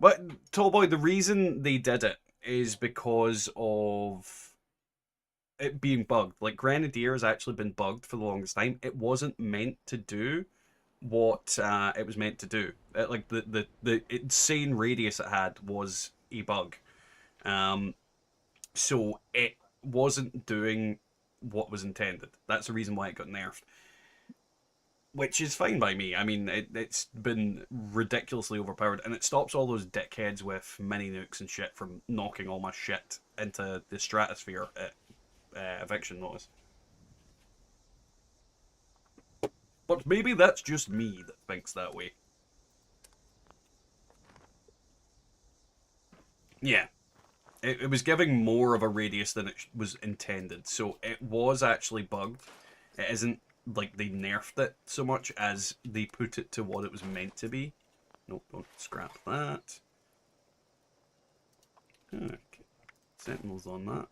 But, Tallboy, the reason they did it is because of it being bugged. Like, Grenadier has actually been bugged for the longest time. It wasn't meant to do what it was meant to do. Like, the insane radius it had was a bug. So it wasn't doing what was intended. That's the reason why it got nerfed. Which is fine by me. I mean, it's been ridiculously overpowered, and it stops all those dickheads with mini nukes and shit from knocking all my shit into the stratosphere at eviction notice. But maybe that's just me that thinks that way. Yeah. It was giving more of a radius than it was intended, so it was actually bugged. It isn't like they nerfed it so much as they put it to what it was meant to be. Nope, don't scrap that. Okay. Sentinels on that.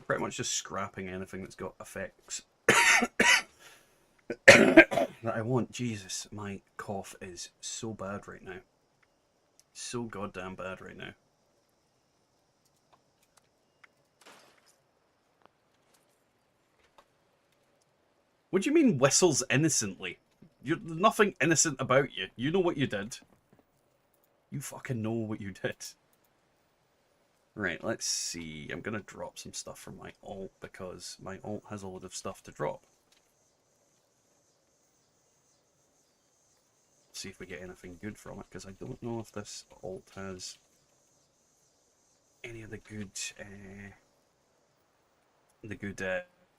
Pretty much just scrapping anything that's got effects that I want. Jesus, my cough is so bad right now. So goddamn bad right now. What do you mean whistles innocently? There's nothing innocent about you. You know what you did. You fucking know what you did. Right, let's see. I'm gonna drop some stuff from my alt because my alt has a load of stuff to drop. See if we get anything good from it, because I don't know if this alt has any of the good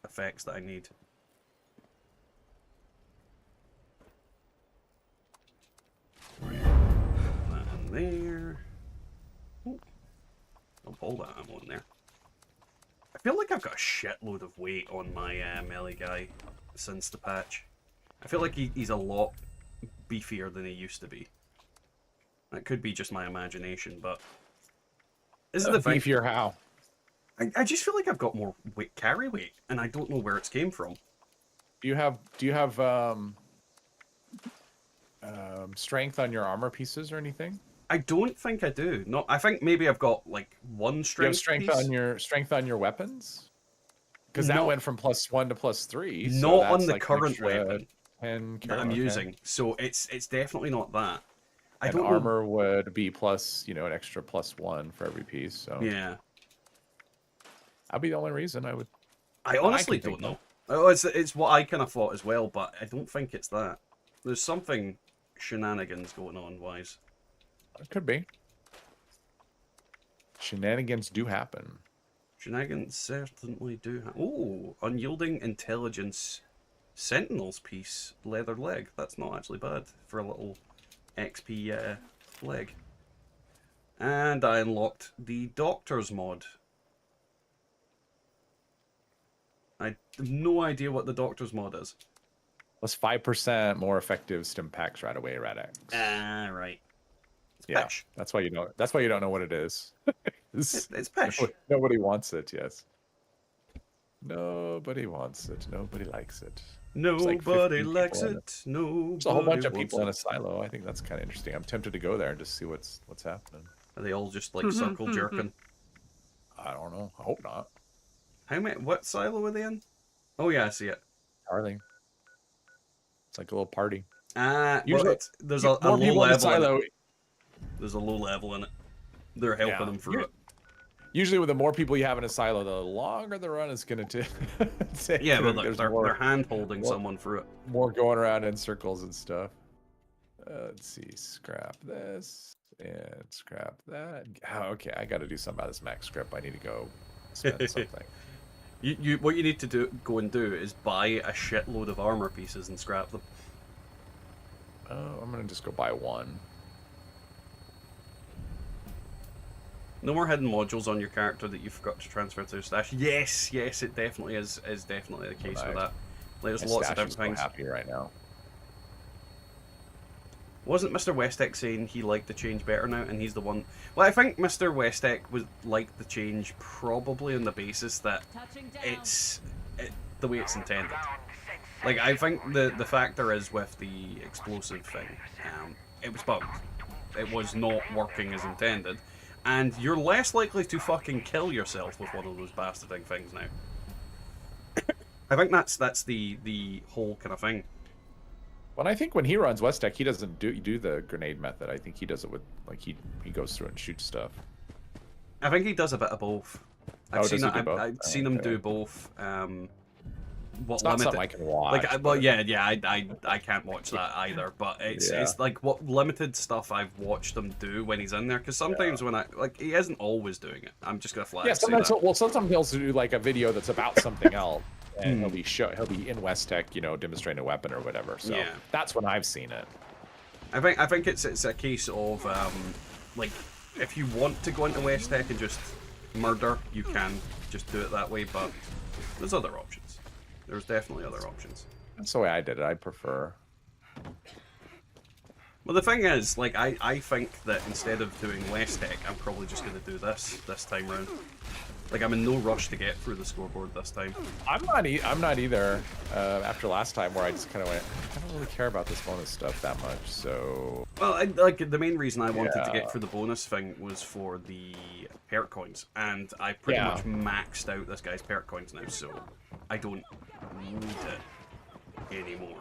effects that I need. Right, that in there. Ooh. I'll pull that ammo in there. I feel like I've got a shitload of weight on my melee guy since the patch. I feel like he's a lot beefier than he used to be. That could be just my imagination, but this is the thing. Beefier how? I just feel like I've got more weight, carry weight, and I don't know where it's came from. Do you have strength on your armor pieces or anything? I don't think I do. No, I think maybe I've got like one Do you have strength strength piece. on your weapons? Because that No, went from +1 to +3. So not on that's the like an current extra weapon 10 that I'm okay. using. So it's definitely not that. I And don't know. armor would be plus, an extra +1 for every piece. So Yeah, that'd be the only reason I would. I that honestly can think don't of. know. Oh, it's what I kind of thought as well, but I don't think it's that. There's something shenanigans going on, wise. It could be. Shenanigans do happen. Shenanigans certainly do. Oh, unyielding intelligence, sentinel's piece, leather leg. That's not actually bad for a little XP leg. And I unlocked the doctor's mod. I have no idea what the doctor's mod is. Plus 5% more effective stim packs right away, Radix. Ah, right. It's Yeah, pish. that's why you don't. That's why you don't know what it is. It's pish. Nobody wants it. Yes. Nobody wants it. Nobody likes it. There's like Nobody 15 likes people in it. Nobody There's a whole bunch of wants people in it. a silo. I think that's kind of interesting. I'm tempted to go there and just see what's happening. Are they all just like circle jerking? I don't know. I hope not. How many? What silo are they in? Oh yeah, I see it. Darling. It's like a little party. Well, Usually, there's a more low people in the level in silo. it. There's a low level in it. They're helping them through it. Usually, with the more people you have in a silo, the longer the run is going to take. Yeah, but There's they're hand holding someone through it. More going around in circles and stuff. Let's see. Scrap this and scrap that. Oh, okay, I got to do something about this max script. I need to go spend something. What you need to go and do is buy a shitload of armor pieces and scrap them. Oh, I'm gonna just go buy one. No more hidden modules on your character that you forgot to transfer to your stash. Yes, it definitely is definitely the case with that. Like, there's lots of different things. I'm happy right now. Wasn't Mr. Westek saying he liked the change better now, and he's the one? Well, I think Mr. Westek was liked the change probably on the basis that it's the way it's intended. Like, I think the factor is with the explosive thing. It was bugged. It was not working as intended, and you're less likely to fucking kill yourself with one of those bastarding things now. I think that's the whole kind of thing. Well, I think when he runs Westek, he doesn't do the grenade method. I think he does it with, like, he goes through and shoots stuff. I think he does a bit of both. I've seen him Okay. do both. What It's not limited? something I can watch. I can't watch that either. But it's like what limited stuff I've watched him do when he's in there. Because sometimes when he isn't always doing it. I'm just gonna flat out say sometimes that. sometimes he'll do like a video that's about something else, and he'll be in Westek, demonstrating a weapon or whatever. So Yeah. that's when I've seen it. I think it's a case of like, if you want to go into Westek and just murder, you can just do it that way. But there's other options. There's definitely other options. That's the way I did it. I prefer. Well, the thing is, like, I think that instead of doing Westek, I'm probably just going to do this time round. Like, I'm in no rush to get through the scoreboard this time. I'm not either. After last time, where I just kind of went, I don't really care about this bonus stuff that much. So. Well, the main reason I wanted to get through the bonus thing was for the perk coins, and I pretty much maxed out this guy's perk coins now, so I don't need it anymore.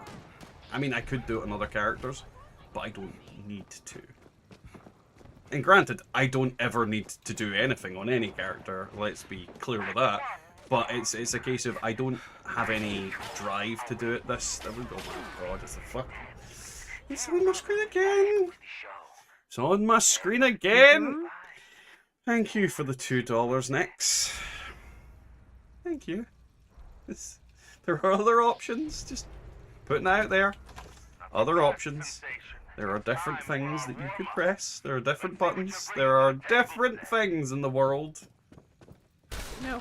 I mean, I could do it on other characters, but I don't need to. And granted, I don't ever need to do anything on any character, let's be clear with that. But it's a case of I don't have any drive to do it this... Oh my god, it's a fuck... It's on my screen again! It's on my screen again! Thank you for the $2, Nix. Thank you. There are other options, just putting it out there. Other options. There are different things that you could press. There are different buttons. There are different things in the world. No.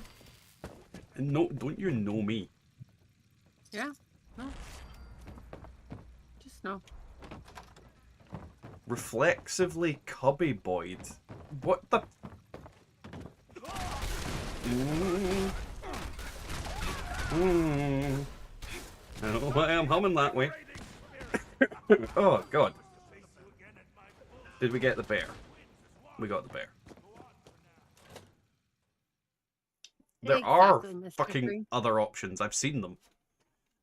And no, don't you know me? Yeah. No. Just no. Reflexively cubby boyd. What the? I don't know why I'm humming that way. Oh, God. Did we get the bear? We got the bear. There are Exactly, Mr. fucking Green. other options. I've seen them.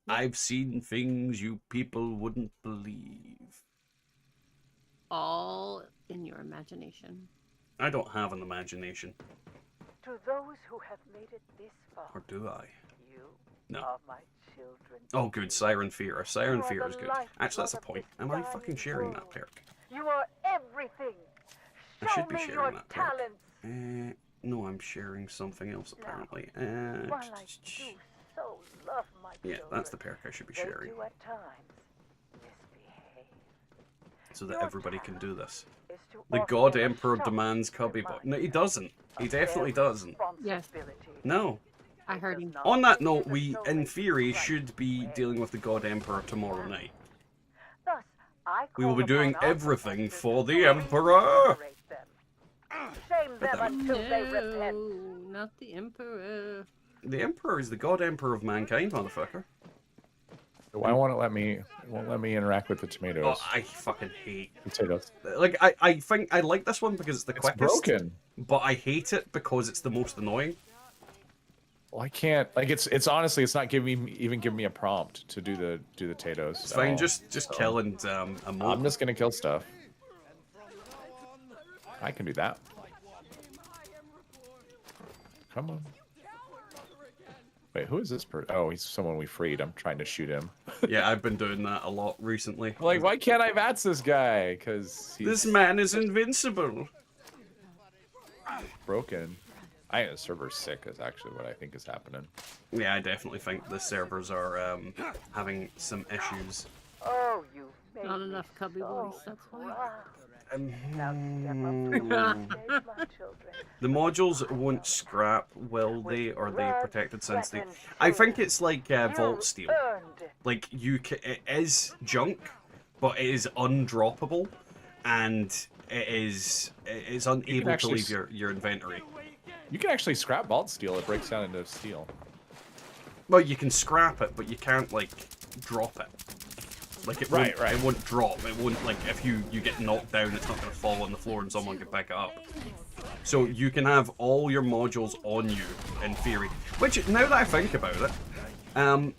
I've seen things you people wouldn't believe. All in your imagination. I don't have an imagination. To those who have made it this far, Or do I? you No. are my children. Oh, good. Siren Fear. Siren You are Fear the is good. lifeblood Actually, that's a of point. this Am I dying fucking sharing that world. perk? You are everything. I Show should be me sharing your that perk. talents. No, I'm sharing something else, apparently. While I do so love my Yeah, children, that's the perk I should be they sharing. do at times misbehave. So that Your everybody can do this. is to The offer God them a Emperor shocking demands cubby boy. No, he reminder doesn't. He of their definitely doesn't. Yes. responsibility. No. I heard him. On that It note, is a we, soul in making theory, Christ should be way. dealing with the God Emperor tomorrow night. Thus, I We will call be doing upon our everything protectors for to the Emperor! regenerate them. Shame them until they repent. No, not the Emperor. The Emperor is the God Emperor of mankind, motherfucker. Why won't it let me? It won't let me interact with the tomatoes. Oh, I fucking hate. Potatoes. Like, I think I like this one because it's the It's quickest. broken. But I hate it because it's the most annoying. Well, I can't. Like, it's honestly, it's not giving me a prompt to do the potatoes. It's fine, just kill and emote. I'm just gonna kill stuff. I can do that. Come on. Wait, who is this person? Oh, he's someone we freed. I'm trying to shoot him. Yeah, I've been doing that a lot recently. Like, why can't I VATS this guy? Because he's This man is invincible. broken. I think the server's sick is actually what I think is happening. Yeah, I definitely think the servers are having some issues. Oh, you made Not me enough cubby so boys, that's why. proud. Um, Now step up to the stage, my children. The modules won't scrap, will they? Or are they Blood, protected since they... sweat, and I think tears. it's like Vault Steel. Earned it. Like, it is junk, but it is undroppable, and it's unable to actually leave your inventory. You can actually scrap vault steel. It breaks down into steel. Well, you can scrap it, but you can't, like, drop it. Like, it won't, Right. It won't drop. It won't, like, if you get knocked down, it's not going to fall on the floor and someone can pick it up. So you can have all your modules on you, in theory. Which, now that I think about it,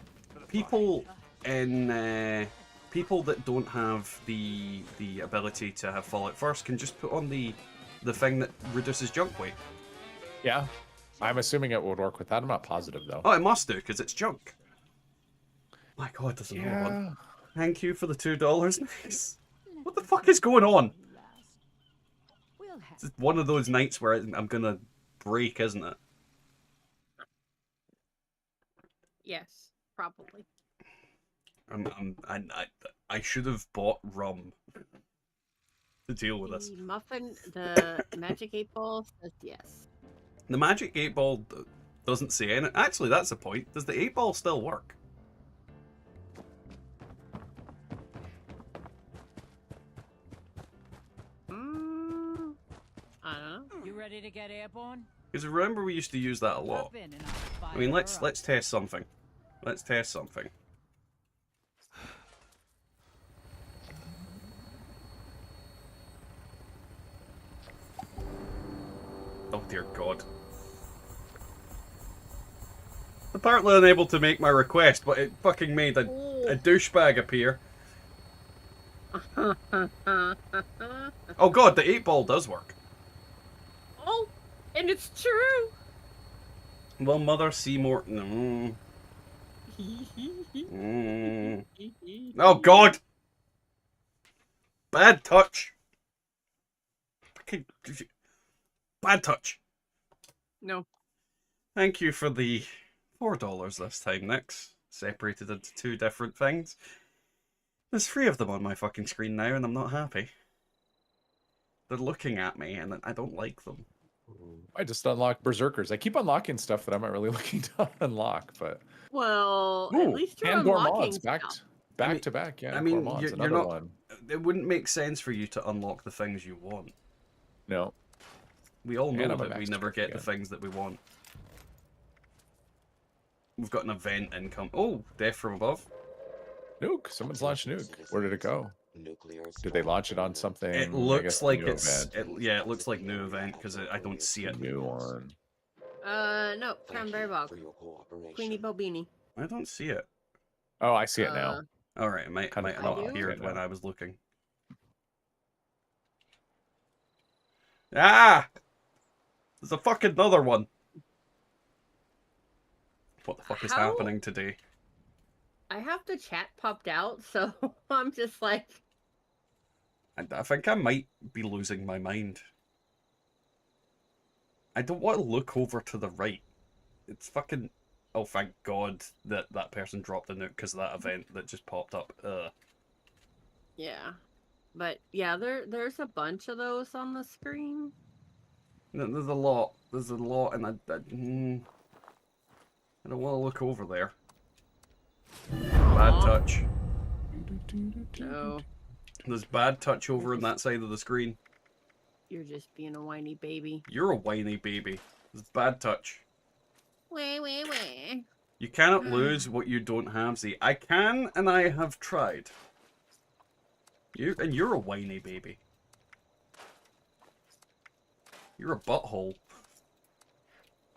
people that don't have the ability to have Fallout First can just put on the thing that reduces junk weight. Yeah. I'm assuming it would work with that. I'm not positive, though. Oh, it must do, because it's junk. My god, there's another Yeah. one. Thank you for the $2. Nice. What the fuck is going on? We'll have It's one of those nights where I'm gonna break, isn't it? Yes, probably. I should have bought rum to deal with this. The muffin, the magic 8 ball says yes. The magic 8 ball doesn't say anything. Actually, that's a point. Does the 8 ball still work? I don't know. you ready to get airborne? Because remember we used to use that a lot. Drop in and I'll I mean, fire let's her up. test something. Let's test something. Oh dear God. Apparently unable to make my request, but it fucking made a douchebag appear. Oh God, the 8 ball does work. Oh, and it's true. Will Mother Seymour... No. Oh God! Bad touch. Fucking bad touch. No. Thank you for the $4 this time, Nix. Separated into two different things. There's 3 of them on my fucking screen now, and I'm not happy. They're looking at me, and I don't like them. I just unlocked berserkers. I keep unlocking stuff that I'm not really looking to unlock, but Well, Ooh, at least you're and Gore unlocking mods back stuff. back to back. Yeah, I mean, Gore mods, you're another not. one. It wouldn't make sense for you to unlock the things you want. No. We all And know I'm a that we max never trophy get the guy. things that we want. We've got an event income. Oh, death from above. Nuke. Someone's launched nuke. Where did it go? Did they launch it on something? It I looks guess a like new it's event. yeah, it looks like new event because I don't see it. New one. No, Cranberry Bog. Queenie Bobini. I don't see it. Oh, I see it now. All right, it might Kind of have I not do? appeared when now. I was looking. Ah! There's a fucking another one. What the fuck is How? happening today? I have the chat popped out, so I'm just like, I think I might be losing my mind. I don't want to look over to the right. It's fucking... Oh, thank God that that person dropped the nuke because of that event that just popped up. yeah. But yeah, there's a bunch of those on the screen. There's a lot. There's a lot, and I don't want to look over there. Bad touch. No, There's bad touch over on that side of the screen. you're just being a whiny baby. You're a whiny baby. There's bad touch. Wah. You cannot lose what you don't have, Z. I can, and I have tried. You're a whiny baby. You're a butthole.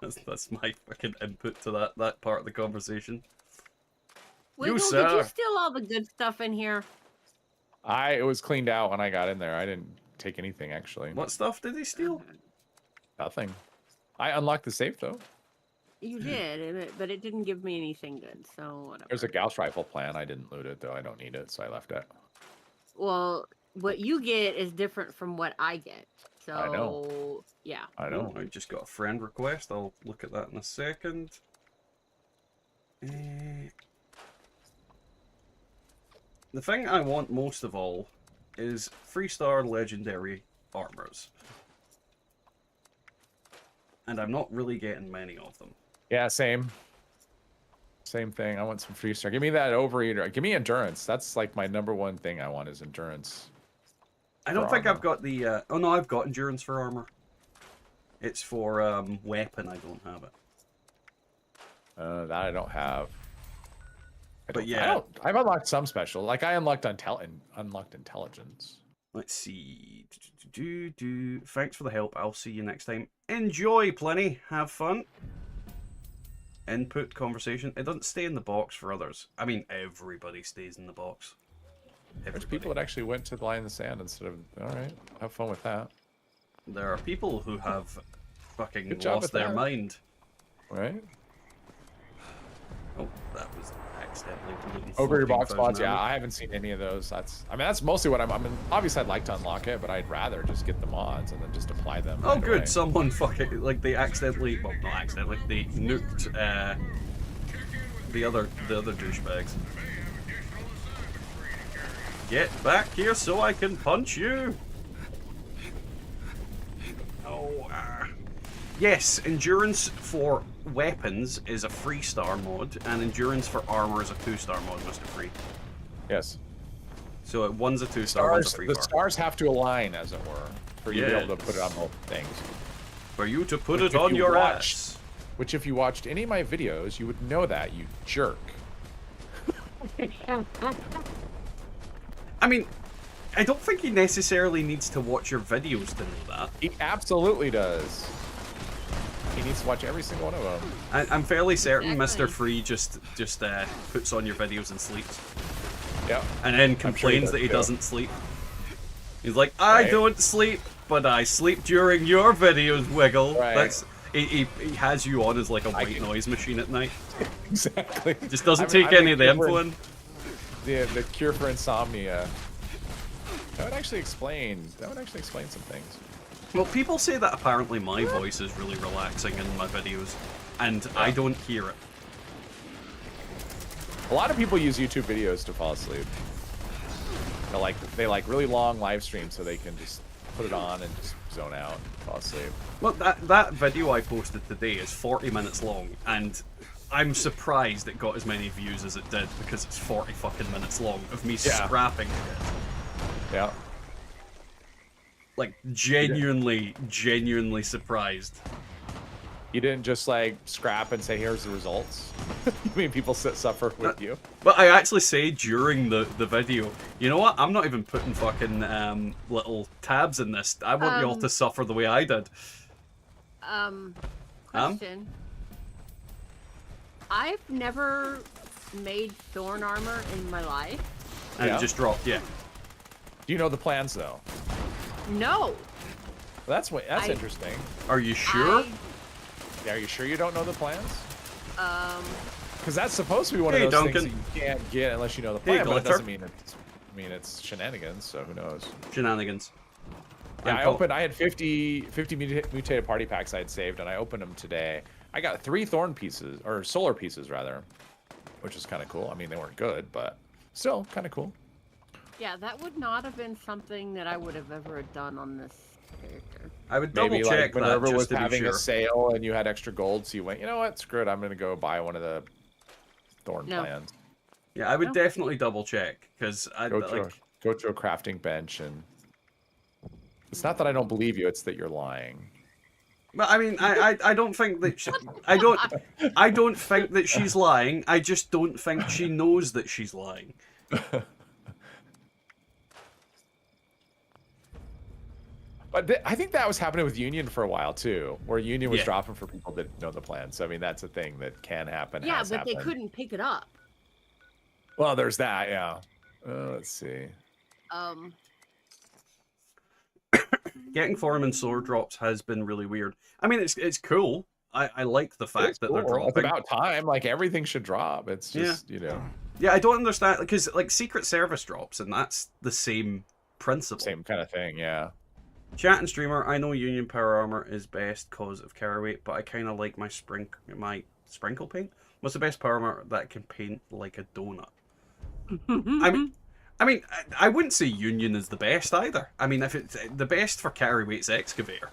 That's my fucking input to that part of the conversation. Wiggle, sir. did you steal all the good stuff in here? It was cleaned out when I got in there. I didn't take anything actually. What stuff did he steal? Nothing. I unlocked the safe though. You did, but it didn't give me anything good, so whatever. There's a Gauss rifle plan. I didn't loot it though. I don't need it, so I left it. Well, what you get is different from what I get. So, I know. Yeah. I know. Oh, I just got a friend request. I'll look at that in a second. The thing I want most of all is 3-star legendary armors. And I'm not really getting many of them. Yeah, same. Same thing. I want some 3-star. Give me that overeater. Give me endurance. That's like my #1 thing I want is endurance. I don't think armor. I've got the... oh no, I've got endurance for armor. It's for weapon, I don't have it. That I don't have. But yeah. I've unlocked some special. Like I unlocked unlocked intelligence. Let's see. Thanks for the help. I'll see you next time. Enjoy, Plenty. Have fun. Input conversation. It doesn't stay in the box for others. I mean, everybody stays in the box. There's people that actually went to the line in the sand instead of. All right, have fun with that. There are people who have fucking Good job lost with their that. mind. Right. Oh, that was accidentally deleted. Over your box 14,000 mods, yeah. ammo. I haven't seen any of those. That's mostly what I mean, obviously, I'd like to unlock it, but I'd rather just get the mods and then just apply them. Oh, right good. away. Someone fucking they accidentally. Well, not accidentally. They nuked the other douchebags. Get back here so I can punch you. Oh. Yes, endurance for weapons is a 3-star mod, and endurance for armor is a 2-star mod, Mr. Free. Yes. So one's a 2-star, one's a 3-star. The stars have to align, as it were, for you to be able to put it on both things. For you to put Which it if on you your watched- ass. Which, if you watched any of my videos, you would know that, you jerk. I mean, I don't think he necessarily needs to watch your videos to know that. He absolutely does. He needs to watch every single one of them. I'm fairly certain Exactly. Mr. Free just puts on your videos and sleeps. Yep. And then sure he complains does, that he too. doesn't sleep. He's like, I Right. don't sleep, but I sleep during your videos, Wiggle. Right. That's he has you on as like a I white can- noise machine at night. Exactly. Just doesn't I'm take any the of the cure for- info in. The cure for insomnia. That would actually explain some things. Well, people say that apparently my voice is really relaxing in my videos, and I don't hear it. A lot of people use YouTube videos to fall asleep. They like really long live streams so they can just put it on and just zone out and fall asleep. Well, that video I posted today is 40 minutes long, and I'm surprised it got as many views as it did because it's 40 fucking minutes long of me Yeah. scrapping shit. Yeah. Like, genuinely surprised. You didn't just like scrap and say, "Here's the results." You mean people suffer with you? But I actually say during the video, you know what? I'm not even putting fucking little tabs in this. I want you all to suffer the way I did. Question. I've never made thorn armor in my life. And it just dropped, yeah. Do you know the plans though? No. Well, that's interesting. Are you sure? Yeah, are you sure you don't know the plans? Because that's supposed to be one Hey, of those Duncan. things that you can't get unless you know the Hey, plan, but it Glitter. doesn't mean it's. I mean, it's shenanigans, so who knows? Shenanigans. Yeah, I had 50 mutated party packs I'd saved, and I opened them today. I got 3 thorn pieces, or solar pieces rather, which is kind of cool. I mean, they weren't good, but still kind of cool. Yeah, that would not have been something that I would have ever done on this character. I would double Maybe check like that Minerva was just to be having sure. a sale and you had extra gold, so you went, you know what, screw it, I'm gonna go buy one of the thorn plans. Yeah, I would definitely double check because I Go like. go to a crafting bench and. It's not that I don't believe you; it's that you're lying. But I mean, I don't think that I don't think that she's lying. I just don't think she knows that she's lying. But I think that was happening with Union for a while too, where Union was Yeah. dropping for people that know the plan. So I mean, that's a thing that can happen. Yeah, has but they happened. couldn't pick it up. Well, there's that. Yeah. Let's see. Getting farm and sword drops has been really weird. I mean, it's cool. I like the fact that they're Cool. dropping. It's about time. Like everything should drop. It's just you know. Yeah, I don't understand because like Secret Service drops, and that's the same principle. Same kind of thing. Yeah. Chat and streamer, I know Union Power Armor is best cause of carry weight, but I kind of like my sprinkle paint. What's the best power armor that can paint like a donut? I mean, I wouldn't say Union is the best either. I mean, if it's the best for carry weight's Excavator.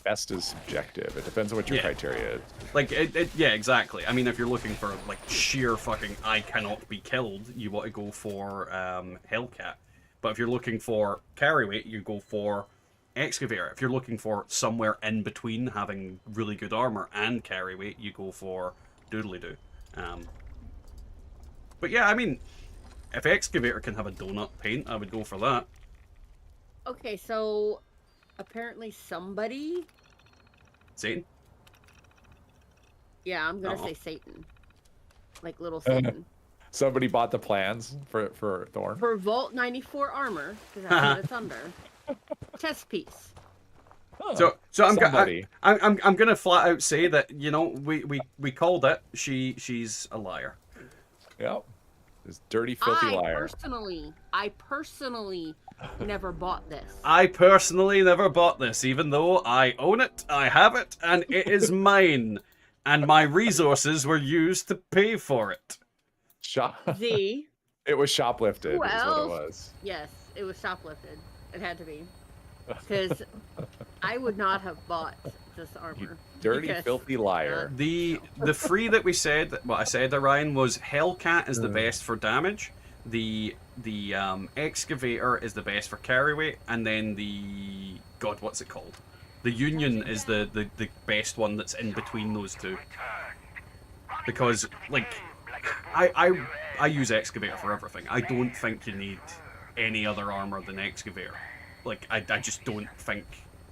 Best is subjective. It depends on what your criteria is. Like, yeah, exactly. I mean, if you're looking for like sheer fucking I cannot be killed, you want to go for Hellcat. But if you're looking for carry weight, you go for Excavator. If you're looking for somewhere in between having really good armor and carry weight, you go for Doodly-Doo. But yeah, I mean, if Excavator can have a donut paint, I would go for that. Okay, so apparently somebody. Satan? Yeah, I'm gonna Uh-oh. say Satan. Like little Satan. Somebody bought the plans for Thorn. For Vault 94 armor, because that's what it's under. Chest piece. So Somebody. I'm gonna flat out say that, you know, we called it. She's a liar. Yep. This dirty, filthy liar. I personally never bought this. I personally never bought this, even though I own it, I have it, and it is mine. And my resources were used to pay for it. Z. It was shoplifted. Who Is what it else? was. Yes, it was shoplifted. It had to be. Because I would not have bought this armor. Dirty, because- filthy liar. The free that we said, what I said, Orion, was Hellcat is the best for damage. The Excavator is the best for carry weight, and then God, what's it called? The Union is the best one that's in between those two. Because like I use Excavator for everything. I don't think you need any other armor than Excavator. Like I just don't think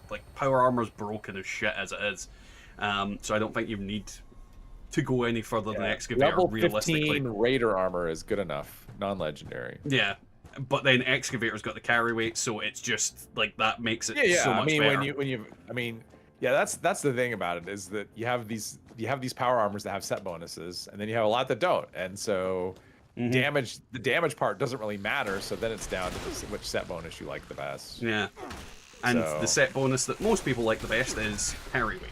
like power armor's broken as shit as it is. So I don't think you need to go any further than Excavator Level realistically. 15 Raider armor is good enough. Non-legendary. Yeah. But then Excavator's got the carry weight, so it's just like that makes it so much I mean, better. that's the thing about it is that you have these power armors that have set bonuses, and then you have a lot that don't, and so the damage part doesn't really matter. So then it's down to which set bonus you like the best. Yeah. And So- the set bonus that most people like the best is carry weight.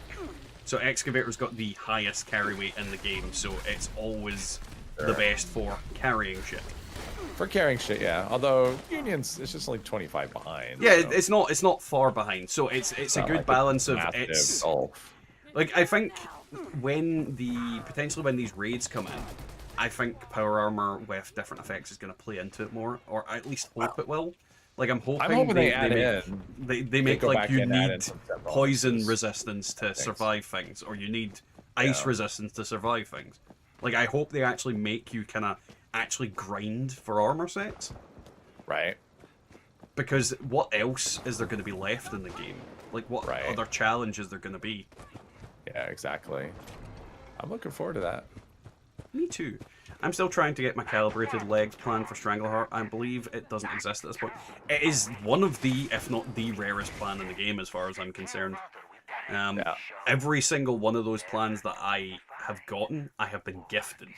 So Excavator's got the highest carry weight in the game, so it's always the best for carrying shit. For carrying shit, yeah. Although Union's it's just only 25 behind. Yeah, so. it's not far behind. So it's a not good like balance of massive it's gulf. like I think when these raids come in, I think power armor with different effects is going to play into it more, or at least hope it will. Like I'm I'm hoping they add make, in. they make go like back you and add in need some set poison bonuses. resistance to Thanks. survive things, or you need ice Yeah. resistance to survive things. Like I hope they actually make you kind of actually grind for armor sets. Right. Because what else is there going to be left in the game? Like, what Right. other challenges there going to be? Yeah, exactly. I'm looking forward to that. Me too. I'm still trying to get my calibrated legs plan for Strangleheart. I believe it doesn't exist at this point. It is one of the, if not the rarest plan in the game as far as I'm concerned. Yeah. Every single one of those plans that I have gotten, I have been gifted.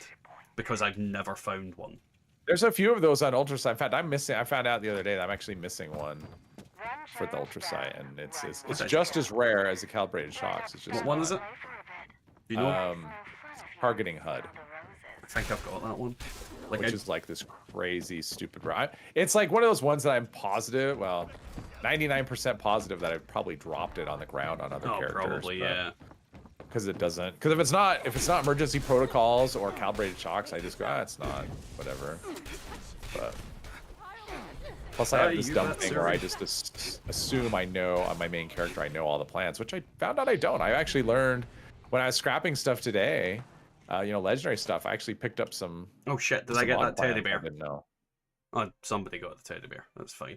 Because I've never found one. There's a few of those on Ultrasight. In fact, I found out the other day that I'm actually missing one for the Ultrasight, and it's just as rare as the calibrated shocks. It's just What one is it? Do you know? Targeting HUD. I think I've got that one. Like Which is like this crazy, stupid. It's like one of those ones that I'm positive, well, 99% positive that I probably dropped it on the ground on other characters. Probably, yeah. Because it doesn't. Because if it's not emergency protocols or calibrated shocks, I just go, it's not, whatever. But plus, I have this dumb thing where I just assume I know on my main character I know all the plans, which I found out I don't. I actually learned when I was scrapping stuff today. Legendary stuff. I actually picked up some. Oh shit! Did I get that teddy bear? I didn't know. Oh, somebody got the teddy bear. That's fine.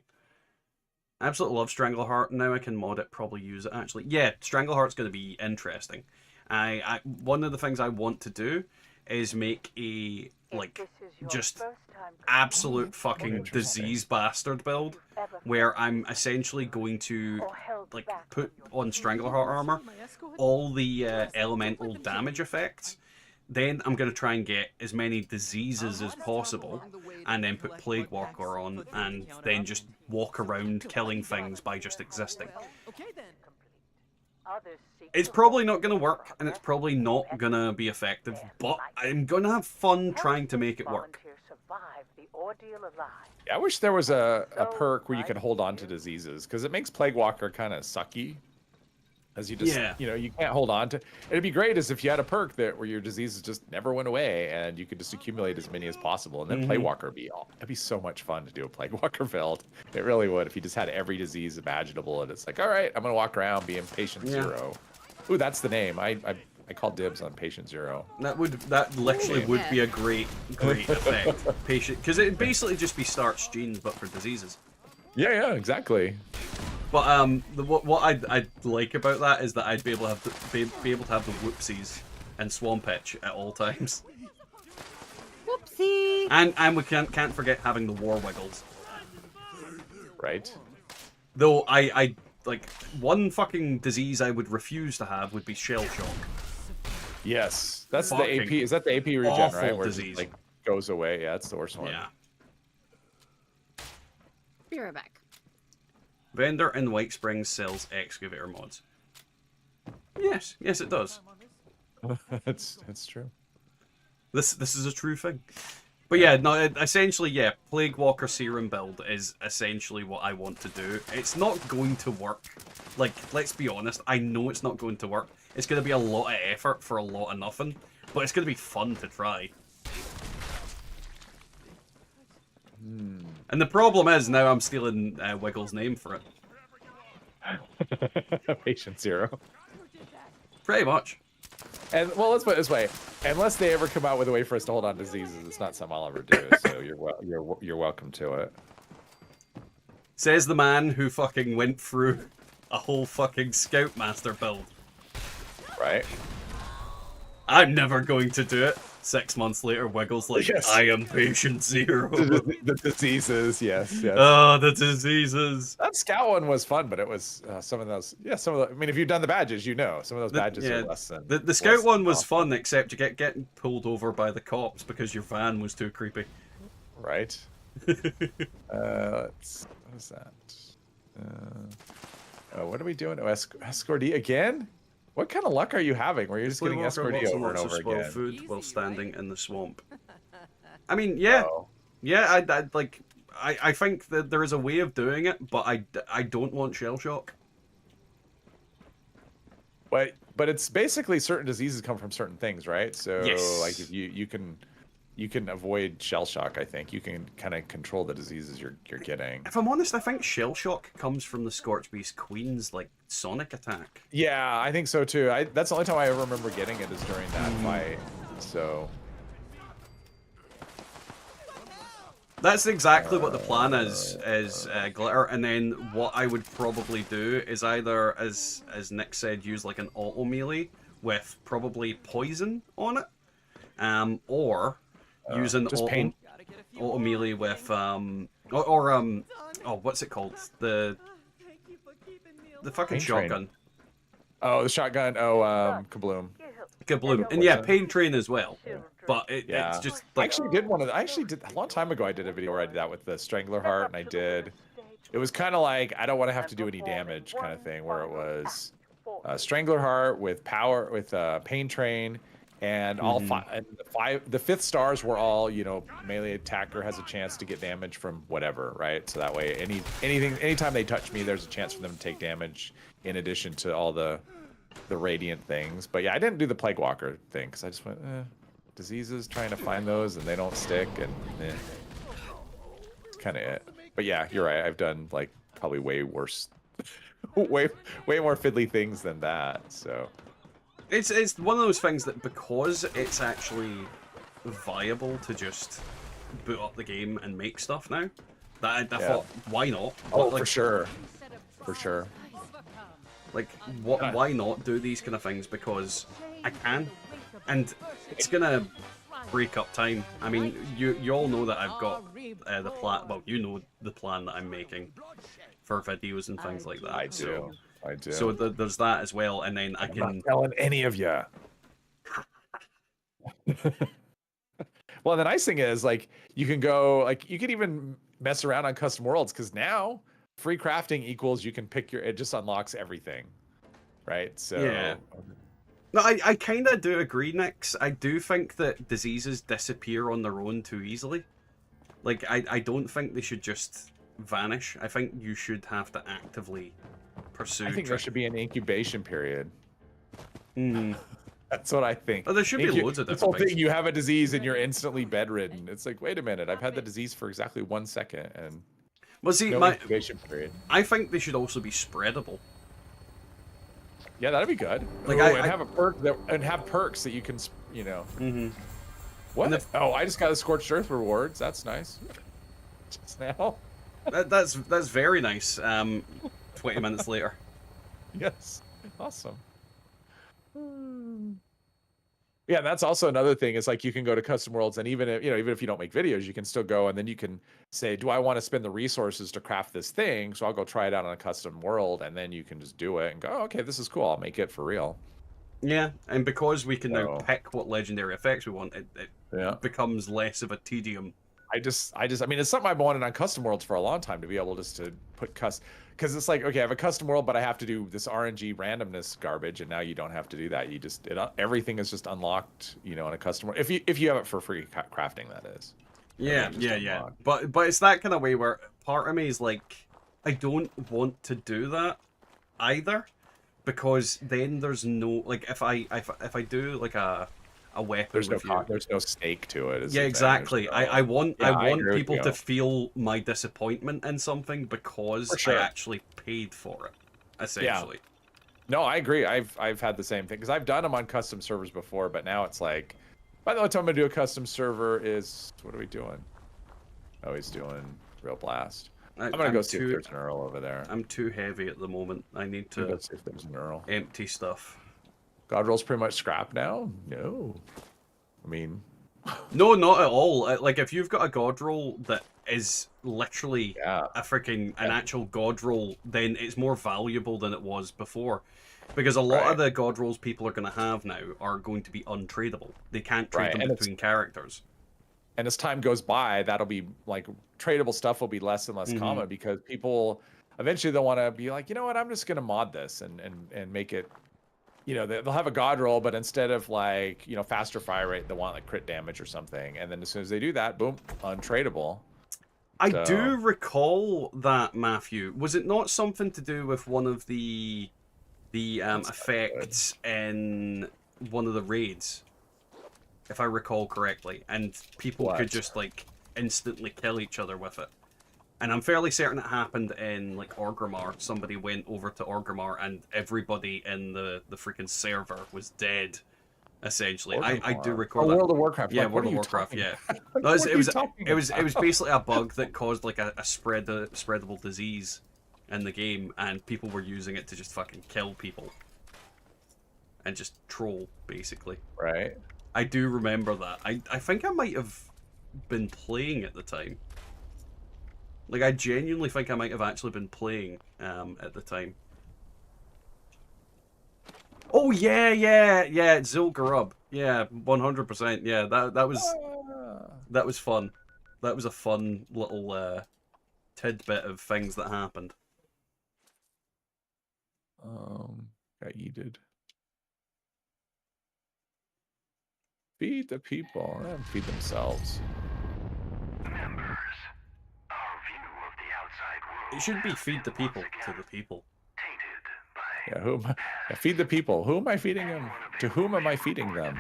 I absolutely love Strangleheart. Now I can mod it, probably use it actually. Yeah, Strangleheart's going to be interesting. One of the things I want to do is make a just absolute fucking disease bastard build where I'm essentially going to put on Strangleheart armor all the elemental damage effects. Then I'm going to try and get as many diseases as possible, and then put Plague Walker on, and then just walk around killing things by just existing. It's probably not going to work, and it's probably not going to be effective, but I'm going to have fun trying to make it work. Yeah, I wish there was a perk where you could hold on to diseases, because it makes Plague Walker kind of sucky. As you just, you can't hold on to. It'd be great as if you had a perk where your diseases just never went away, and you could just accumulate as many as possible, and then Plague Walker would be it'd be so much fun to do a Plague Walker build. It really would if you just had every disease imaginable, and it's like, all right, I'm gonna walk around being Patient Zero. Ooh, that's the name. I called dibs on Patient Zero. That literally would be a great effect. Patient, because it'd basically just be starch genes but for diseases. Yeah, exactly. But what I'd like about that is that I'd be able to have the whoopsies and swamp itch at all times. Whoopsie. And we can't forget having the war wiggles. Right. Though I like one fucking disease I would refuse to have would be shell shock. Yes, that's the AP. Is that the AP regen, right? Where disease. it goes away. Yeah, that's the worst one. Yeah. Be right back. Vendor in White Springs sells excavator mods. Yes, it does. That's true. This is a true thing. But yeah, no, essentially, yeah, Plague Walker Serum build is essentially what I want to do. It's not going to work. Like, let's be honest, I know it's not going to work. It's going to be a lot of effort for a lot of nothing, but it's going to be fun to try. And the problem is now I'm stealing Wiggle's name for it. Patient Zero. Pretty much. And well, let's put it this way: unless they ever come out with a way for us to hold on to diseases, it's not something I'll ever do. So you're welcome to it. Says the man who fucking went through a whole fucking Scoutmaster build. Right. I'm never going to do it. 6 months later, Wiggle's like, yes. I am Patient Zero. The diseases, yes. Oh, the diseases. That Scout one was fun, but it was some of those. Yeah, I mean, if you've done the badges, you know some of those badges are less than. The Scout one was fun, except you getting pulled over by the cops because your van was too creepy. Right. What is that? What are we doing? Oh, Escortee again? What kind of luck are you having where you're just getting escorted over and over again? Food while standing in the swamp. I mean, yeah. Oh. Yeah, I think that there is a way of doing it, but I don't want shell shock. But it's basically certain diseases come from certain things, right? So yes. like if you you can avoid shell shock. I think you can kind of control the diseases you're getting. If I'm honest, I think shell shock comes from the Scorch Beast Queen's like sonic attack. Yeah, I think so too. That's the only time I ever remember getting it is during that fight. So that's exactly what the plan is glitter. And then what I would probably do is either, as Nick said, use like an auto melee with probably poison on it, or use an just auto, pain. auto melee with oh, what's it called? The fucking Pain train. shotgun. Oh, the shotgun. Oh, kabloom. Kabloom. And yeah, pain train as well. But it's just I like actually did one of the, I actually did a long time ago. I did a video where I did that with the Strangler Heart, and I did. It was kind of like I don't want to have to do any damage kind of thing, where it was Strangler Heart with power with Pain Train, and all the 5th stars were all, you know, melee attacker has a chance to get damage from whatever, right? So that way anytime they touch me, there's a chance for them to take damage in addition to all the radiant things. But yeah, I didn't do the Plague Walker thing because I just went diseases, trying to find those, and they don't stick, and it's kind of it. But yeah, you're right. I've done like probably way worse, way more fiddly things than that. So it's one of those things that because it's actually viable to just boot up the game and make stuff now, that I thought, why not? Oh, like, for sure, for sure. Like, why not do these kind of things? Because I can, and it's gonna break up time. I mean, you all know that I've got the plan. Well, you know the plan that I'm making for videos and things like that. I do. So there's that as well, and then I'm not telling any of you. Well, the nice thing is, like, you can go, like, you can even mess around on custom worlds, because now free crafting equals you can pick it just unlocks everything, right? So yeah. No, I kind of do agree, Nix. I do think that diseases disappear on their own too easily. Like, I don't think they should just vanish. I think you should have to actively pursue. I think there should be an incubation period. Mm. That's what I think. Oh, there should be loads of different this whole things. thing, you have a disease and you're instantly bedridden. It's like, wait a minute, I've had the disease for exactly 1 second, and well, see, no incubation period. I think they should also be spreadable. Yeah, that'd be good. Like, and have a perk and have perks that you can, you know. Mm-hmm. What? Oh, I just got the Scorched Earth rewards. That's nice. Just now. That's very nice. 20 minutes later. Yes. Awesome. Yeah, that's also another thing. Is like you can go to custom worlds, and even if you don't make videos, you can still go, and then you can say, do I want to spend the resources to craft this thing? So I'll go try it out on a custom world, and then you can just do it and go, oh, okay, this is cool. I'll make it for real. Yeah, and because we can now pick what legendary effects we want, it becomes less of a tedium. I mean, it's something I've wanted on custom worlds for a long time, to be able just to put because it's like, okay, I have a custom world, but I have to do this RNG randomness garbage, and now you don't have to do that. You just everything is just unlocked, you know, on a custom world. If you have it for free crafting, that is. Yeah. But it's that kind of way where part of me is like, I don't want to do that either, because then there's no, like, if I do like a weapon, there's no stake to it. Yeah, exactly. I want people to feel my disappointment in something because I actually paid for it, essentially. Yeah. No, I agree. I've had the same thing, because I've done them on custom servers before, but now it's like, by the only time I'm gonna do a custom server is, what are we doing? Oh, he's doing Real Blast. I'm gonna go see if there's an Earl over there. I'm too heavy at the moment. I need to go see if there's an Earl. Empty stuff. God roll's pretty much scrap now? No. I mean... No, not at all. Like, if you've got a God roll that is literally an actual God roll, then it's more valuable than it was before. Because a lot of the God rolls people are going to have now are going to be untradeable. They can't trade them between characters. And as time goes by, that'll be, like, tradable stuff will be less and less common, because people, eventually they'll want to be like, you know what, I'm just going to mod this and make it, you know, they'll have a God roll, but instead of, like, you know, faster fire rate, they want like crit damage or something. And then as soon as they do that, boom, untradeable. I do recall that, Matthew. Was it not something to do with one of the effects in one of the raids? if I recall correctly, and people What? could just like instantly kill each other with it. And I'm fairly certain it happened in like Orgrimmar. Somebody went over to Orgrimmar and everybody in the freaking server was dead. Essentially, I do Orgrimmar. recall Oh, that. World of Warcraft. Yeah, Like, World what of are you Warcraft. talking Yeah, about? no, What are you talking it was about? basically a bug that caused like a spreadable disease in the game, and people were using it to just fucking kill people and just troll basically. Right. I do remember that. I think I might have been playing at the time. Like, I genuinely think I might have actually been playing at the time. Oh yeah, Zilgarub. Yeah, 100%. Yeah, that was fun. That was a fun little tidbit of things that happened. Got yeeted. Feed the people. Let them feed themselves. It should be feed the people to the people. Yeah, feed the people. Who am I feeding them? To whom am I feeding them?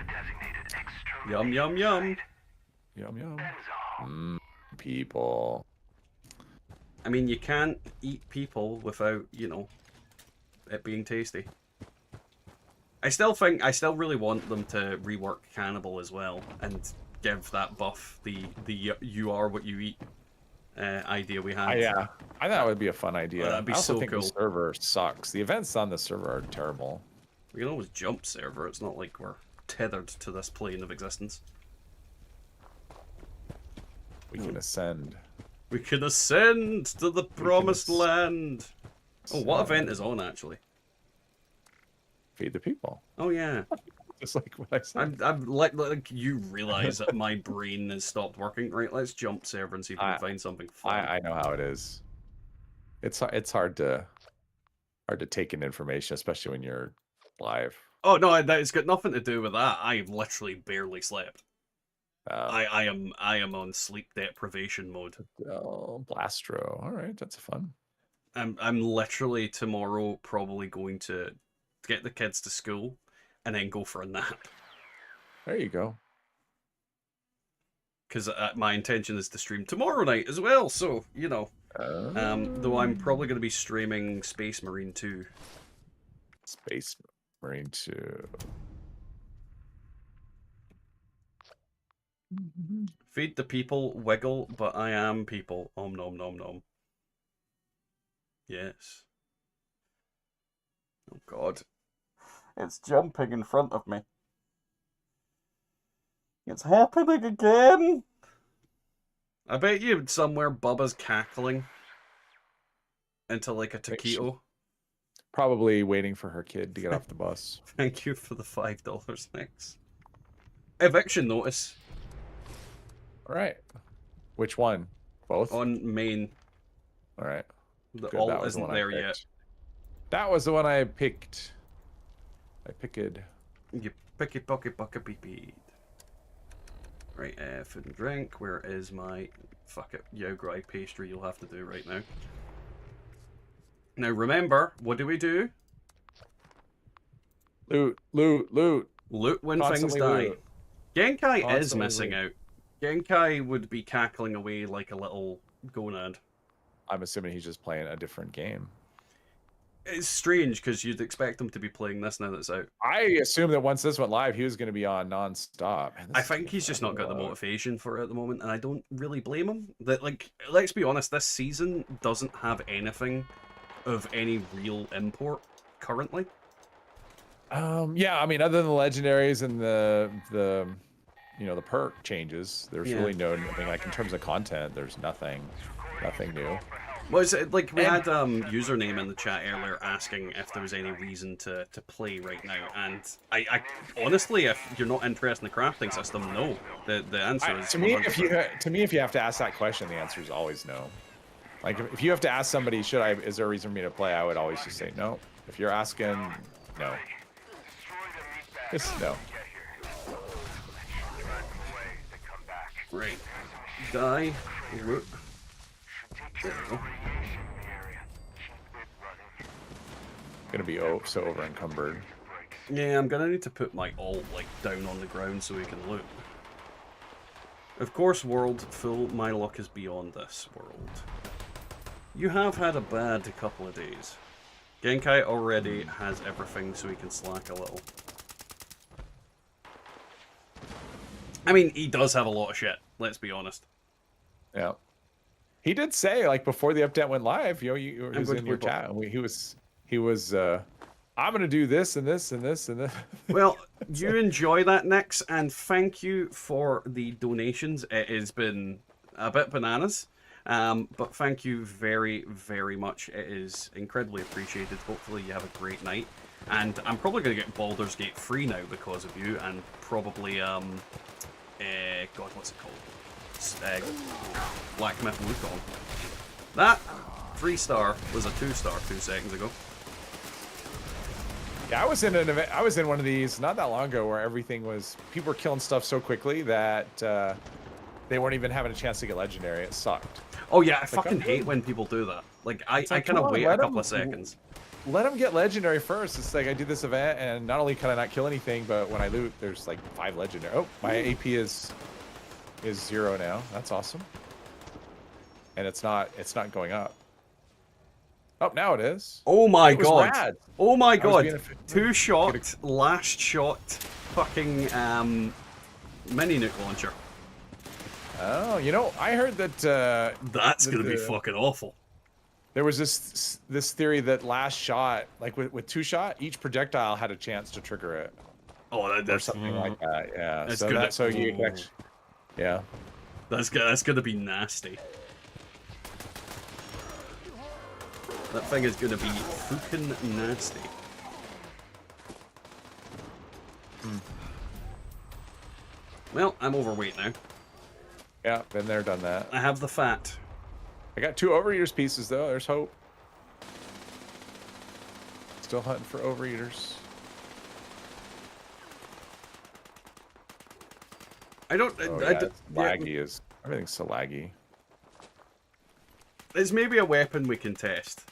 Yum, yum, yum. Yum, yum. People. I mean, you can't eat people without, you know, it being tasty. I still really want them to rework Cannibal as well and give that buff the you are what you eat idea we had. Yeah, I thought it would be a fun idea. That'd be I also so think cool. the server sucks. The events on the server are terrible. We can always jump server. It's not like we're tethered to this plane of existence. We can ascend. We can ascend to the promised land. Oh, what event is on actually? Feed the people. Oh yeah. Just like what I said. I'm like you realize that my brain has stopped working. Right, let's jump server and see if we can find something fun. I know how it is. It's hard to take in information, especially when you're live. Oh no, it's got nothing to do with that. I've literally barely slept. I am on sleep deprivation mode. Oh, Blastro. All right, that's fun. I'm literally tomorrow probably going to get the kids to school and then go for a nap. There you go. Because my intention is to stream tomorrow night as well, so, you know. Though I'm probably going to be streaming Space Marine 2. Space Marine 2. Feed the people, wiggle, but I am people. Om nom nom nom. Yes. Oh god. It's jumping in front of me. It's happening again! I bet you somewhere Bubba's cackling into like a taquito. Probably waiting for her kid to get off the bus. Thank you for the $5 next. Eviction notice. Alright. Which one? Both? On main. Alright. The alt isn't there yet. That was the one I picked. I picked. You pick it, bucket, bucket, beep, beep. Right, food and drink. Where is my... Fuck it. Yogurt pastry you'll have to do right now. Now remember, what do we do? Loot, loot, loot. Loot when Constantly things die. loot. Genkai is Constantly missing loot. out. Genkai would be cackling away like a little gonad. I'm assuming he's just playing a different game. It's strange because you'd expect him to be playing this now that it's out. I assume that once this went live, he was going to be on non-stop. Man, I think he's just not got the motivation for it at the moment, and I don't really blame him. That, like, let's be honest, this season doesn't have anything of any real import currently. Yeah, I mean, other than the legendaries and the you know, the perk changes, there's really no, I mean, like in terms of content, there's nothing new. Well, it's, like, we had username in the chat earlier asking if there was any reason to play right now, and I honestly, if you're not interested in the crafting system, no. The answer is to me, 100%. if you have to ask that question, the answer is always no. Like if you have to ask somebody, is there a reason for me to play? I would always just say no. If you're asking, no. Just no. Right. Die. Root. There we go. Gonna be so over encumbered. Yeah, I'm gonna need to put my alt like down on the ground so we can loot. Of course, world full. My luck is beyond this world. You have had a bad couple of days. Genkai already has everything, so he can slack a little. I mean, he does have a lot of shit. Let's be honest. Yeah. He did say, like, before the update went live, you know, he was going in to your play chat, and he was, I'm gonna do this and this and this and this. Well, you enjoy that, Nix, and thank you for the donations. It has been a bit bananas, but thank you very, very much. It is incredibly appreciated. Hopefully you have a great night. And I'm probably going to get Baldur's Gate free now because of you, and probably, God, what's it called? Black Myth Wukong. That 3-star was a 2-star 2 seconds ago. Yeah, I was in an event. I was in one of these not that long ago where everything was people were killing stuff so quickly that they weren't even having a chance to get legendary. It sucked. Oh yeah, I fucking hate when people do that. Like I kind of wait a couple of seconds. Let them get legendary first. It's like I do this event and not only can I not kill anything, but when I loot, there's like 5 legendary. Oh, my AP is 0 now. That's awesome. And it's not going up. Oh, now it is. Oh my god. Rad. Oh my god. 2 shot, last shot, fucking mini nuke launcher. Oh, you know, I heard that that's gonna be fucking awful. There was this theory that last shot, like with 2 shot, each projectile had a chance to trigger it. Oh, that's something like that. Yeah. That's so gonna, so you actually, yeah. That's gonna be nasty. That thing is gonna be fucking nasty. Well, I'm overweight now. Yeah, been there, done that. I have the fat. I got 2 overeaters pieces though. There's hope. Still hunting for overeaters. I don't. Laggy is everything's so laggy. There's maybe a weapon we can test.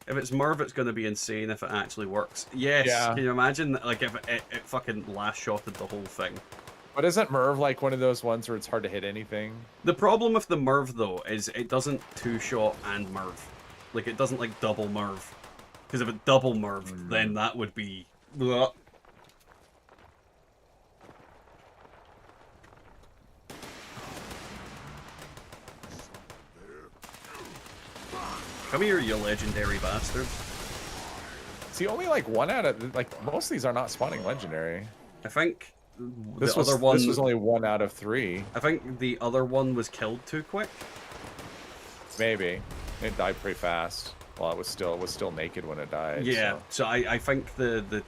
If it's Merv, it's going to be insane if it actually works. Yes, yeah. Can you imagine, like, if it fucking last-shotted the whole thing? But isn't Merv like one of those ones where it's hard to hit anything? The problem with the Merv, though, is it doesn't 2-shot and Merv. Like, it doesn't, like, double Merv. Because if it double Merv, then that would be... Blah. Come here, you legendary bastard. See, only like 1 out of like most of these are not spawning legendary. I think this was only 1 out of 3. I think the other one was killed too quick. Maybe it died pretty fast. Well, it was still naked when it died. Yeah, so I think the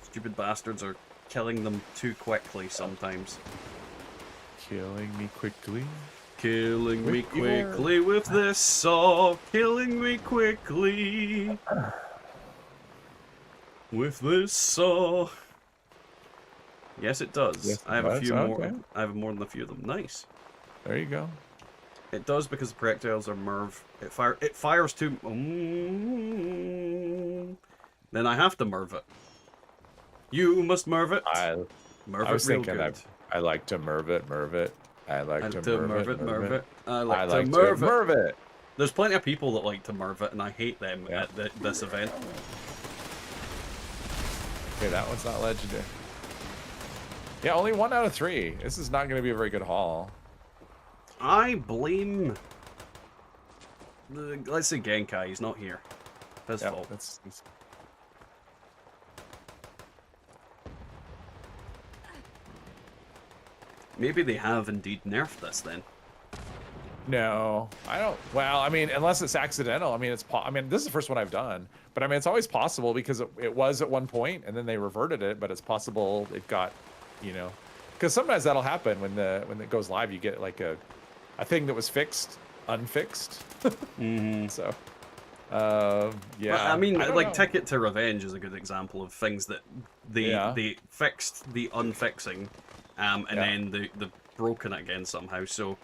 stupid bastards are killing them too quickly sometimes. Killing me quickly. Killing me quickly with this saw. Killing me quickly with this saw. Yes, it does. Yes, I have a few more. Okay. I have more than a few of them. Nice. There you go. It does because the projectiles are Merv. It fires too. Then I have to Merv it. You must Merv it. Merv I was it real thinking good. I like to Merv it. I like to Merv it. I like to Merv it. There's plenty of people that like to Merv it, and I hate them at this event. Okay, that one's not legendary. Yeah, only 1 out of 3. This is not going to be a very good haul. I blame... let's say Genkai, he's not here. His fault. That's... Maybe they have indeed nerfed this then. No, I don't. Well, I mean, unless it's accidental. I mean, I mean, this is the first one I've done, but I mean, it's always possible because it was at one point and then they reverted it. But it's possible it got, you know, because sometimes that'll happen when it goes live. You get like a thing that was fixed, unfixed. So, yeah. But, I mean, I like know. Ticket to Revenge is a good example of things that they fixed the unfixing, and then they broken it again somehow. So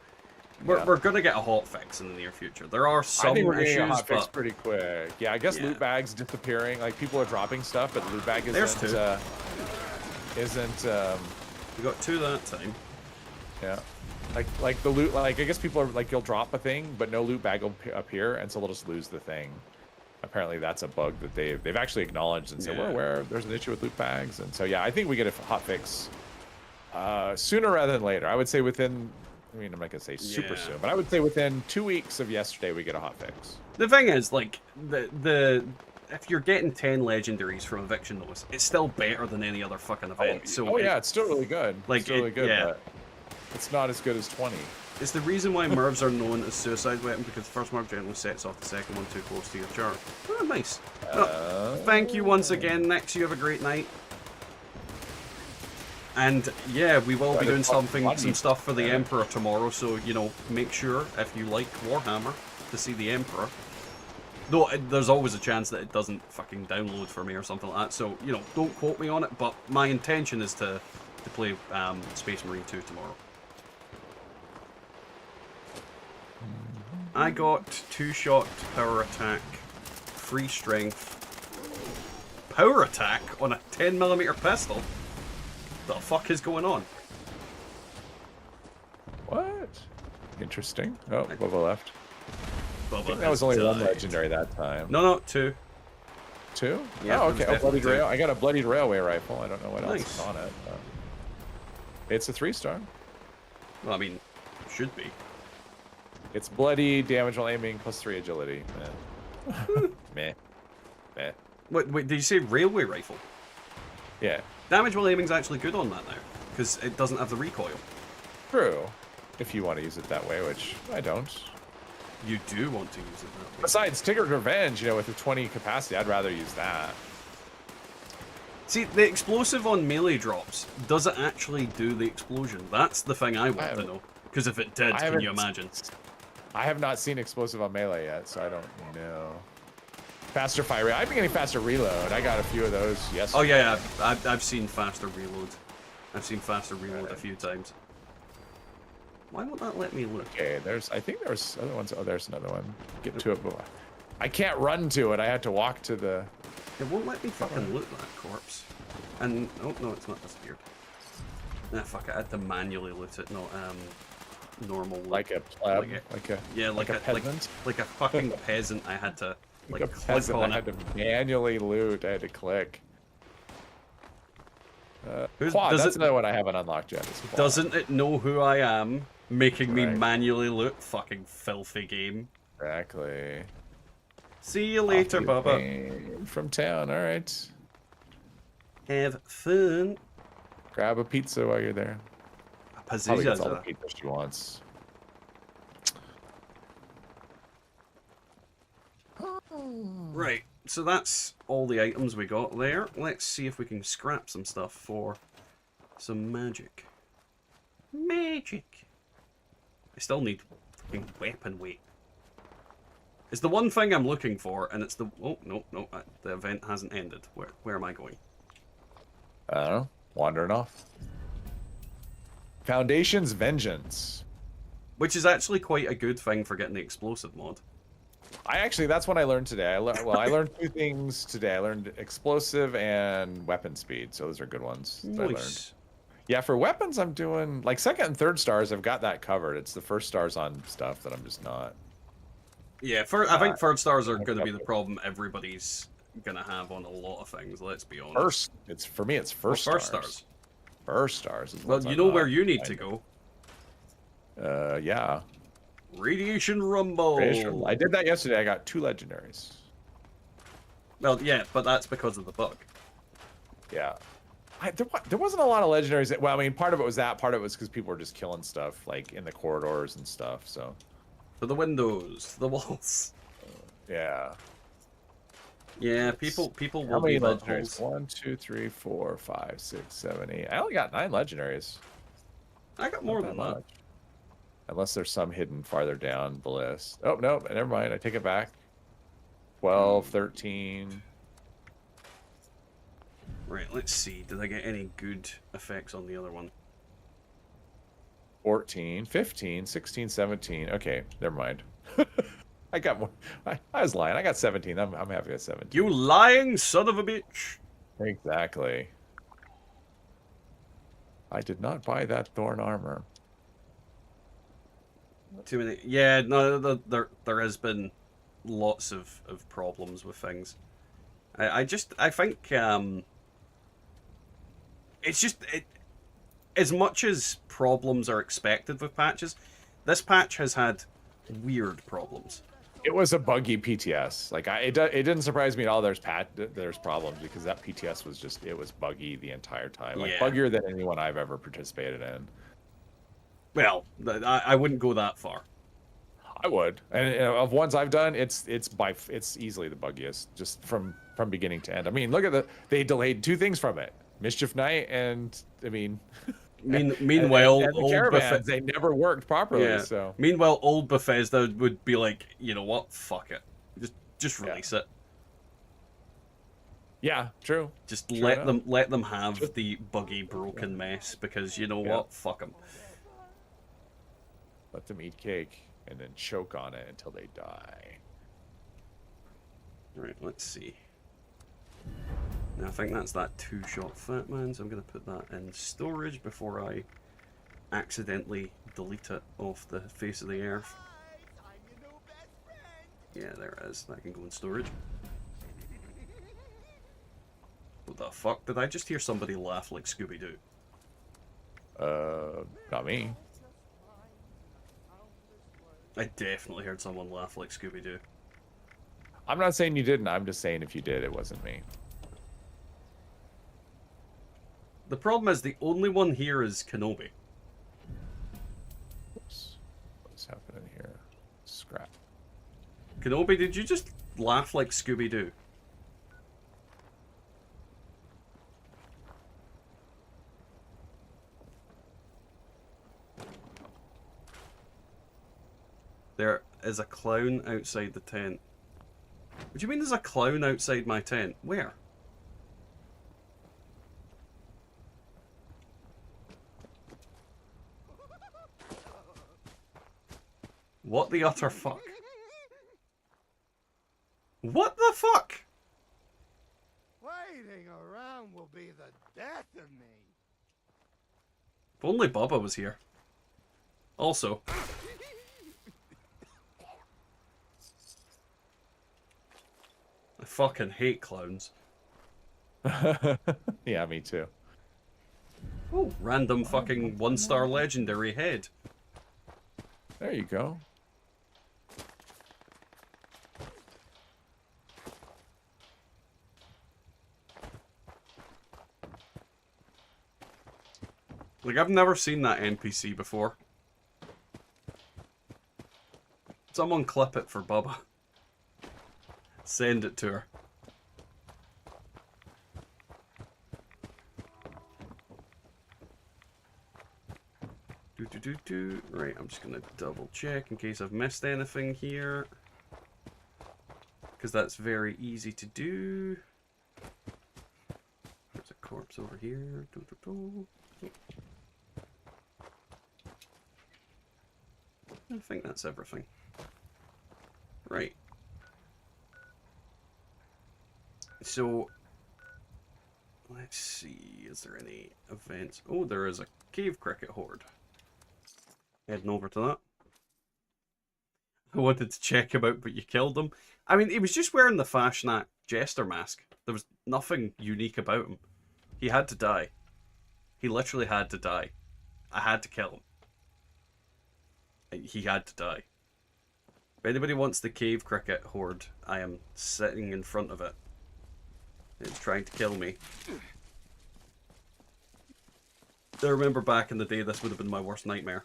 We're gonna get a hot fix in the near future. There are some I think we're getting a issues, hot fix but pretty quick. Yeah, I guess Yeah. loot bags disappearing. Like people are dropping stuff, but loot bag There's two. isn't we got 2 that time. yeah. Like the loot, like I guess people are like, you'll drop a thing, but no loot bag will appear, and so they'll just lose the thing. Apparently that's a bug that they've actually acknowledged and said, Yeah. we're aware there's an issue with loot bags. And so yeah, I think we get a hot fix sooner rather than later. I would say within, I mean, I'm not gonna say super Yeah. soon, but I would say within 2 weeks of yesterday we get a hot fix. The thing is, like, the if you're getting 10 legendaries from Eviction Notice, it's still better than any other fucking event. So yeah, it's still really good. Like, it's still really good, yeah. but it's not as good as 20. It's the reason why Mervs are known as suicide weapon, because the first Merv generally sets off the second one too close to your charge. Oh, nice. Thank you once again, Nex. You have a great night. And yeah, we will be doing some stuff for the Emperor tomorrow, so, you know, make sure, if you like Warhammer, to see the Emperor. Though, there's always a chance that it doesn't fucking download for me or something like that, so, you know, don't quote me on it, but my intention is to play Space Marine 2 tomorrow. I got 2-shot power attack, free strength, power attack on a 10mm pistol? The fuck is going on? What? Interesting. Oh, Bubba left. I Bubba think that was only one died. legendary that time. No, 2. 2? Yeah, oh, it was okay. Oh, definitely bloodied 2. rail. I got a bloodied railway rifle. I don't know what else Nice. is on it. It's a 3-star. Well, I mean, should be. It's bloody, damage while aiming, +3 agility. Meh. Meh. Meh. Wait, did you say railway rifle? Yeah. Damage while aiming's actually good on that now, because it doesn't have the recoil. True. If you want to use it that way, which I don't. You do want to use it that way. Besides, Tigger's Revenge, you know, with the 20 capacity, I'd rather use that. See, the explosive on melee drops, does it actually do the explosion? That's the thing I want to know. Because if it did, can you imagine? I have not seen explosive on melee yet, so I don't know. Faster fire rate. I've been getting faster reload. I got a few of those yesterday. Oh yeah, I've seen faster reload. I've seen faster reload a few times. Why won't that let me look? Okay, I think there's other ones. Oh, there's another one. Get to it, but I can't run to it. I had to walk to the... It won't let me fucking loot that corpse. And, oh no, it's not disappeared. Nah, fuck it, I had to manually loot it, not, normal loot. Like a pleb? Like a peasant? Like a fucking peasant, I had to, like a click peasant, on I it. had to manually loot. I had to click. Does that's it- another one I haven't unlocked yet. is quad. Doesn't it know who I am, making me Right. manually loot? Fucking filthy game. Exactly. See you later, Bubba. From town, alright. Have fun. Grab a pizza while you're there. A Probably gets all the pizza. pizza she wants. Right, so that's all the items we got there. Let's see if we can scrap some stuff for some magic. Magic! I still need fucking weapon weight. It's the one thing I'm looking for, and it's the... Oh, no, the event hasn't ended. Where am I going? I don't know. Wandering off. Foundation's Vengeance. Which is actually quite a good thing for getting the explosive mod. That's what I learned today. I learned 2 things today. I learned explosive and weapon speed. So those are good ones that I learned. Nice. Yeah, for weapons, I'm doing like 2nd and 3rd stars. I've got that covered. It's the 1st stars on stuff that I'm just not. Yeah, I think 3rd stars are going to be the problem everybody's going to have on a lot of things, let's be honest. For me, it's first stars. Stars. 1st stars. Is Well, what you I'm know not where you need to finding. go. Yeah. Radiation Rumble. I did that yesterday. I got 2 legendaries. Well, yeah, but that's because of the bug. Yeah. There wasn't a lot of legendaries. Well, I mean, part of it was that. Part of it was because people were just killing stuff, like, in the corridors and stuff, so. For the windows, for the walls. Yeah. Yeah, people How will many be legendaries? buttholes. 1, 2, 3, 4, 5, 6, 7, 8. I only got 9 legendaries. I got more Not than that. much. Unless there's some hidden farther down the list. Oh, no, never mind. I take it back. 12, 13. Right, let's see. Did I get any good effects on the other one? 14, 15, 16, 17. Okay, never mind. I got more. I was lying. I got 17. I'm happy with 17. You lying son of a bitch. Exactly. I did not buy that thorn armor. Too many. Yeah, no, there has been lots of problems with things. I think it's just as much as problems are expected with patches, this patch has had weird problems. It was a buggy PTS. Like it didn't surprise me at all. There's problems because that PTS was just, it was buggy the entire time. Like Yeah. buggier than anyone I've ever participated in. Well, I wouldn't go that far. I would, and of ones I've done, it's easily the buggiest, just from beginning to end. I mean, look at they delayed 2 things from it: Mischief Night, and I mean, meanwhile, and the old caravans, they never worked properly. Yeah. So Meanwhile, old Bethesda would be like, you know what? Fuck it, just release it. Yeah, true. Just True let enough. them have the buggy, broken mess, because you know what? Fuck them. Let them eat cake and then choke on it until they die. Right, let's see. Now I think that's that 2-shot Fat Man, so I'm going to put that in storage before I accidentally delete it off the face of the earth. Yeah, there it is. That can go in storage. What the fuck? Did I just hear somebody laugh like Scooby-Doo? Not me. I definitely heard someone laugh like Scooby-Doo. I'm not saying you didn't. I'm just saying if you did, it wasn't me. The problem is the only one here is Kenobi. Oops. What's happening here? Scrap. Kenobi, did you just laugh like Scooby-Doo? There is a clown outside the tent. What do you mean there's a clown outside my tent? Where? What the utter fuck? What the fuck? Waiting around will be the death of me. If only Bubba was here. Also. I fucking hate clowns. Yeah, me too. Oh, random fucking 1-star legendary head. There you go. Like, I've never seen that NPC before. Someone clip it for Bubba. Send it to her. Right, I'm just gonna double check in case I've missed anything here. Because that's very easy to do. There's a corpse over here. I think that's everything. Right. So, let's see, is there any events? Oh, there is a cave cricket horde. Heading over to that. I wanted to check him out, but you killed him. I mean, he was just wearing the Fashnak Jester mask. There was nothing unique about him. He had to die. He literally had to die. I had to kill him. He had to die. If anybody wants the cave cricket horde, I am sitting in front of it. It's trying to kill me. I remember back in the day this would have been my worst nightmare.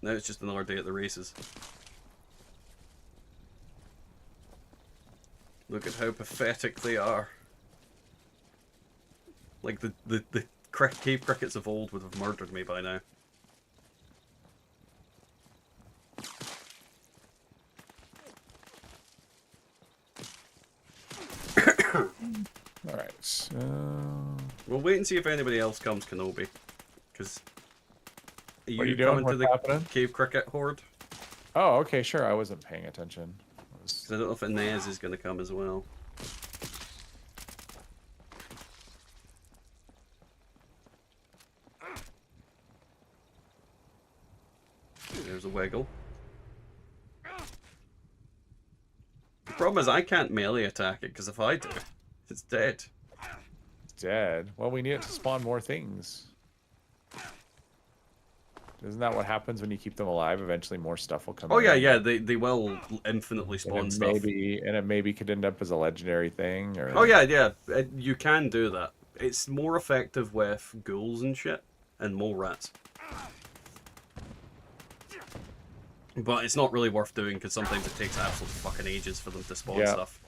Now it's just another day at the races. Look at how pathetic they are. Like the cave crickets of old would have murdered me by now. Alright, so... We'll wait and see if anybody else comes, Kenobi. Because Are What are you you doing? coming to What's the happening? cave cricket horde? Oh, okay, sure. I wasn't paying attention. Because I don't know if Inez is going to come as well. There's a wiggle. The problem is I can't melee attack it, because if I do, it's dead. It's dead. Well, we need it to spawn more things. Isn't that what happens when you keep them alive? Eventually more stuff will come Oh in. yeah, yeah, they will infinitely And spawn it stuff. maybe could end up as a legendary thing, or... Oh yeah, yeah, you can do that. It's more effective with ghouls and shit, and mole rats. But it's not really worth doing, because sometimes it takes absolute fucking ages for them to spawn Yeah. stuff.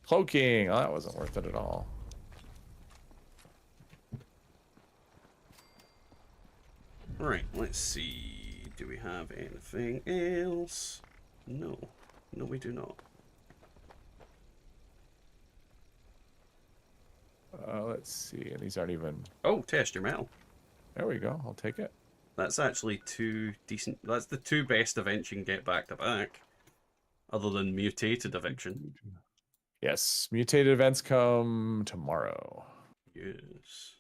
Cloaking! Oh, that wasn't worth it at all. Right, let's see. Do we have anything else? No. No, we do not. Let's see. And these aren't even... Oh, test your metal. There we go. I'll take it. That's actually two decent... That's the two best events you can get back to back. Other than mutated eviction. Yes. Mutated events come tomorrow. Yes.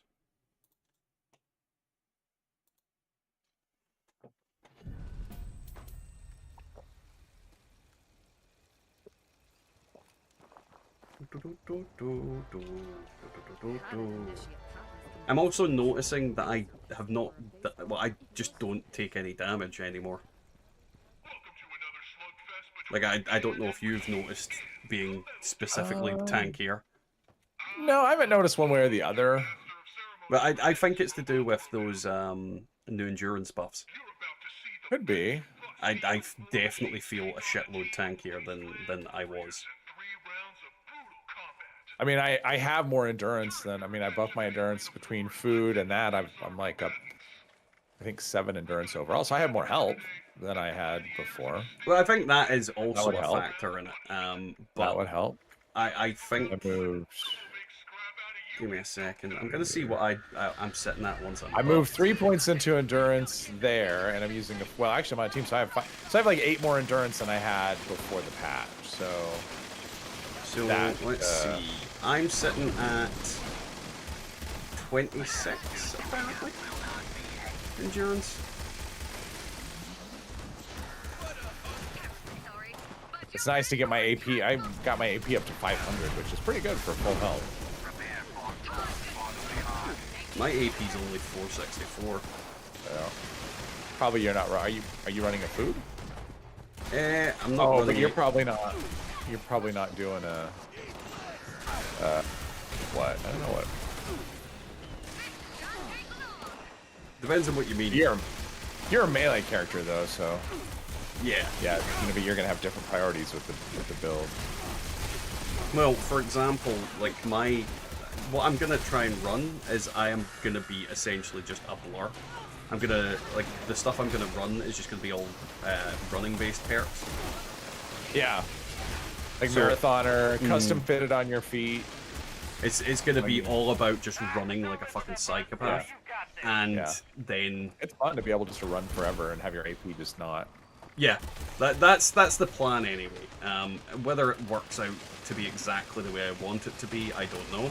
I'm also noticing that I have not... Well, I just don't take any damage anymore. Like, I don't know if you've noticed being specifically tankier. No, I haven't noticed one way or the other. But I think it's to do with those new endurance buffs. Could be. I definitely feel a shitload tankier than I was. I mean, I have more endurance than... I mean, I buffed my endurance between food and that. I'm like up, I think, 7 endurance overall. So I have more health than I had before. Well, I think that is also would a help. factor in it. But That would help. I think... I moved... Give me a second. I'm going to see what I'm sitting at once I'm I moved 3 points into endurance there, and I'm using... Well, actually, my team, so I have 5... So I have like 8 more endurance than I had before the patch, so... So, that, let's see. I'm sitting at 26, apparently. Endurance. It's nice to get my AP. I got my AP up to 500, which is pretty good for full health. My AP's only 464. So, probably you're not... Are you running a food? I'm not running but you're it. probably not... You're probably not doing a... what? I don't know what... Depends on what you mean. You're a melee character, though, so... Yeah. Yeah, you're gonna have different priorities with the build. Well, for example, like what I'm gonna try and run is I am gonna be essentially just a blur. I'm gonna, like, the stuff I'm gonna run is just gonna be all running-based perks. Yeah. Like So- marathoner, custom fitted on your feet. It's gonna be all about just running like a fucking psychopath. And Yeah. then... It's fun to be able just to run forever and have your AP just not... Yeah, that's the plan anyway. Whether it works out to be exactly the way I want it to be, I don't know.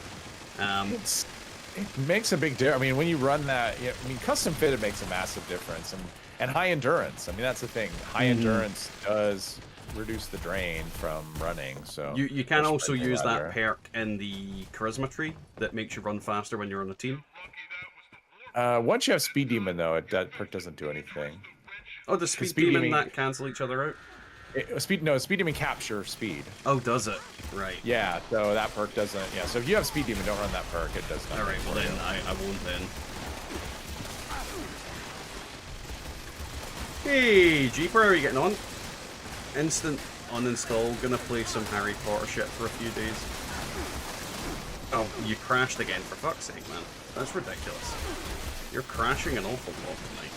It makes a big difference. I mean, when you run that, I mean, custom fitted makes a massive difference, and high endurance. I mean, that's the thing. High endurance does reduce the drain from running. So you can also use that perk in the charisma tree that makes you run faster when you're on a team. Once you have speed demon, though, that perk doesn't do anything. Oh, does speed Speed demon Demon- that cancel each other out? Speed demon capture speed. Oh, does it? Right. Yeah, so that perk doesn't. Yeah, so if you have speed demon, don't run that perk. It does nothing. All right. Well, for then you. I won't then. Hey, Jeeper, how are you getting on? Instant uninstall. Gonna play some Harry Potter shit for a few days. Oh, you crashed again, for fuck's sake, man. That's ridiculous. You're crashing an awful lot tonight.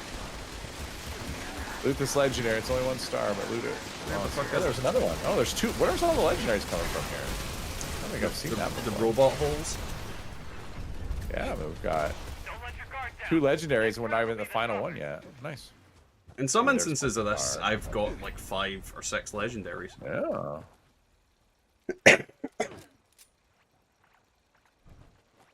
Loot this legendary. It's only 1 star, but loot it. Where the fuck is There's another one. Oh, there's 2. Where's all the legendaries coming from here? I don't think I've seen that The before. robot holes? Yeah, but we've got... 2 legendaries and we're not even in the final one yet. Nice. In some Oh, there's instances of this, Star. I've got like 5 or 6 legendaries. Yeah.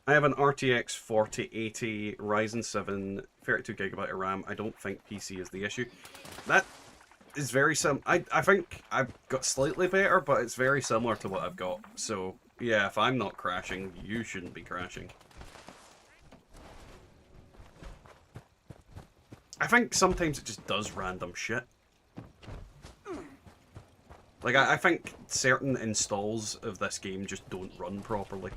I have an RTX 4080 Ryzen 7, 32GB of RAM. I don't think PC is the issue. That is very I think I've got slightly better, but it's very similar to what I've got. So, yeah, if I'm not crashing, you shouldn't be crashing. I think sometimes it just does random shit. Like, I think certain installs of this game just don't run properly.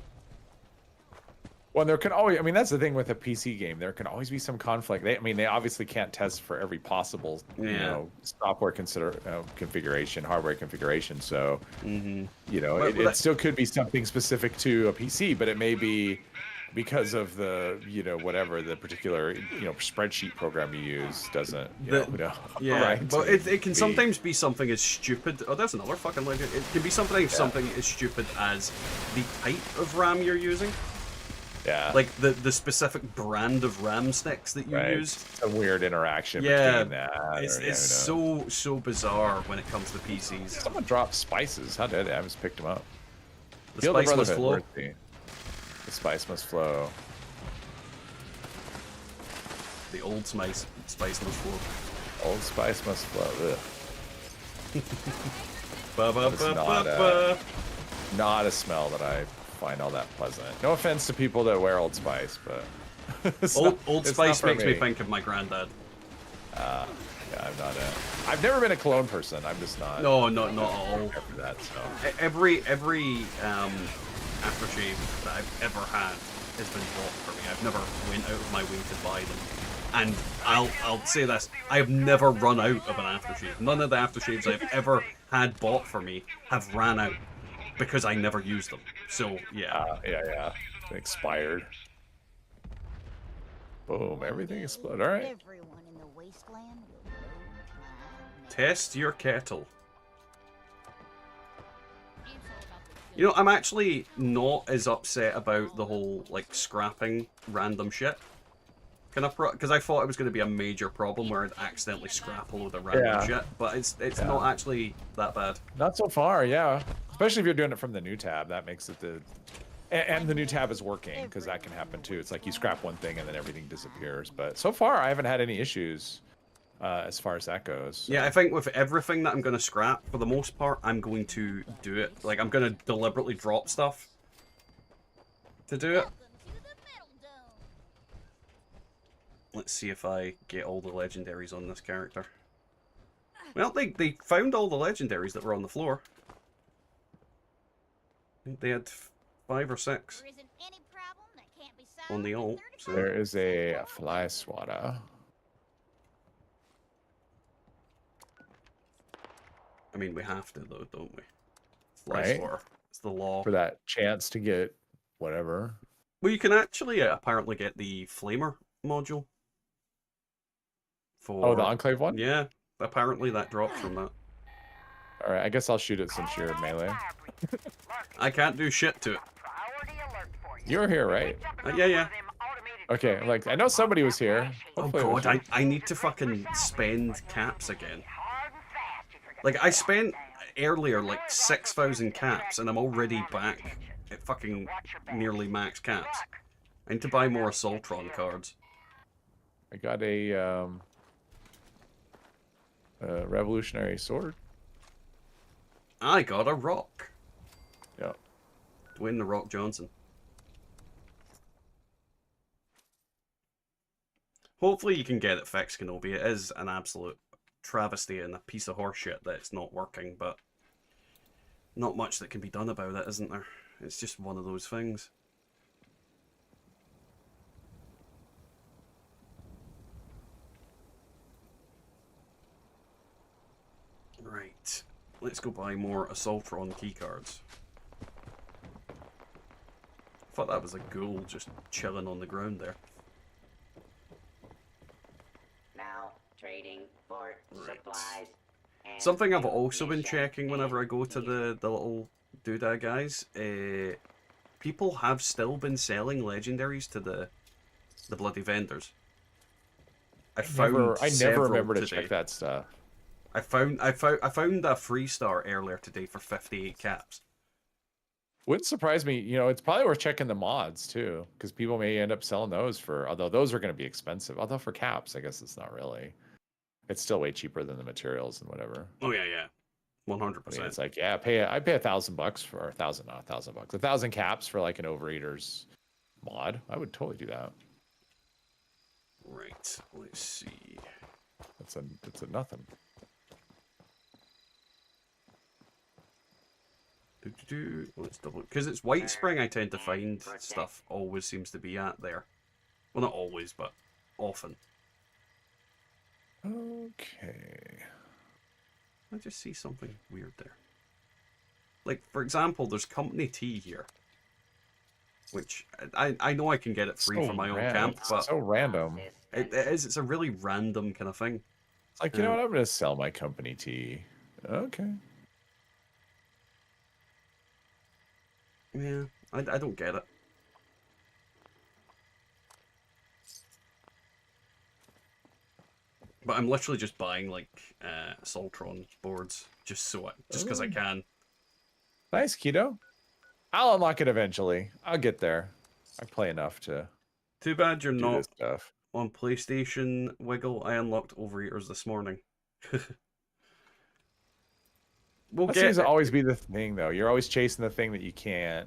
Well, there can always, I mean, that's the thing with a PC game. There can always be some conflict. They obviously can't test for every possible, software configuration, hardware configuration. So, it still could be something specific to a PC, but it may be because of the, whatever the particular, spreadsheet program you use doesn't, Yeah, right? but it can sometimes be something as stupid. Oh, there's another fucking legend. It can be something as stupid as the type of RAM you're using. Yeah. Like the specific brand of RAM sticks that you use. It's a weird interaction between that. It's so bizarre when it comes to PCs. Someone dropped spices. How did they? I just picked them up. The spice must flow. The spice must flow. The old spice must flow. Old spice must flow. It's not a smell that I find all that pleasant. No offense to people that wear Old Spice, but Old Spice makes me think of my granddad. Yeah, I've never been a cologne person. I'm just not. No, not at all. For that, so. Every aftershave that I've ever had has been bought for me. I've never went out of my way to buy them. And I'll say this: I have never run out of an aftershave. None of the aftershaves I've ever had bought for me have ran out because I never used them. So yeah. Expired. Boom! Everything exploded. All right. Everyone in the wasteland will know my Test your kettle. I'm actually not as upset about the whole like scrapping random shit. Because I thought it was going to be a major problem where I'd accidentally scrap a load of random shit, but it's not actually that bad. Not so far, yeah. Especially if you're doing it from the new tab, that makes it and the new tab is working, because that can happen too. It's like you scrap one thing and then everything disappears. But so far, I haven't had any issues as far as that goes. So. Yeah, I think with everything that I'm going to scrap, for the most part, I'm going to do it. Like, I'm going to deliberately drop stuff to do it. Let's see if I get all the legendaries on this character. Well, they found all the legendaries that were on the floor. I think they had 5 or 6 on the ult. So. There is a fly swatter. I mean, we have to, though, don't we? Fly swatter. It's the law. For that chance to get whatever. Well, you can actually apparently get the Flamer module. Oh, the Enclave one? Yeah, apparently that drops from that. Alright, I guess I'll shoot it since you're melee. I can't do shit to it. You're here, right? Yeah. Okay, like, I know somebody was here. Hopefully oh god, I need to fucking spend caps again. Like, I spent earlier like 6,000 caps, and I'm already back at fucking nearly max caps. I need to buy more Assaultron cards. I got a revolutionary sword. I got a rock. Yeah. Dwayne the Rock Johnson. Hopefully you can get it fixed, Kenobi. It is an absolute travesty and a piece of horseshit that it's not working, but not much that can be done about it, isn't there? It's just one of those things. Right. Let's go buy more Assaultron keycards. I thought that was a ghoul just chilling on the ground there. Now trading for supplies. Something I've also been checking whenever I go to the little doodah guys, people have still been selling legendaries to the bloody vendors. I found I never several remember to today. check that stuff. I found a 3-star earlier today for 58 caps. Wouldn't surprise me. You know, it's probably worth checking the mods too, because people may end up selling those for. Although those are going to be expensive. Although for caps, I guess it's not really. It's still way cheaper than the materials and whatever. Oh yeah, 100%. I mean, it's like, yeah, I pay $1,000 for not $1,000, 1,000 caps for like an Overeaters mod. I would totally do that. Right. Let's see. It's a nothing. Let's double, because it's White Spring. I tend to find stuff always seems to be at there. Well, not always, but often. Okay. I just see something weird there. Like, for example, there's company tea here. Which, I know I can get it free So from my own random. camp, but... So random. It is, it's a really random kind of thing. It's like, you know what, I'm going to sell my company tea. Okay. Yeah, I don't get it. But I'm literally just buying, like, Soltron boards, just because I can. Nice, Keto. I'll unlock it eventually. I'll get there. I play enough to Too bad you're do not this stuff. on PlayStation, Wiggle. I unlocked Overeaters this morning. That seems to always be the thing, though. You're always chasing the thing that you can't,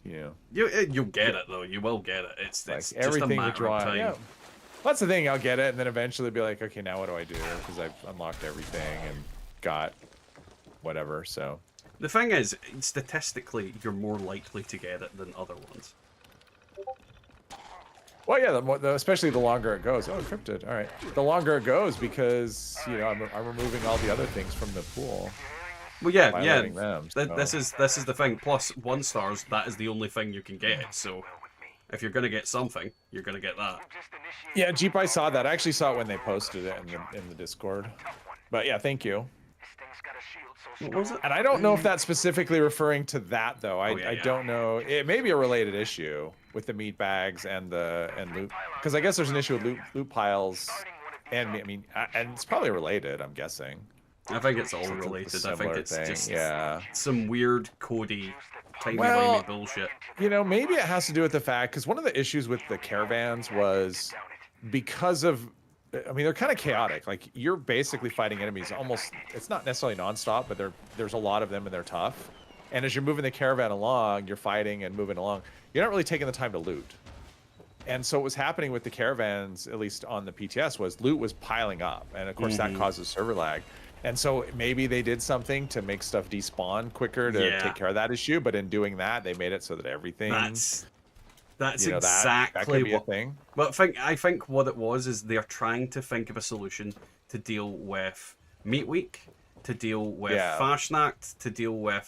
you know. You'll get it, though. You will get it. It's Like just everything a that matter you of want. time. Yeah. That's the thing. I'll get it, and then eventually be like, okay, now what do I do? Because I've unlocked everything and got whatever. So The thing is, statistically, you're more likely to get it than other ones. well, yeah, especially the longer it goes. Oh, encrypted. All right. The longer it goes, because you know I'm removing all the other things from the pool. Well, yeah, by yeah. letting them, so. This is the thing. Plus, 1-stars. That is the only thing you can get. So, if you're gonna get something, you're gonna get that. Yeah, Jeep, I saw that. I actually saw it when they posted it in the Discord. But yeah, thank you. What was it? And I don't know if that's specifically referring to that though. I yeah. don't know. It may be a related issue with the meat bags and loot, because I guess there's an issue with loot piles, and I mean, and it's probably related. I'm guessing. I think it's all It's a related. I think similar it's thing, just yeah. some weird Cody Well, timey-wimey bullshit. You know, maybe it has to do with the fact, because one of the issues with the caravans was because of, I mean, they're kind of chaotic. Like, you're basically fighting enemies almost, it's not necessarily nonstop, but there's a lot of them and they're tough. And as you're moving the caravan along, you're fighting and moving along. You're not really taking the time to loot. And so what was happening with the caravans, at least on the PTS, was loot was piling up. And of course that causes server lag. And so maybe they did something to make stuff despawn quicker to take care of that issue. But in doing that, they made it so that everything... That's you know, exactly that could be what... a thing. Well, I think what it was is they're trying to think of a solution to deal with Meat Week, to deal with Fashnacht, to deal with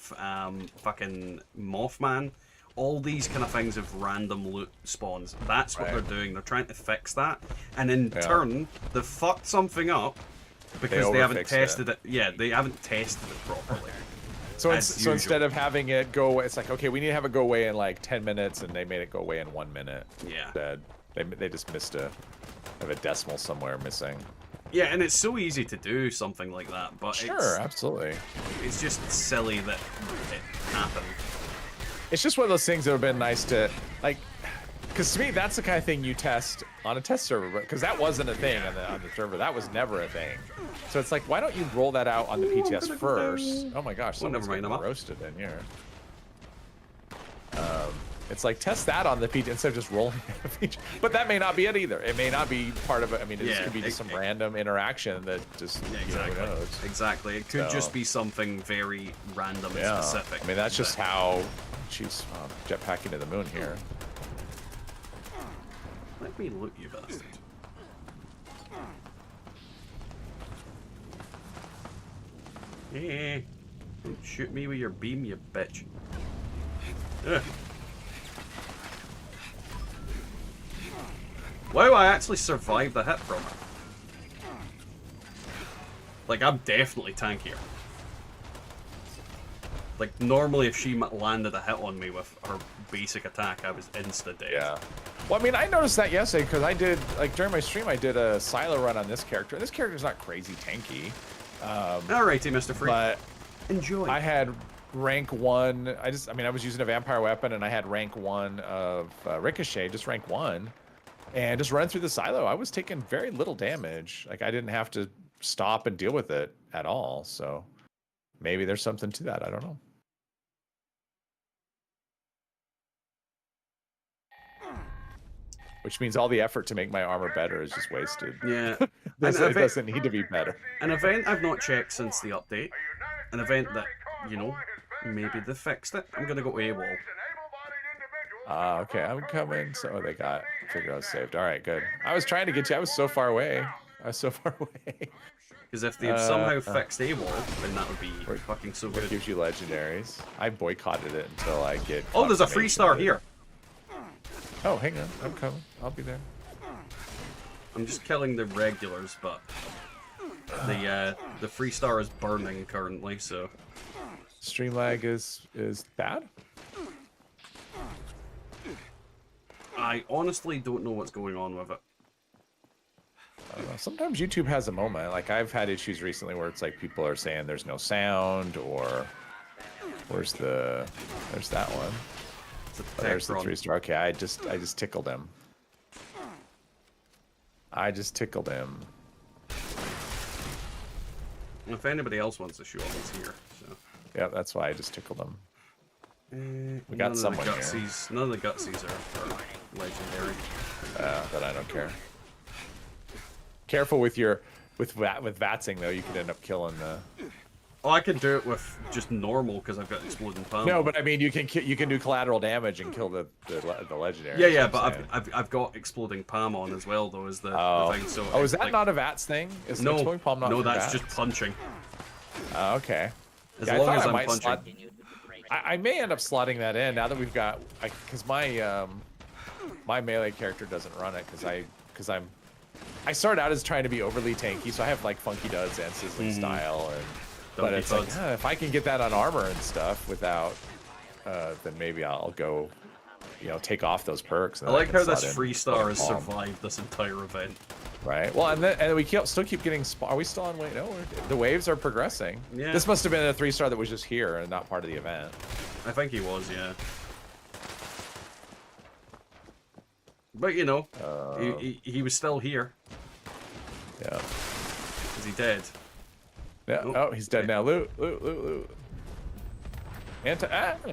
fucking Mothman. All these kind of things of random loot spawns. That's what they're doing. They're trying to fix that. And in turn, they've fucked something up because they haven't tested it. Yeah, they haven't tested it properly. So instead of having it go away, it's like, okay, we need to have it go away in like 10 minutes, and they made it go away in 1 minute. Yeah. Instead. They just missed a decimal somewhere missing. Yeah, and it's so easy to do something like that, but sure, absolutely. It's just silly that it happened. It's just one of those things that would have been nice to, like, because to me, that's the kind of thing you test on a test server, because that wasn't a thing on the server. That was never a thing. So it's like, why don't you roll that out on the PTS first? Oh my gosh, someone's getting roasted in here. It's like, test that on the PTS instead of just rolling the feature. But that may not be it either. It may not be part of it. I mean, it could be just some random interaction that just, exactly. You know, who knows? Exactly. It could just be something very random and specific. I mean, that's just how... Jeez, jetpacking to the moon here. Let me loot you, bastard. Yeah. Don't shoot me with your beam, you bitch. Ugh. Wow, I actually survived the hit from her. Like, I'm definitely tankier. Like, normally if she landed a hit on me with her basic attack, I was insta-dead. Yeah. Well, I mean, I noticed that yesterday because I did, like, during my stream, I did a silo run on this character. And this character's not crazy tanky. Alrighty, Mr. Free. But enjoy. I had rank 1. I was using a vampire weapon, and I had rank 1 of Ricochet, just rank 1. And just running through the silo, I was taking very little damage. Like, I didn't have to stop and deal with it at all. So maybe there's something to that. I don't know. Which means all the effort to make my armor better is just wasted. Yeah. It doesn't need to be better. An event I've not checked since the update. An event that, you know, maybe they fixed it. I'm gonna go AWOL. Okay, I'm coming. So they got figure out saved. All right, good. I was trying to get you. I was so far away. Because if they've somehow fixed AWOL, then that would be fucking so good. It gives you legendaries. I boycotted it until I get. Oh, there's a free star here. Oh, hang on. I'm coming. I'll be there. I'm just killing the regulars, but the free star is burning currently, so. Stream lag is bad? I honestly don't know what's going on with it. I don't know. Sometimes YouTube has a moment. Like, I've had issues recently where it's like people are saying there's no sound, or there's that one. There's the 3-star. Okay, I just tickled him. If anybody else wants to show up, he's here. So. Yeah, that's why I just tickled him. We got someone here. None of the gutsies are legendary. But I don't care. Careful with vatsing though. You could end up killing the. Oh, I can do it with just normal because I've got exploding palm. No, but I mean, you can do collateral damage and kill the legendary. Yeah, but I've got exploding palm on as well though. Is the thing? So is that not a VATS thing? Is exploding palm not? No, that's VATS? just punching. Okay. As long as I'm punching. I may end up slotting that in now that we've got, because my melee character doesn't run it because I started out as trying to be overly tanky, so I have like funky duds and sizzling style, but it's like if I can get that on armor and stuff without, then maybe I'll go, take off those perks. I like how this free star has survived this entire event. Right. Well, and we still keep getting. Are we still on wave? No, the waves are progressing. Yeah. This must have been a 3-star that was just here and not part of the event. I think he was, yeah. But he was still here. Yeah. Is he dead? Yeah. Nope. Oh, he's dead now. Loot.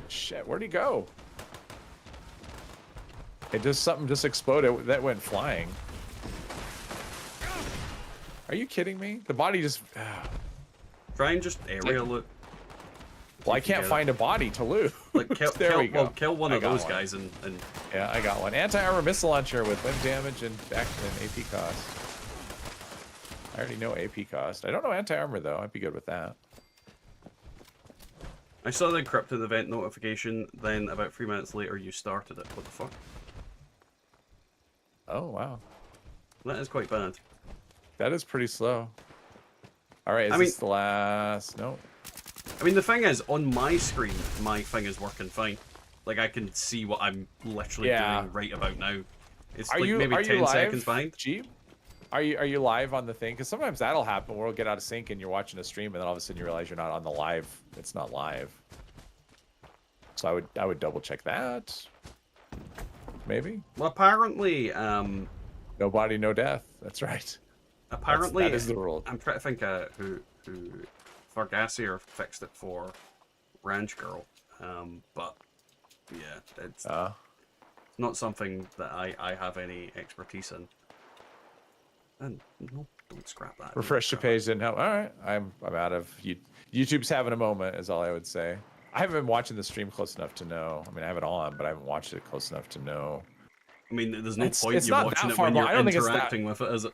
Shit. Where'd he go? Something just exploded. That went flying. Are you kidding me? The body just. Try and just aerial it. Well, I can't find a body to loot. Like kill one of those guys and. Yeah, I got one. Anti-armor missile launcher with limb damage and AP cost. I already know AP cost. I don't know anti-armor though. I'd be good with that. I saw the encrypted event notification. Then about 3 minutes later, you started it. What the fuck? Oh wow. That is quite bad. That is pretty slow. All right, is this the last? No. I mean, the thing is, on my screen, my thing is working fine. Like, I can see what I'm literally doing right about now. It's maybe 10 seconds behind. Jeep? Are you live on the thing? Because sometimes that'll happen where we'll get out of sync and you're watching a stream and then all of a sudden you realize you're not on the live. It's not live. So I would double check that. Maybe. Well, apparently, no body, no death. That's right. Apparently, that is the rule. I'm trying to think who Fargassier fixed it for Ranch Girl, but yeah, it's not something that I have any expertise in. And no, don't scrap that. Refresh the page didn't help. All right, I'm out of YouTube's having a moment, is all I would say. I haven't been watching the stream close enough to know. I mean, I have it on, but I haven't watched it close enough to know. I mean, there's no point you watching it when you're interacting with it, is it?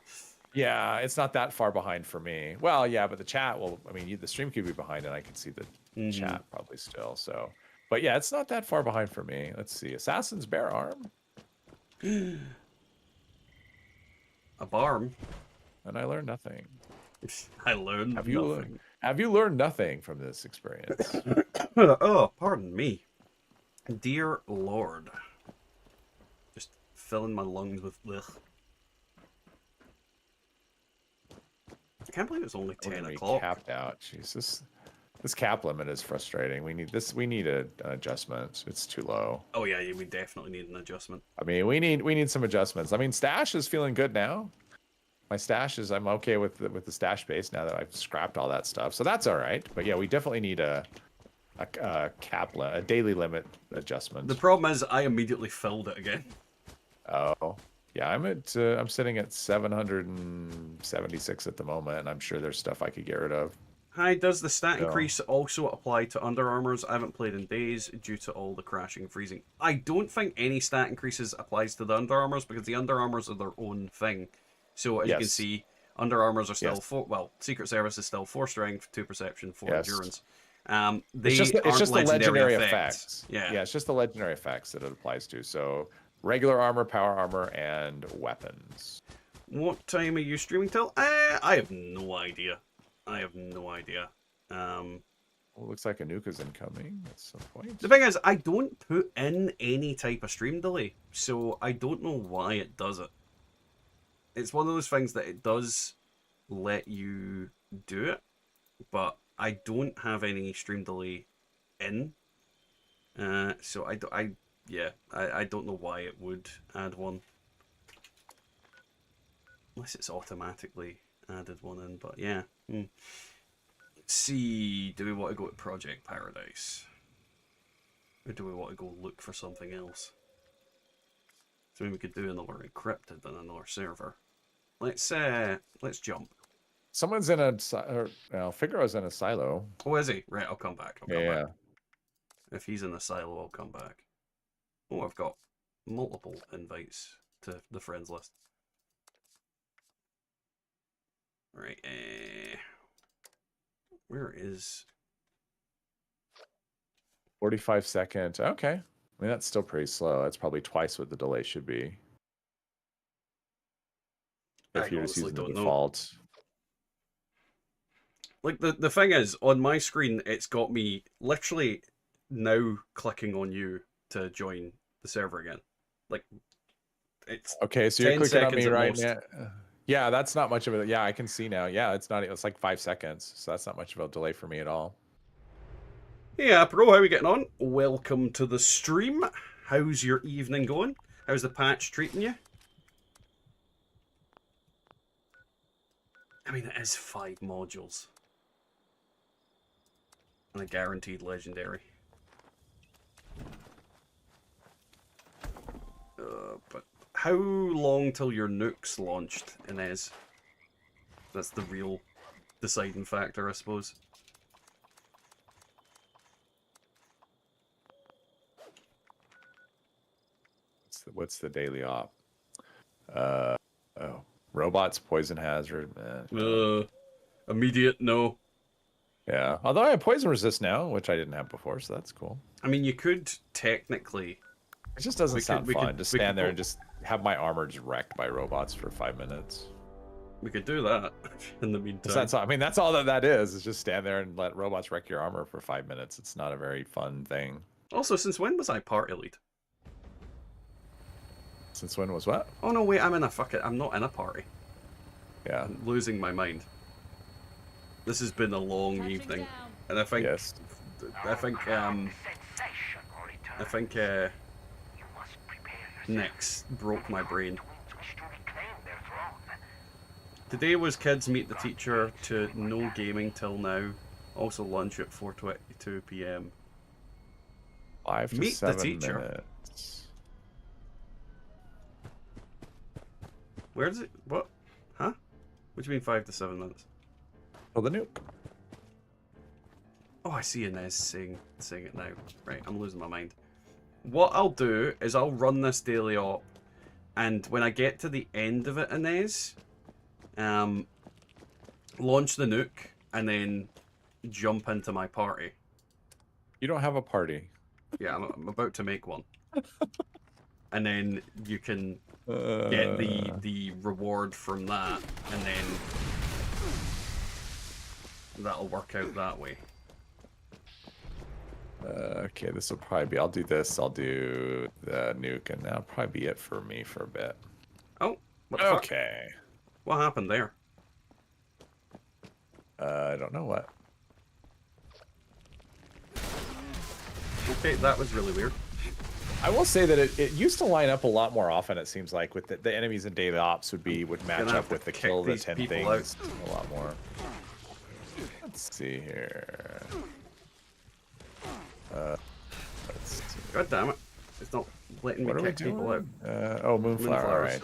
Yeah, it's not that far behind for me. Well, yeah, but the chat will. I mean, the stream could be behind, and I can see the chat probably still. So, but yeah, it's not that far behind for me. Let's see, Assassin's Bear Arm. A barm. And I learned nothing. I learned nothing. Have you learned nothing from this experience? Oh, pardon me. Dear Lord. Just filling my lungs with ugh. I can't believe it's only We're 10 gonna be o'clock. capped out. Jesus, this cap limit is frustrating. We need this. We need an adjustment. It's too low. Oh yeah, we definitely need an adjustment. I mean, we need some adjustments. I mean, stash is feeling good now. My stash is, I'm okay with the stash base now that I've scrapped all that stuff. So that's all right. But yeah, we definitely need a daily limit adjustment. The problem is I immediately filled it again. Oh, yeah, I'm sitting at 776 at the moment, and I'm sure there's stuff I could get rid of. Hi, does the stat So- increase also apply to Under Armours? I haven't played in days due to all the crashing and freezing. I don't think any stat increases applies to the Under Armours because the Under Armours are their own thing. So as you can Yes. see, Under Armours are still Yes. Secret Service is still 4 strength, 2 perception, 4 Yes. endurance. It's just the legendary effects. effects. Yeah. Yeah, it's just the legendary effects that it applies to. So regular armor, power armor, and weapons. What time are you streaming till? I have no idea. I have no idea. Well, it looks like Anuka's incoming at some point. The thing is, I don't put in any type of stream delay, so I don't know why it does it. It's one of those things that it does let you do it, but I don't have any stream delay in. So I don't know why it would add one. Unless it's automatically added one in, but yeah. Let's see, do we want to go to Project Paradise? Or do we want to go look for something else? Something we could do another encrypted on another server. Let's jump. Someone's in Figaro's in a silo. Oh, is he? Right, I'll come back. I'll come Yeah. back. If he's in the silo, I'll come back. Oh, I've got multiple invites to the friends list. Right, where is... 45 second. Okay. I mean, that's still pretty slow. That's probably twice what the delay should be. If you're just using the default. Like, the thing is, on my screen, it's got me literally now clicking on you to join the server again. Like, it's Okay, so you're 10 clicking on seconds me at right most. now. Yeah, that's not much of a... Yeah, I can see now. Yeah, it's like 5 seconds. So that's not much of a delay for me at all. Yeah, Pro, how are we getting on? Welcome to the stream. How's your evening going? How's the patch treating you? I mean, it is 5 modules. And a guaranteed legendary. But how long till your nuke's launched, Inez? That's the real deciding factor, I suppose. What's the daily op? Robots, poison hazard. Immediate no. Yeah, although I have poison resist now, which I didn't have before, so that's cool. I mean, you could technically... It just doesn't sound fun to stand there and just have my armor just wrecked by robots for 5 minutes. We could do that in the meantime. That's all, I mean, that's all that is just stand there and let robots wreck your armor for 5 minutes. It's not a very fun thing. Also, since when was I party lead? Since when was what? Oh no, wait, I'm not in a party. Yeah. I'm losing my mind. This has been a long evening. And I think... Yes. I think Nyx broke my brain. Today was kids meet the teacher to no gaming till now. Also lunch at 4:22 p.m. 5 to meet 7 the teacher. minutes. Where is it? What? Huh? What do you mean 5 to 7 minutes? Oh, the nuke. Oh, I see Inez saying it now. Right, I'm losing my mind. What I'll do is I'll run this daily op, and when I get to the end of it, Inez, launch the nuke, and then jump into my party. You don't have a party. Yeah, I'm about to make one. And then you can get the reward from that, and then that'll work out that way. Okay, this will probably be. I'll do this. I'll do the nuke, and that'll probably be it for me for a bit. Oh, what the fuck? Okay. What happened there? I don't know what. Okay, that was really weird. I will say that it used to line up a lot more often. It seems like with the enemies in daily ops would match up with the kill the 10 things a lot more. Let's see here. Let's see. God damn it! It's not letting me kick people out. Oh, Moonflower. All right.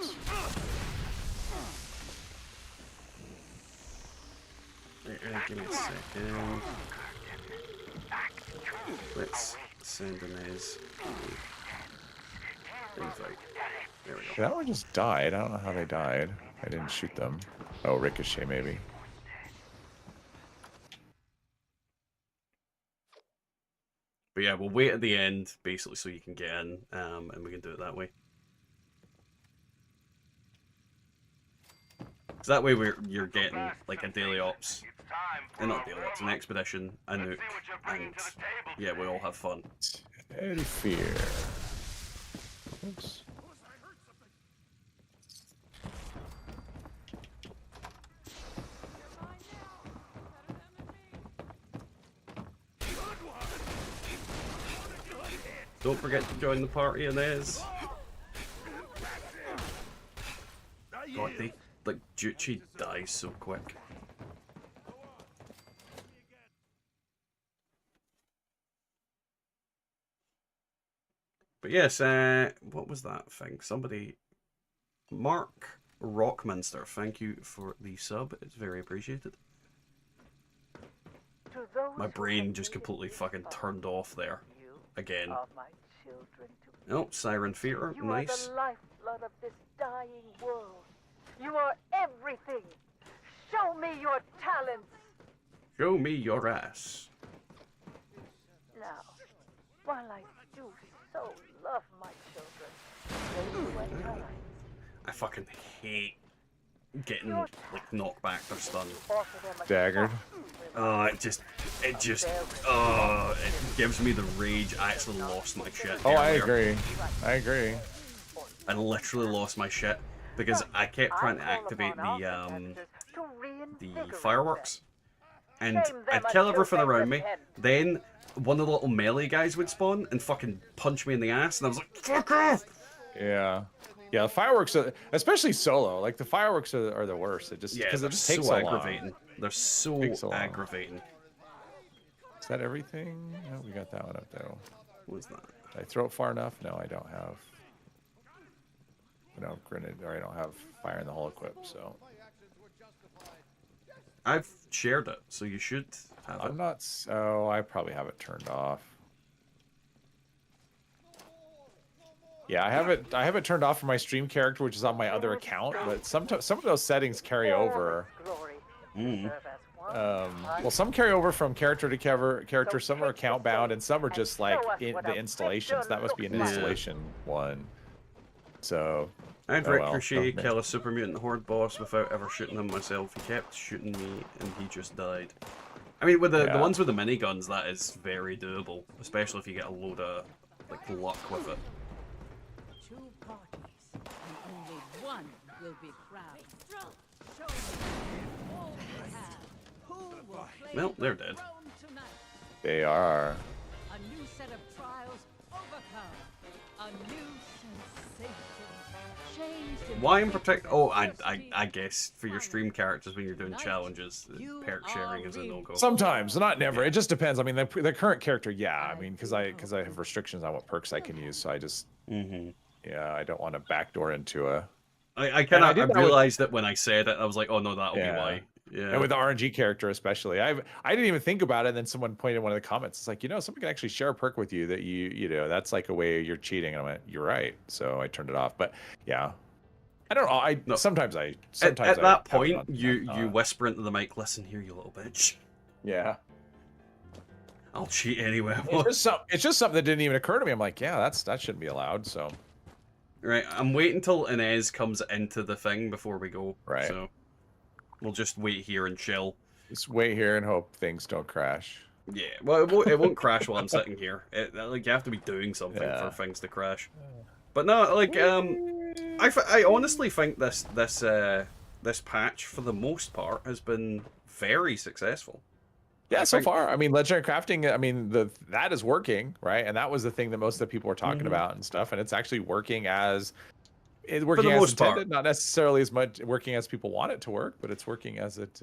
Give me a second. Let's send an A's. Invite. There we go. That one just died. I don't know how they died. I didn't shoot them. Oh, ricochet maybe. But yeah, we'll wait at the end, basically, so you can get in, and we can do it that way. So that way you're getting, like, a daily ops. And not daily ops, an expedition, a nuke, and yeah, we all have fun. Any fear. Oops. Don't forget to join the party, Inez. God, like, Juchi dies so quick. But yes, what was that thing? Somebody... Mark Rockminster, thank you for the sub. It's very appreciated. My brain just completely fucking turned off there. Again. Oh, Siren Theater, nice. You are the lifeblood of this dying world. You are everything. Show me your talents. Show me your ass. Now, while I do so love my children, I fucking hate getting, like, knocked back or stunned. Daggered. Oh, it gives me the rage. I actually lost my shit. Oh, I earlier. agree. I literally lost my shit because I kept trying to activate the fireworks, and I'd kill everything around me. Then one of the little melee guys would spawn and fucking punch me in the ass, and I was like, "Fuck off!" Yeah. Yeah, the fireworks are, especially solo. Like the fireworks are the worst. It just because it just takes so aggravating. Long. They're so aggravating. Is that everything? No, we got that one up though. What was that? Did I throw it far enough? No, I don't have. I don't have grenade, or I don't have fire in the hole equipped. So I've shared it, so you should have it. I'm not. So I probably have it turned off. Yeah, I have it turned off for my stream character, which is on my other account. But some of those settings carry over. Well, some carry over from character to character. Some are account bound, and some are just like in the installations. That must be an installation one. So. I'd Ricochet kill a super mutant horde boss without ever shooting him myself. He kept shooting me, and he just died. I mean, with the ones with the miniguns, that is very doable, especially if you get a load of like luck with it. Two parties, and only one will be crowned. Well, they're dead. They are. A new set of trials overcome. A new sensation. Why in particular? Oh, I guess for your stream characters when you're doing challenges, perk sharing is a no-go. Sometimes, not never. It just depends. I mean, the current character, yeah. I mean, because I have restrictions on what perks I can use, so I just yeah, I don't want to backdoor into a. I kind of realized that when I said it, I was like, oh no, that'll be why. Yeah. And with the RNG character especially, I didn't even think about it. And then someone pointed in one of the comments. It's like, someone can actually share a perk with you that you know that's like a way you're cheating. And I went, you're right. So I turned it off. But yeah, I don't know. Sometimes at that point you whisper into the mic, listen here, you little bitch. Yeah. I'll cheat anyway. It's just something that didn't even occur to me. I'm like, yeah, that shouldn't be allowed. So. Right, I'm waiting until Inez comes into the thing before we go. Right. So we'll just wait here and chill. Just wait here and hope things don't crash. Yeah, well, it won't crash while I'm sitting here. Like, you have to be doing something for things to crash. But no, like, I honestly think this patch, for the most part, has been very successful. Yeah, so far, I mean, legendary crafting, I mean, that is working, right? And that was the thing that most of the people were talking about and stuff, and it's actually working as most part. intended, not necessarily as much working as people want it to work, but it's working as it.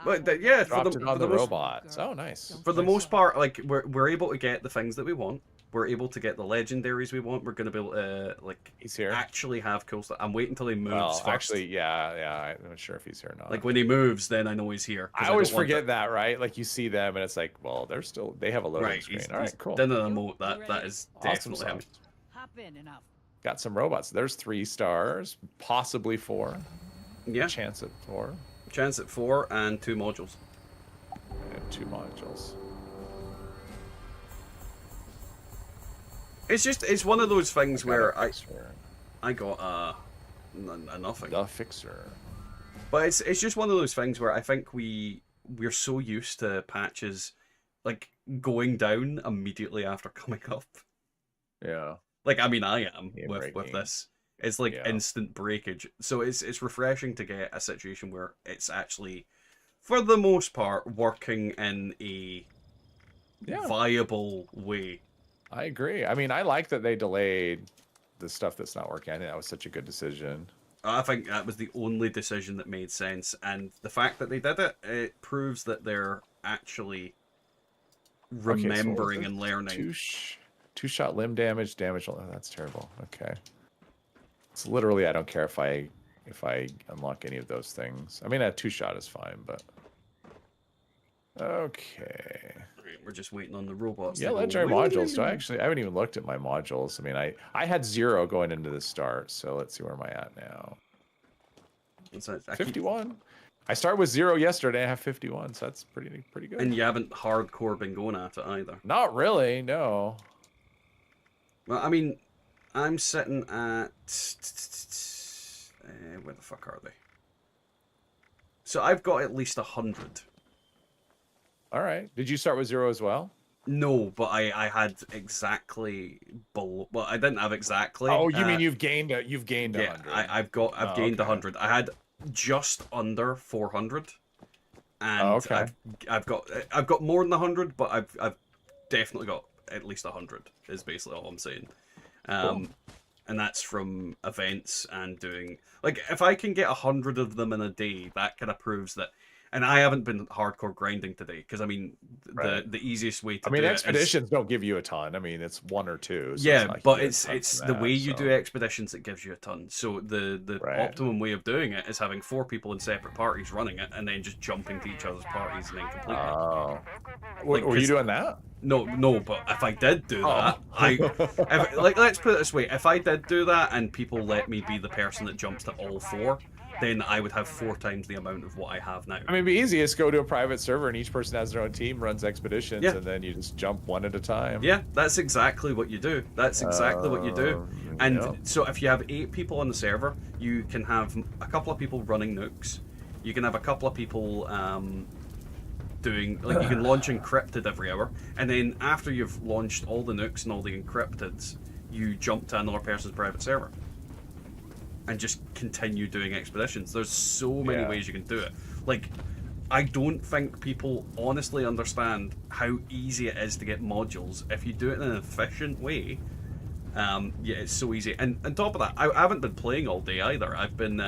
But yeah, for the robots. Oh, nice. For the most part, like we're able to get the things that we want. We're able to get the legendaries we want. We're going to be able to like he's here. Actually have cool stuff. I'm waiting until he moves. Well, first. Actually, yeah, I'm not sure if he's here or not. Like when he moves, then I know he's here. I always forget that, right? Like you see them, and it's like, well, they have a loading screen. All right, cool. Then an emote that is definitely him. Hop in enough. Got some robots. There's 3 stars, possibly 4. Yeah. Chance at 4. Chance at 4 and 2 modules. And 2 modules. It's one of those things where I got a nothing. The fixer. But it's just one of those things where I think we're so used to patches like going down immediately after coming up. Yeah. Like I mean I am with this. It's like instant breakage. So it's refreshing to get a situation where it's actually, for the most part, working in a viable way. I agree. I mean, I like that they delayed the stuff that's not working. I think that was such a good decision. I think that was the only decision that made sense, and the fact that they did it, it proves that they're actually remembering and learning. Two-shot limb damage. Oh, that's terrible. Okay. It's literally, I don't care if I unlock any of those things. I mean, a 2-shot is fine, but okay. We're just waiting on the robots. Yeah, legendary modules. So I haven't even looked at my modules. I mean, I had 0 going into the start, so let's see where am I at now. 51. I started with 0 yesterday. I have 51, so that's pretty good. And you haven't hardcore been going at it either. Not really, no. Well, I mean, I'm sitting at where the fuck are they? So I've got at least 100. All right. Did you start with 0 as well? No, but I had exactly below. Well, I didn't have exactly. Oh, you mean you've gained 100? Yeah, I've gained 100. I had just under 400, and I've got more than 100, but I've definitely got at least 100. Is basically all I'm saying. Cool. And that's from events and doing like if I can get 100 of them in a day, that kind of proves that. And I haven't been hardcore grinding today because I mean the easiest way to. I mean, expeditions don't give you a ton. I mean, it's 1 or 2. So yeah, but it's the way you do expeditions that gives you a ton. So the optimum way of doing it is having 4 people in separate parties running it, and then just jumping to each other's parties and then completing it. Oh, were you doing that? No, but if I did do that, let's put it this way: if I did do that and people let me be the person that jumps to all 4. Then I would have 4 times the amount of what I have now. I mean, it'd be easiest go to a private server and each person has their own team, runs expeditions, and then you just jump one at a time. Yeah, that's exactly what you do. That's exactly what you do. And so if you have 8 people on the server, you can have a couple of people running nukes. You can have a couple of people doing, like, you can launch encrypted every hour. And then after you've launched all the nukes and all the encrypteds, you jump to another person's private server. And just continue doing expeditions. There's so many ways you can do it. Like, I don't think people honestly understand how easy it is to get modules if you do it in an efficient way. Yeah, it's so easy. And on top of that, I haven't been playing all day either. I've been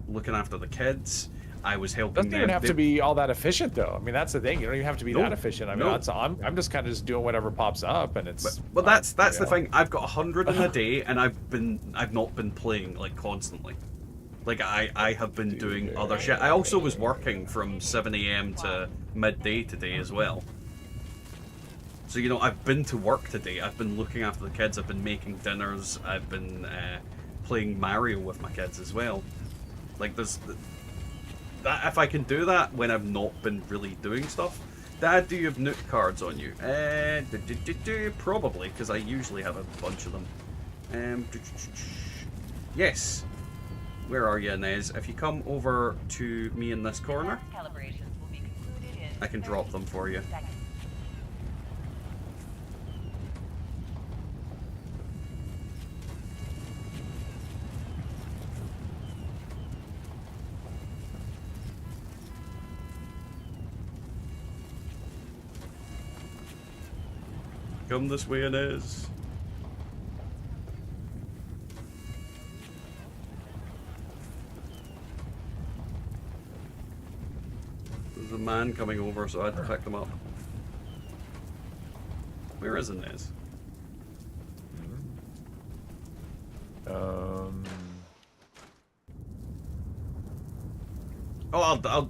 looking after the kids. I was helping them. Doesn't even have to be all that efficient, though. I mean, that's the thing. You don't even have to be that efficient. I mean, I'm just kind of just doing whatever pops up, and it's. But that's the thing. I've got 100 in a day, and I've not been playing like constantly. Like I have been doing other shit. I also was working from 7 AM to midday today as well. So you know, I've been to work today. I've been looking after the kids. I've been making dinners. I've been playing Mario with my kids as well. Like there's. If I can do that when I've not been really doing stuff. Dad, do you have nuke cards on you? Probably, because I usually have a bunch of them. Yes. Where are you, Inez? If you come over to me in this corner. Calibrations will be concluded in I can drop them for you. Come this way, Inez. There's a man coming over, so I had to pick them up. Where is Inez? Oh,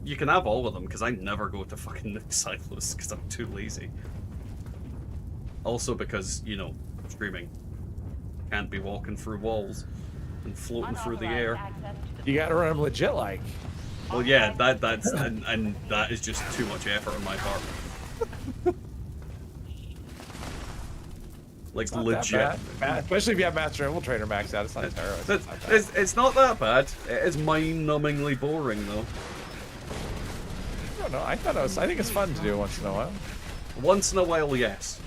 you can have all of them, because I never go to fucking nuke silos, because I'm too lazy. Also because, you know, streaming. Can't be walking through walls and floating through the air. You gotta run them legit like. Well, yeah, that's and that is just too much effort on my part. Like legit. Especially if you have Master Infiltrator maxed out, it's not terrible. It's not that bad. It is mind-numbingly boring though. I don't know. I think it's fun to do once in a while. Once in a while, yes.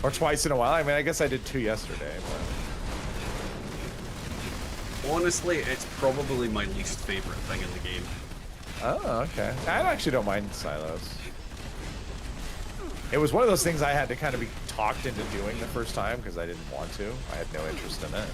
Or twice in a while. I mean, I guess I did 2 yesterday, but... Honestly, it's probably my least favorite thing in the game. Oh, okay. I actually don't mind silos. It was one of those things I had to kind of be talked into doing the first time because I didn't want to. I had no interest in it.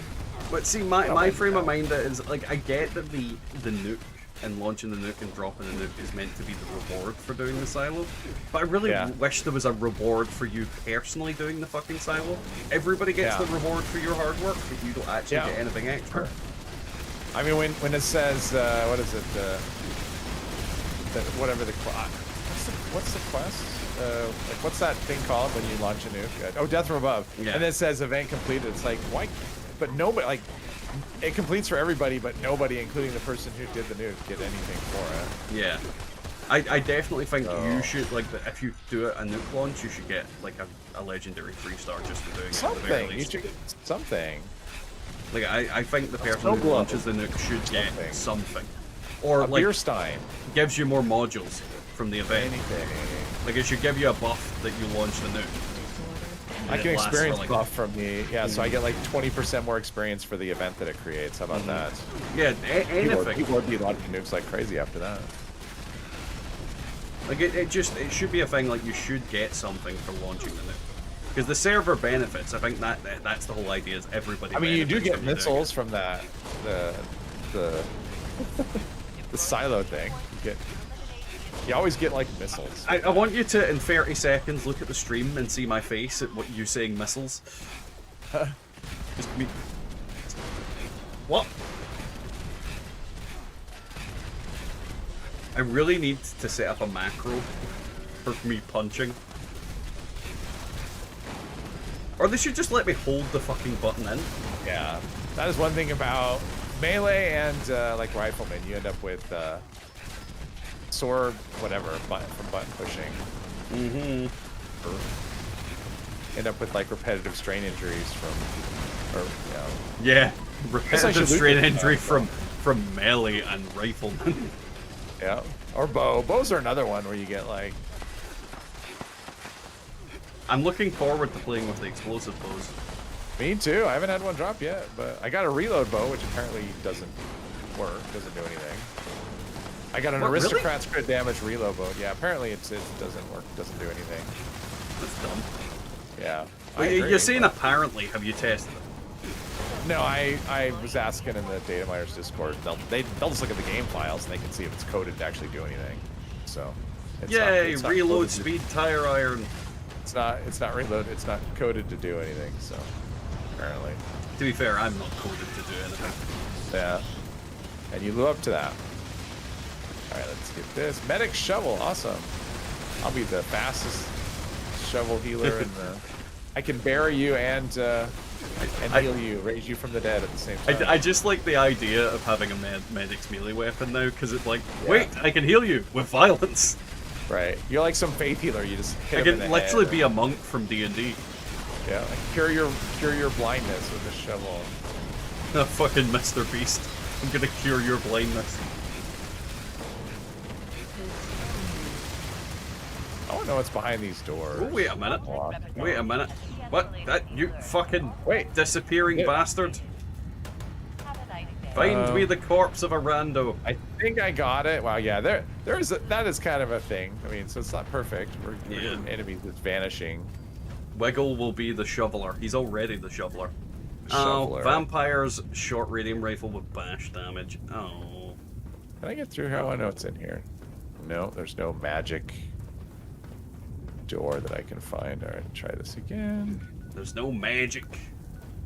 But see, my frame of mind is, like, I get that the nuke and launching the nuke and dropping the nuke is meant to be the reward for doing the silo. But I really wish there was a reward for you personally doing the fucking silo. Everybody gets the reward for your hard work, but you don't actually get anything extra. I mean, when it says, what is it, whatever the what's the quest? Like, what's that thing called when you launch a nuke? Oh, Death from Above. Yeah. And then it says event completed. It's like, why? But nobody, like, it completes for everybody, but nobody, including the person who did the nuke, get anything for it. Yeah. I definitely think you should, like, if you do a nuke launch, you should get, like, a legendary 3-star just for doing it at the very least. You should get something. Like, I think the person who launches the nuke should get something. Or, like, beer stein. Gives you more modules from the event. Anything. Like, it should give you a buff that you launch the nuke. I can experience buff from the, so I get like 20% more experience for the event that it creates. How about that? Yeah, anything. People would be launching nukes like crazy after that. Like, it should be a thing, like, you should get something for launching the nuke. Because the server benefits, I think that's the whole idea, is everybody benefits. I mean, you do get missiles from that, the silo thing. You always get, like, missiles. I want you to, in 30 seconds, look at the stream and see my face at what you saying missiles. Just me. What? I really need to set up a macro for me punching. Or they should just let me hold the fucking button in. Yeah. That is one thing about melee and, like, rifleman. You end up with, sword, whatever, from button pushing. Mm-hmm. End up with like repetitive strain injuries from, or yeah, repetitive strain injury from melee and rifleman. Yeah, or bow. Bows are another one where you get like. I'm looking forward to playing with the explosive bows. Me too. I haven't had one drop yet, but I got a reload bow, which apparently doesn't work, doesn't do anything. I got an Aristocrat's crit damage reload bow. Yeah, apparently it doesn't work, doesn't do anything. That's dumb. Yeah. Well, you're saying apparently, have you tested it? No, I was asking in the data miners Discord. They'll just look at the game files and they can see if it's coded to actually do anything. So. Yay! Reload speed, tire iron. It's not reload. It's not coded to do anything. So apparently. To be fair, I'm not coded to do anything. Yeah. And you live up to that. Alright, let's get this. Medic shovel, awesome. I'll be the fastest shovel healer and I can bury you and heal you, raise you from the dead at the same time. I just like the idea of having a medic's melee weapon now, because it's like, wait, I can heal you with violence. Right. You're like some faith healer, you just hit I can literally be a monk from D&D. Yeah, like cure your blindness with a shovel. Fucking Mr. Beast. I'm gonna cure your blindness. don't know what's behind these doors. Oh, wait a minute. Wait a minute. What? That you fucking disappearing Yeah. bastard. Find me the corpse of a rando. I think I got it. Wow, yeah, that is kind of a thing. I mean, so it's not perfect. We're getting enemies that's vanishing. Wiggle will be the shoveler. He's already the shoveler. Shoveler. Oh, vampires short radium rifle with bash damage. Oh. Can I get through here? I know what's in here. No, there's no magic door that I can find. All right, try this again. There's no magic.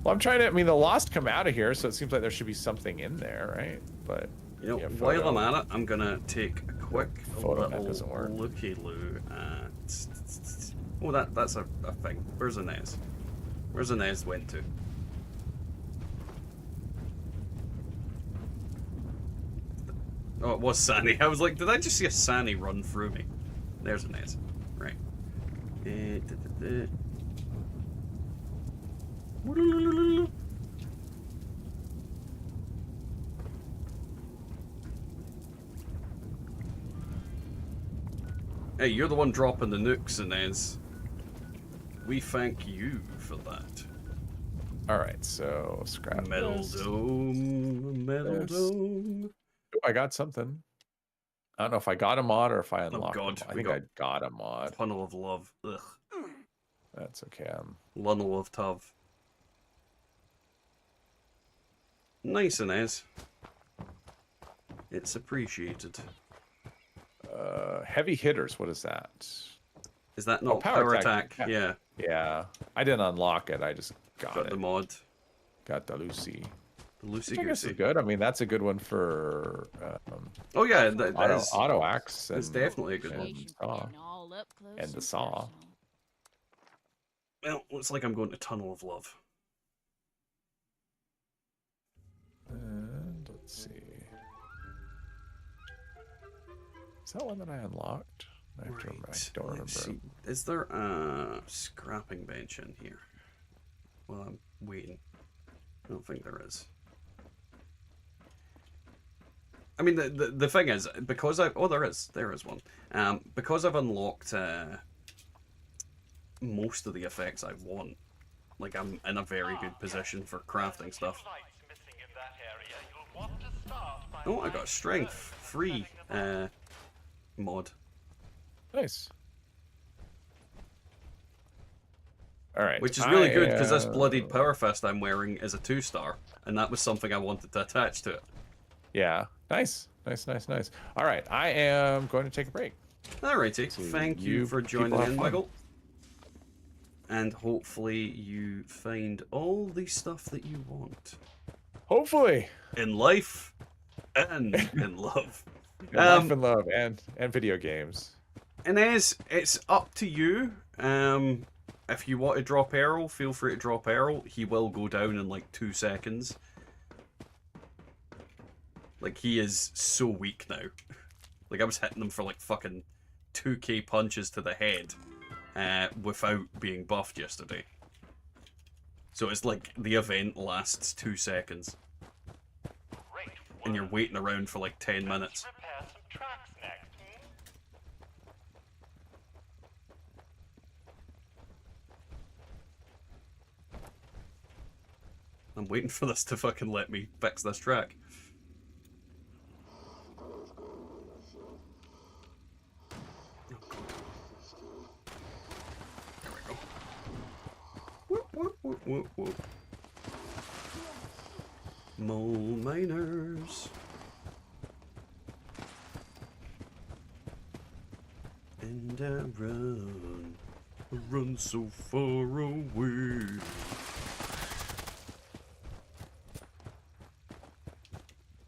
Well, I'm trying to. I mean, the lost come out of here, so it seems like there should be something in there, right? But you know, yeah, while I'm at it, I'm gonna take a quick photo little doesn't work. looky-loo at. Oh, that's a thing. Where's Inez? Where's Inez went to? Oh, it was Sani. I was like, did I just see a Sani run through me? There's Inez. Right. Hey, you're the one dropping the nukes, Inez. We thank you for that. Alright, so scrap Metal this. dome, metal dome. Oh, I got something. I don't know if I got a mod or if I unlocked God, it. I think I got a mod. Tunnel of Love. Ugh. That's okay. Lunnel of Tov. Nice, Inez. It's appreciated. Heavy hitters, what is that? Is that not power attack? Yeah. Yeah. I didn't unlock it, I just got it. The mod. Got the Lucy. Lucy Which I guess is good. I mean, that's a good one for oh yeah, that is auto axe. It's definitely a good one. And the saw. Well, looks like I'm going to Tunnel of Love. And let's see. Is that one that I unlocked? I don't remember. See. Is there a scrapping bench in here? Well, I'm waiting. I don't think there is. I mean, the thing is, because I've... Oh, there is one. Because I've unlocked most of the effects I want, like, I'm in a very good position for crafting stuff. Oh, I got a strength free mod. Nice. All right. Which is really good, because this bloodied Power Fist I'm wearing is a 2-star, and that was something I wanted to attach to it. Yeah. Nice. Nice. All right. I am going to take a break. Alrighty. Thank you for joining in, Wiggle. And hopefully you find all the stuff that you want. Hopefully. In life and in love. Life and love and video games. Inez, it's up to you. If you want to drop Errol, feel free to drop Errol. He will go down in like 2 seconds. Like, he is so weak now. Like, I was hitting him for like fucking 2k punches to the head without being buffed yesterday. So it's like the event lasts 2 seconds. And you're waiting around for like 10 minutes. I'm waiting for this to fucking let me fix this track. There we go. Whoop, whoop, whoop, whoop, whoop. Mole miners. And I run so far away.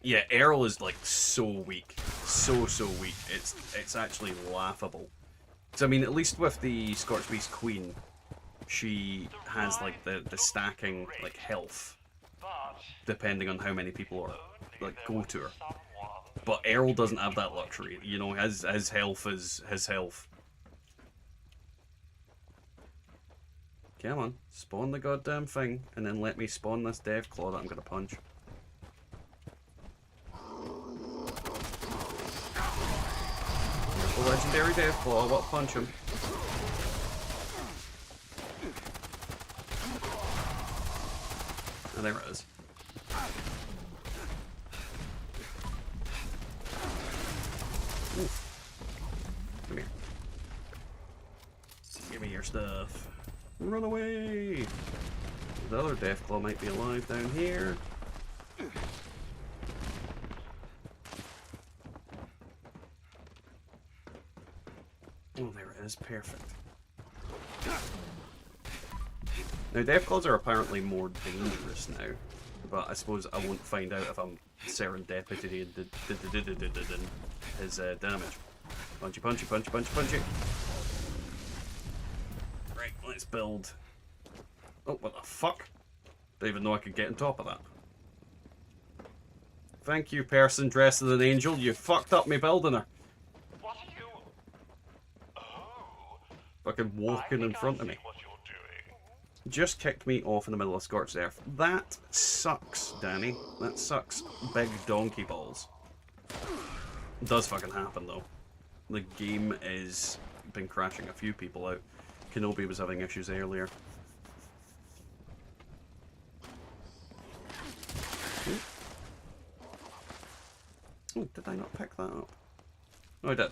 Yeah, Errol is like so weak, so weak. It's actually laughable. So I mean, at least with the Scorched Beast Queen, she has like the stacking like health, depending on how many people are like go to her. But Errol doesn't have that luxury. You know, his health is his health. Come on, spawn the goddamn thing, and then let me spawn this Deathclaw that I'm gonna punch. The legendary Deathclaw, what punch him. And there it is. Ooh. Come here. Give me your stuff. Run away! The other Deathclaw might be alive down here. Oh, there it is. Perfect. Now, Deathclaws are apparently more dangerous now, but I suppose I won't find out if I'm serendipity in his damage. Punchy, punchy, punchy, punchy, punchy. Right, let's build. Oh, what the fuck? Didn't even know I could get on top of that. Thank you, person dressed as an angel. You fucked up me building her. What are you? Oh. Fucking walking in front of me. What you're doing. Just kicked me off in the middle of Scorched Earth. That sucks, Danny. That sucks big donkey balls. It does fucking happen, though. The game is been crashing a few people out. Kenobi was having issues earlier. Oh, did I not pick that up? No, I did.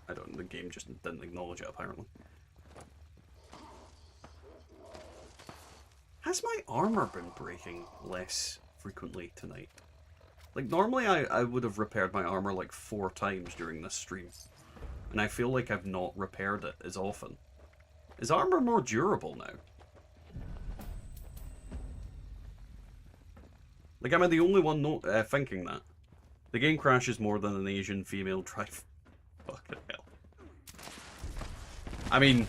I don't. The game just didn't acknowledge it, apparently. Has my armor been breaking less frequently tonight? Like, normally I would have repaired my armor like 4 times during this stream. And I feel like I've not repaired it as often. Is armor more durable now? Like, am I the only one thinking that? The game crashes more than an Asian female drive. Fucking hell. I mean,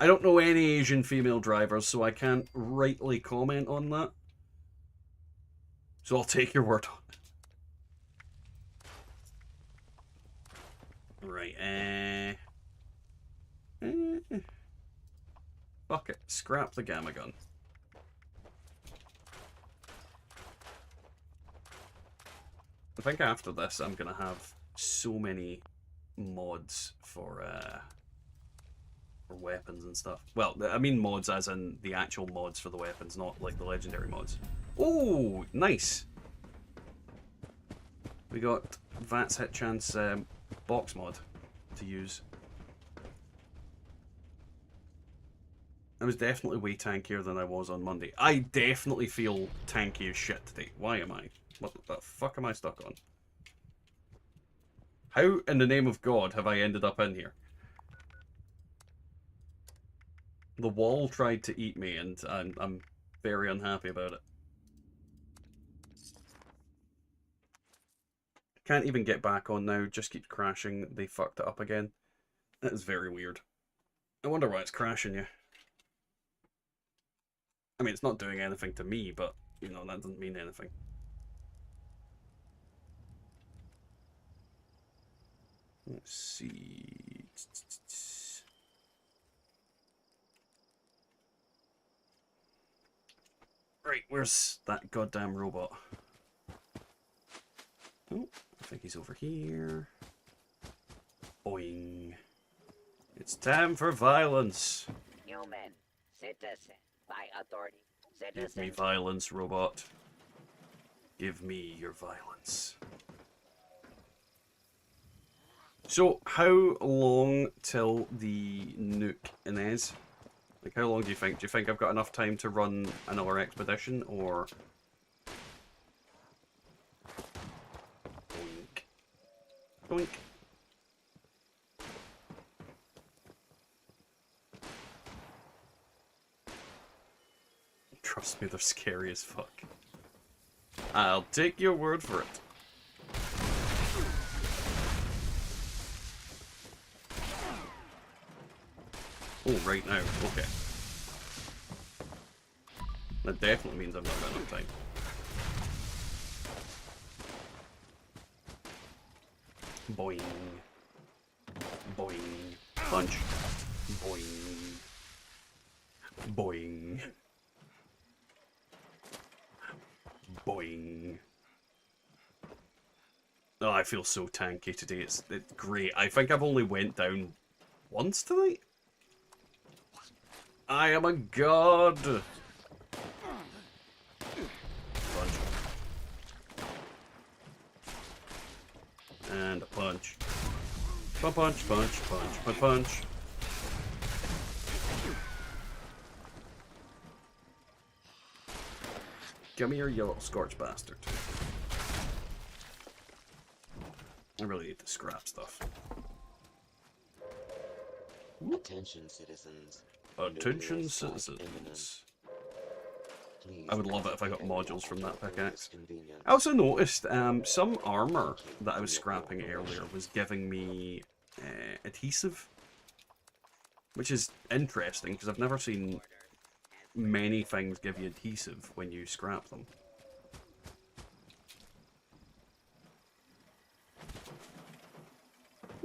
I don't know any Asian female drivers, so I can't rightly comment on that. So I'll take your word on it. Right, fuck it. Scrap the gamma gun. I think after this I'm gonna have so many mods for weapons and stuff. Well, I mean mods as in the actual mods for the weapons, not like the legendary mods. Oh, nice! We got Vat's Hit Chance box mod to use. I was definitely way tankier than I was on Monday. I definitely feel tanky as shit today. Why am I? What the fuck am I stuck on? How in the name of God have I ended up in here? The wall tried to eat me and I'm very unhappy about it. Can't even get back on now, just keeps crashing. They fucked it up again. That is very weird. I wonder why it's crashing you. I mean, it's not doing anything to me, but, you know, that doesn't mean anything. Let's see. Right, where's that goddamn robot? Oh, I think he's over here. Boing. It's time for violence. Human, citizen, by authority, Give citizen. me violence, robot. Give me your violence. So, how long till the nuke, Inez? Like, how long do you think? Do you think I've got enough time to run another expedition, or... Boink. Boink. Trust me, they're scary as fuck. I'll take your word for it. Oh, right now. Okay. That definitely means I've not got enough time. Boing. Boing. Punch. Boing. Boing. Boing. Oh, I feel so tanky today. It's great. I think I've only went down once tonight. I am a god. Punch. And a punch. Punch, punch, punch, punch, punch, punch. Give me your yellow scorch bastard. I really need to scrap stuff. Attention, citizens. Attention, citizens. I would love it if I got modules from that pickaxe. I also noticed some armor that I was scrapping earlier was giving me adhesive, which is interesting because I've never seen many things give you adhesive when you scrap them.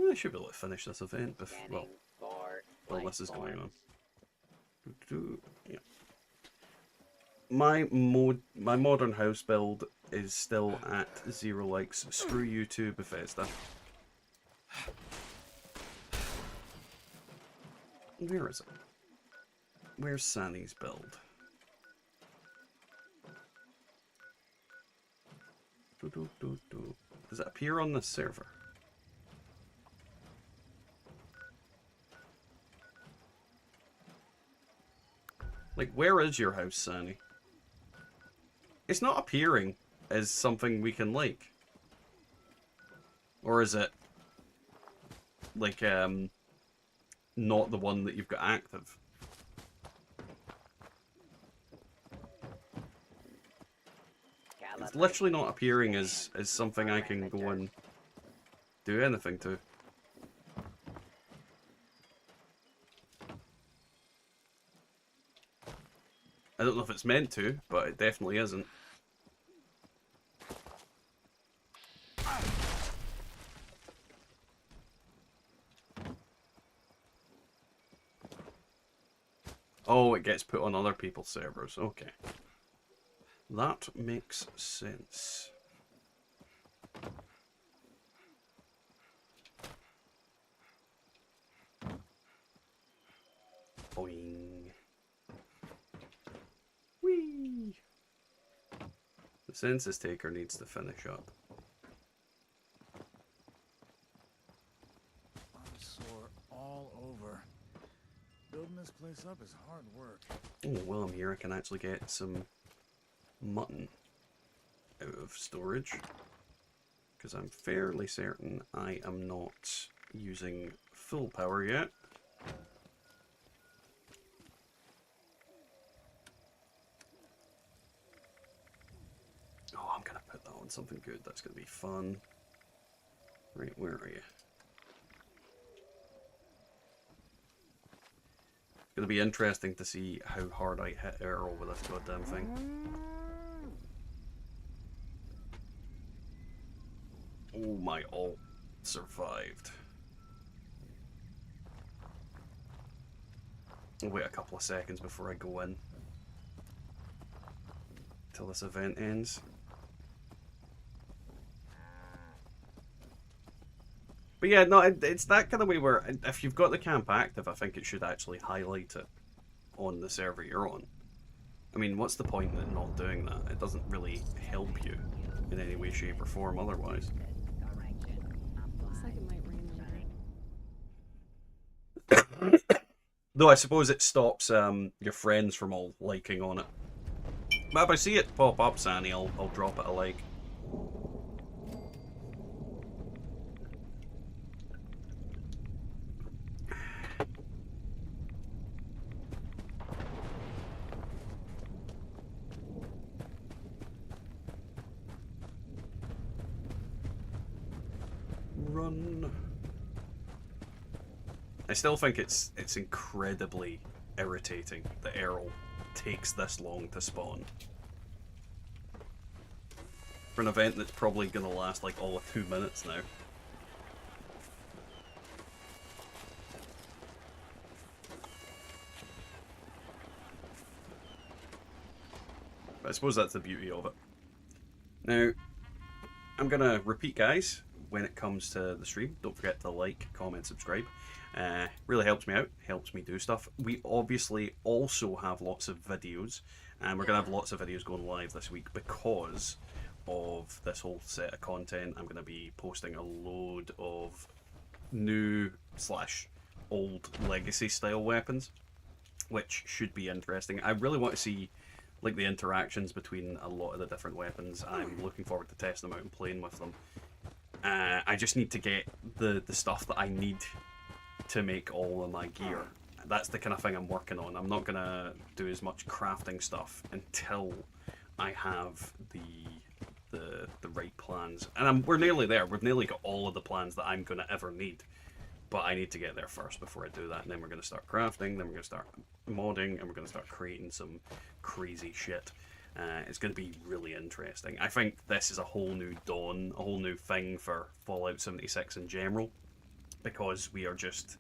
I should be able to finish this event before, while this is going on. Yeah. My modern house build is still at 0 likes. Screw you too, Bethesda. Where is it? Where's Sanny's build? Does it appear on this server? Like, where is your house, Sanny? It's not appearing as something we can like. Or is it, like, not the one that you've got active? It's literally not appearing as something I can go and do anything to. I don't know if it's meant to, but it definitely isn't. Oh, it gets put on other people's servers. Okay. That makes sense. Boing. Whee! The census taker needs to finish up. I'm sore all over. Building this place up is hard work. Oh, while I'm here, I can actually get some mutton out of storage. Because I'm fairly certain I am not using full power yet. Oh, I'm going to put that on something good. That's going to be fun. Right, where are you? It's going to be interesting to see how hard I hit Earl with this goddamn thing. Oh, my ult survived. I'll wait a couple of seconds before I go in. Till this event ends. But yeah, no, it's that kind of way where if you've got the camp active, I think it should actually highlight it on the server you're on. I mean, what's the point in not doing that? It doesn't really help you in any way, shape, or form otherwise. Looks like it might rain later. Though I suppose it stops your friends from all liking on it. But if I see it pop up, Sanny, I'll drop it a like. Run. I still think it's incredibly irritating that Earl takes this long to spawn. For an event that's probably going to last like all of 2 minutes now. But I suppose that's the beauty of it. Now, I'm going to repeat, guys, when it comes to the stream, don't forget to like, comment, subscribe. Really helps me out, helps me do stuff. We obviously also have lots of videos, and we're going to have lots of videos going live this week because of this whole set of content. I'm going to be posting a load of new / old legacy style weapons, which should be interesting. I really want to see like the interactions between a lot of the different weapons. I'm looking forward to testing them out and playing with them. I just need to get the stuff that I need to make all of my gear. That's the kind of thing I'm working on. I'm not gonna do as much crafting stuff until I have the right plans. And we're nearly there. We've nearly got all of the plans that I'm gonna ever need. But I need to get there first before I do that, and then we're going to start crafting, then we're going to start modding, and we're going to start creating some crazy shit. It's going to be really interesting. I think this is a whole new dawn, a whole new thing for Fallout 76 in general, because we are just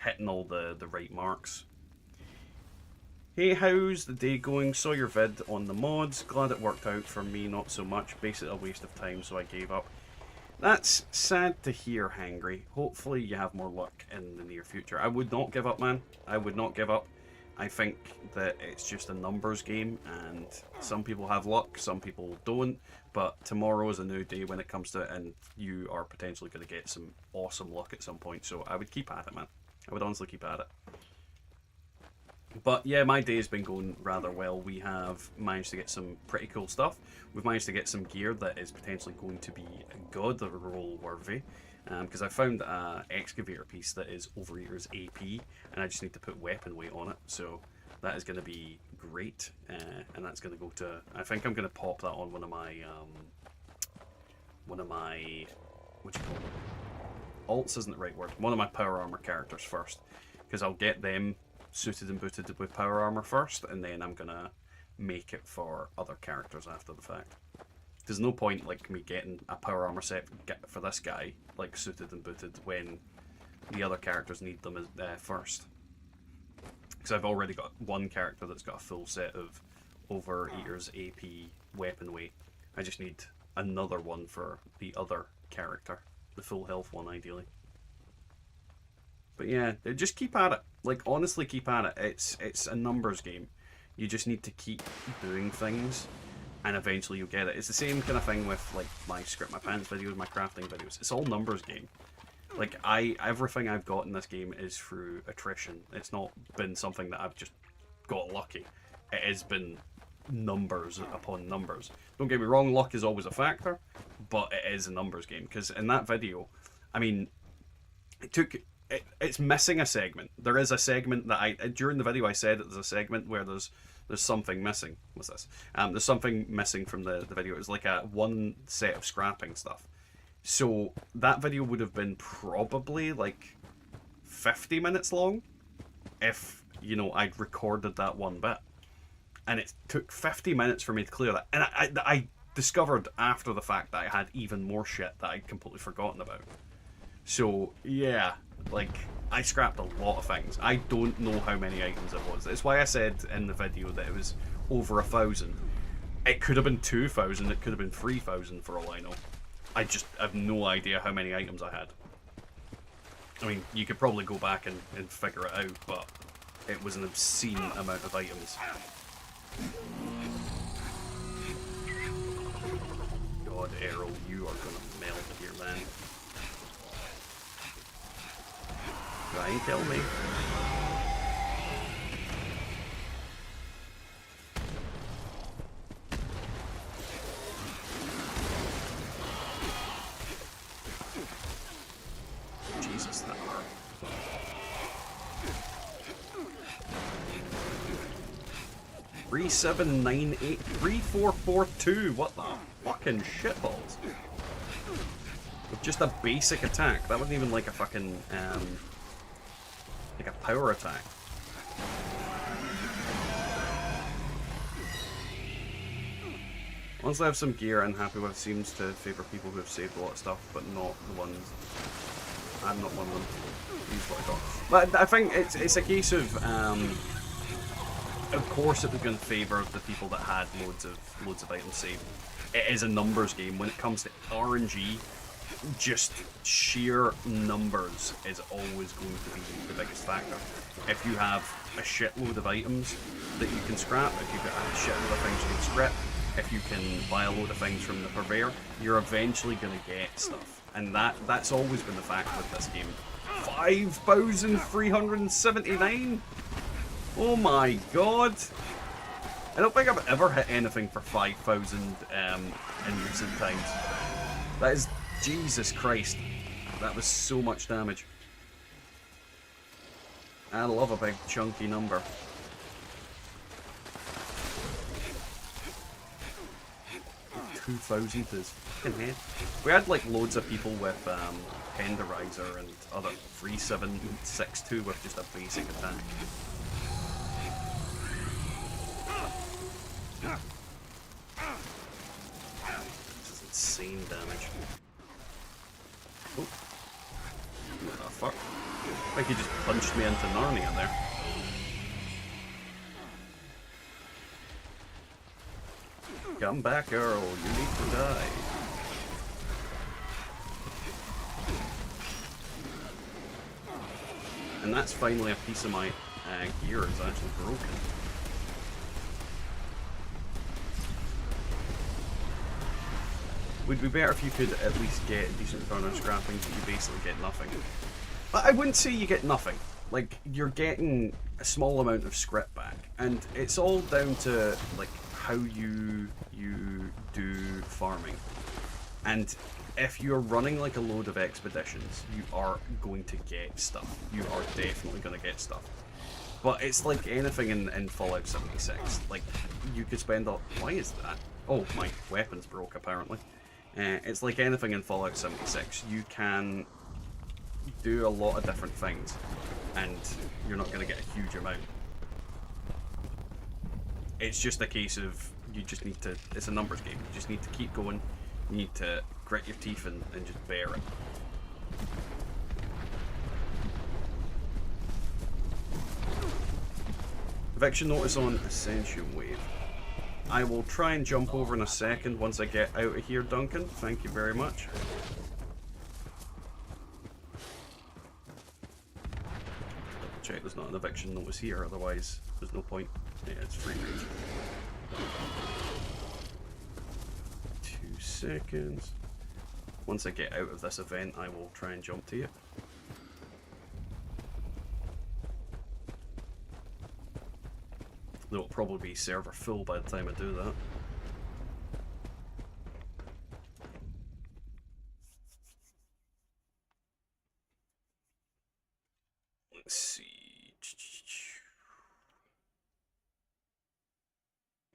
hitting all the right marks. Hey, how's the day going? Saw your vid on the mods. Glad it worked out for me, not so much. Basically a waste of time, so I gave up. That's sad to hear, Hangry. Hopefully you have more luck in the near future. I would not give up, man. I would not give up. I think that it's just a numbers game, and some people have luck, some people don't. But tomorrow is a new day when it comes to it, and you are potentially going to get some awesome luck at some point. So I would keep at it, man. I would honestly keep at it. But yeah, my day has been going rather well. We have managed to get some pretty cool stuff. We've managed to get some gear that is potentially going to be god roll worthy. Because I found an excavator piece that is Overeater's AP, and I just need to put weapon weight on it. So that is going to be great. And that's going to go to... I think I'm going to pop that on one of my... what do you call it? Alts isn't the right word. One of my power armor characters first. Because I'll get them suited and booted with power armor first, and then I'm gonna make it for other characters after the fact. There's no point like me getting a power armor set for this guy like suited and booted when the other characters need them first. Because I've already got one character that's got a full set of Overeater's AP weapon weight. I just need another one for the other character, the full health one ideally. But yeah, just keep at it. Like, honestly, keep at it. It's a numbers game. You just need to keep doing things, and eventually you'll get it. It's the same kind of thing with, like, my Script My Pants videos, my crafting videos. It's all numbers game. Like, everything I've got in this game is through attrition. It's not been something that I've just got lucky. It has been numbers upon numbers. Don't get me wrong, luck is always a factor, but it is a numbers game. Because in that video, I mean, it's missing a segment. There is a segment that during the video I said that there's a segment where there's something missing. What's this? There's something missing from the video. It was like one set of scrapping stuff. So that video would have been probably like 50 minutes long if, you know, I'd recorded that one bit. And it took 50 minutes for me to clear that. And I discovered after the fact that I had even more shit that I'd completely forgotten about. So, yeah, like, I scrapped a lot of things. I don't know how many items it was. That's why I said in the video that it was over 1,000. It could have been 2,000, it could have been 3,000 for all I know. I just have no idea how many items I had. I mean, you could probably go back and figure it out, but it was an obscene amount of items. God, Errol, you are gonna melt here, man. Try and kill me. Jesus, that hurt. Three 798 3442. What the fucking shitballs? With just a basic attack. That wasn't even like a fucking like a power attack. Once I have some gear I'm happy with, seems to favour people who have saved a lot of stuff, but not the ones. I'm not one of them. Use what I got. But I think it's a case of course it was going to favour the people that had loads of items saved. it is a numbers game. When it comes to RNG, just sheer numbers is always going to be the biggest factor. If you have a shitload of items that you can scrap, if you've got a shitload of things you can scrap, if you can buy a load of things from the purveyor, you're eventually going to get stuff. And that's always been the fact with this game. 5,379? Oh my god! I don't think I've ever hit anything for 5,000 in recent times. That is... Jesus Christ. That was so much damage. I love a big chunky number. $2,000 is fucking head. We had like loads of people with Tenderizer and other 3762 with just a basic attack. This is insane damage. Oh. What the fuck? Like he just punched me into Narnia there. Come back, Earl. You need to die. And that's finally a piece of my gear is actually broken. Would be better if you could at least get a decent amount of scrapping, but you basically get nothing. But I wouldn't say you get nothing. Like, you're getting a small amount of script back, and it's all down to like how you do farming. And if you're running like a load of expeditions, you are going to get stuff. You are definitely going to get stuff. But it's like anything in Fallout 76. Like, you could spend a... Why is that? Oh, my weapon's broke apparently. It's like anything in Fallout 76. You can do a lot of different things, and you're not going to get a huge amount. It's just a case of you just need to... It's a numbers game. You just need to keep going. You need to grit your teeth and just bear it. Eviction notice on Ascension Wave. I will try and jump over in a second once I get out of here, Duncan. Thank you very much. Check there's not an eviction notice here, otherwise there's no point. Yeah, it's free range. 2 seconds. Once I get out of this event, I will try and jump to you. It'll probably be server full by the time I do that. Let's see.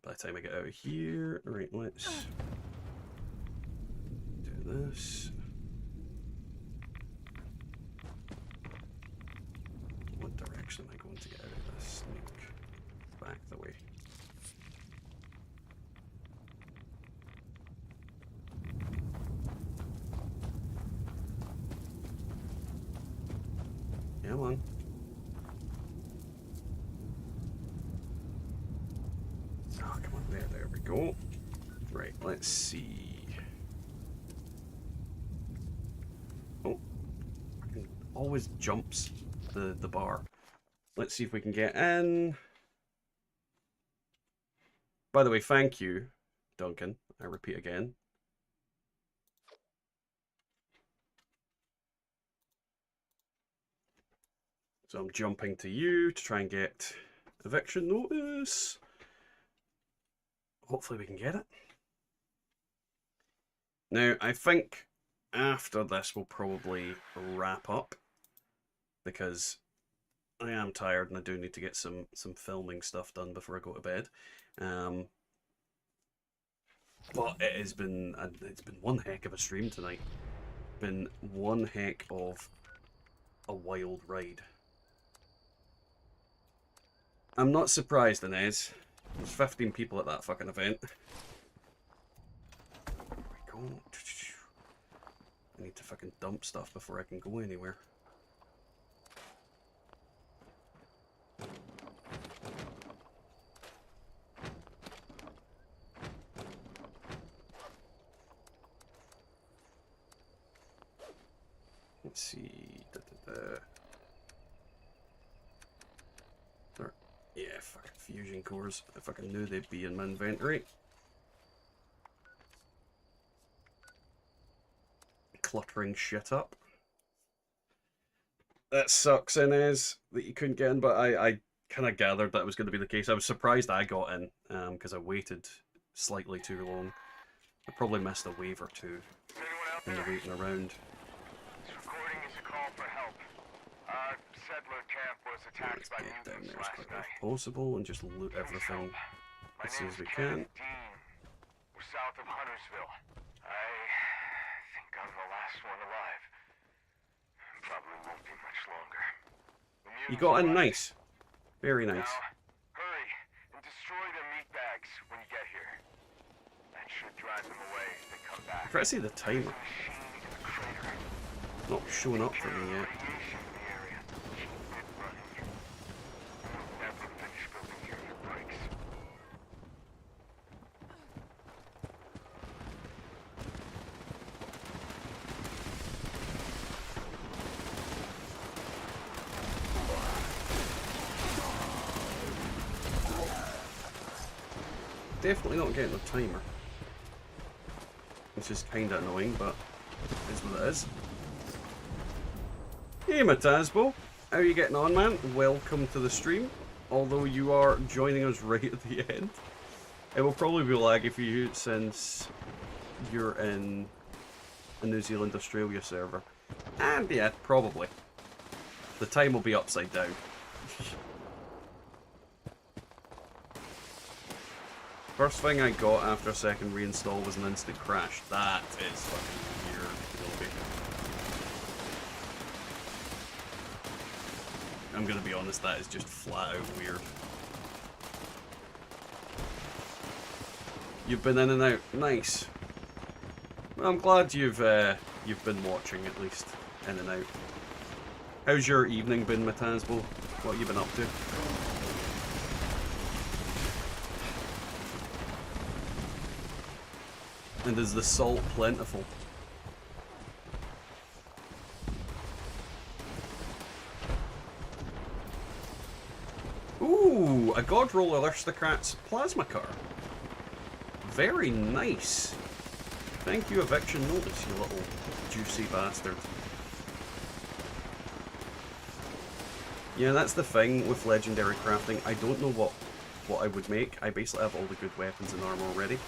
By the time I get out of here, right, let's do this. What direction am I going to get out of this? Back the way. Come on. Oh, come on, there we go. Right, let's see. Oh, it always jumps the bar. Let's see if we can get in. By the way, thank you, Duncan. I repeat again. So I'm jumping to you to try and get eviction notice. Hopefully we can get it. Now, I think after this we'll probably wrap up, because I am tired and I do need to get some filming stuff done before I go to bed. But it's been one heck of a stream tonight. Been one heck of a wild ride. I'm not surprised, Inez. There's 15 people at that fucking event. There we go. I need to fucking dump stuff before I can go anywhere. Yeah, fucking fusion cores. I fucking knew they'd be in my inventory. Cluttering shit up. That sucks, Inez, that you couldn't get in, but I kind of gathered that was going to be the case. I was surprised I got in, because I waited slightly too long. I probably missed a wave or two in the waiting around. This recording is a call for help. Settler camp was attacked by Let's get down mutants there as last quick as night. possible and just loot everything as soon as we can. We're south of Huntersville. I think I'm the last one alive. Probably won't be much longer. You got in nice. Very nice. Now, hurry and destroy the meat bags when you get here. That should drive them away if they come back. Try to see the timer. Not showing up for me yet. Definitely not getting the timer. Which is kinda annoying, but it is what it is. Hey Matasbo, how are you getting on, man? Welcome to the stream. Although you are joining us right at the end. It will probably be laggy for you since you're in a New Zealand Australia server. And yeah, probably. The time will be upside down. First thing I got after a second reinstall was an instant crash. That is fucking weird, Wilby. I'm gonna be honest, that is just flat out weird. You've been in and out. Nice. Well, I'm glad you've been watching at least, in and out. How's your evening been, Matasbo? What have you been up to? And is the salt plentiful? Ooh, a Godroll Aristocrat's plasma car. Very nice. Thank you, Eviction Notice, you little juicy bastard. Yeah, that's the thing with legendary crafting. I don't know what I would make. I basically have all the good weapons and armor already.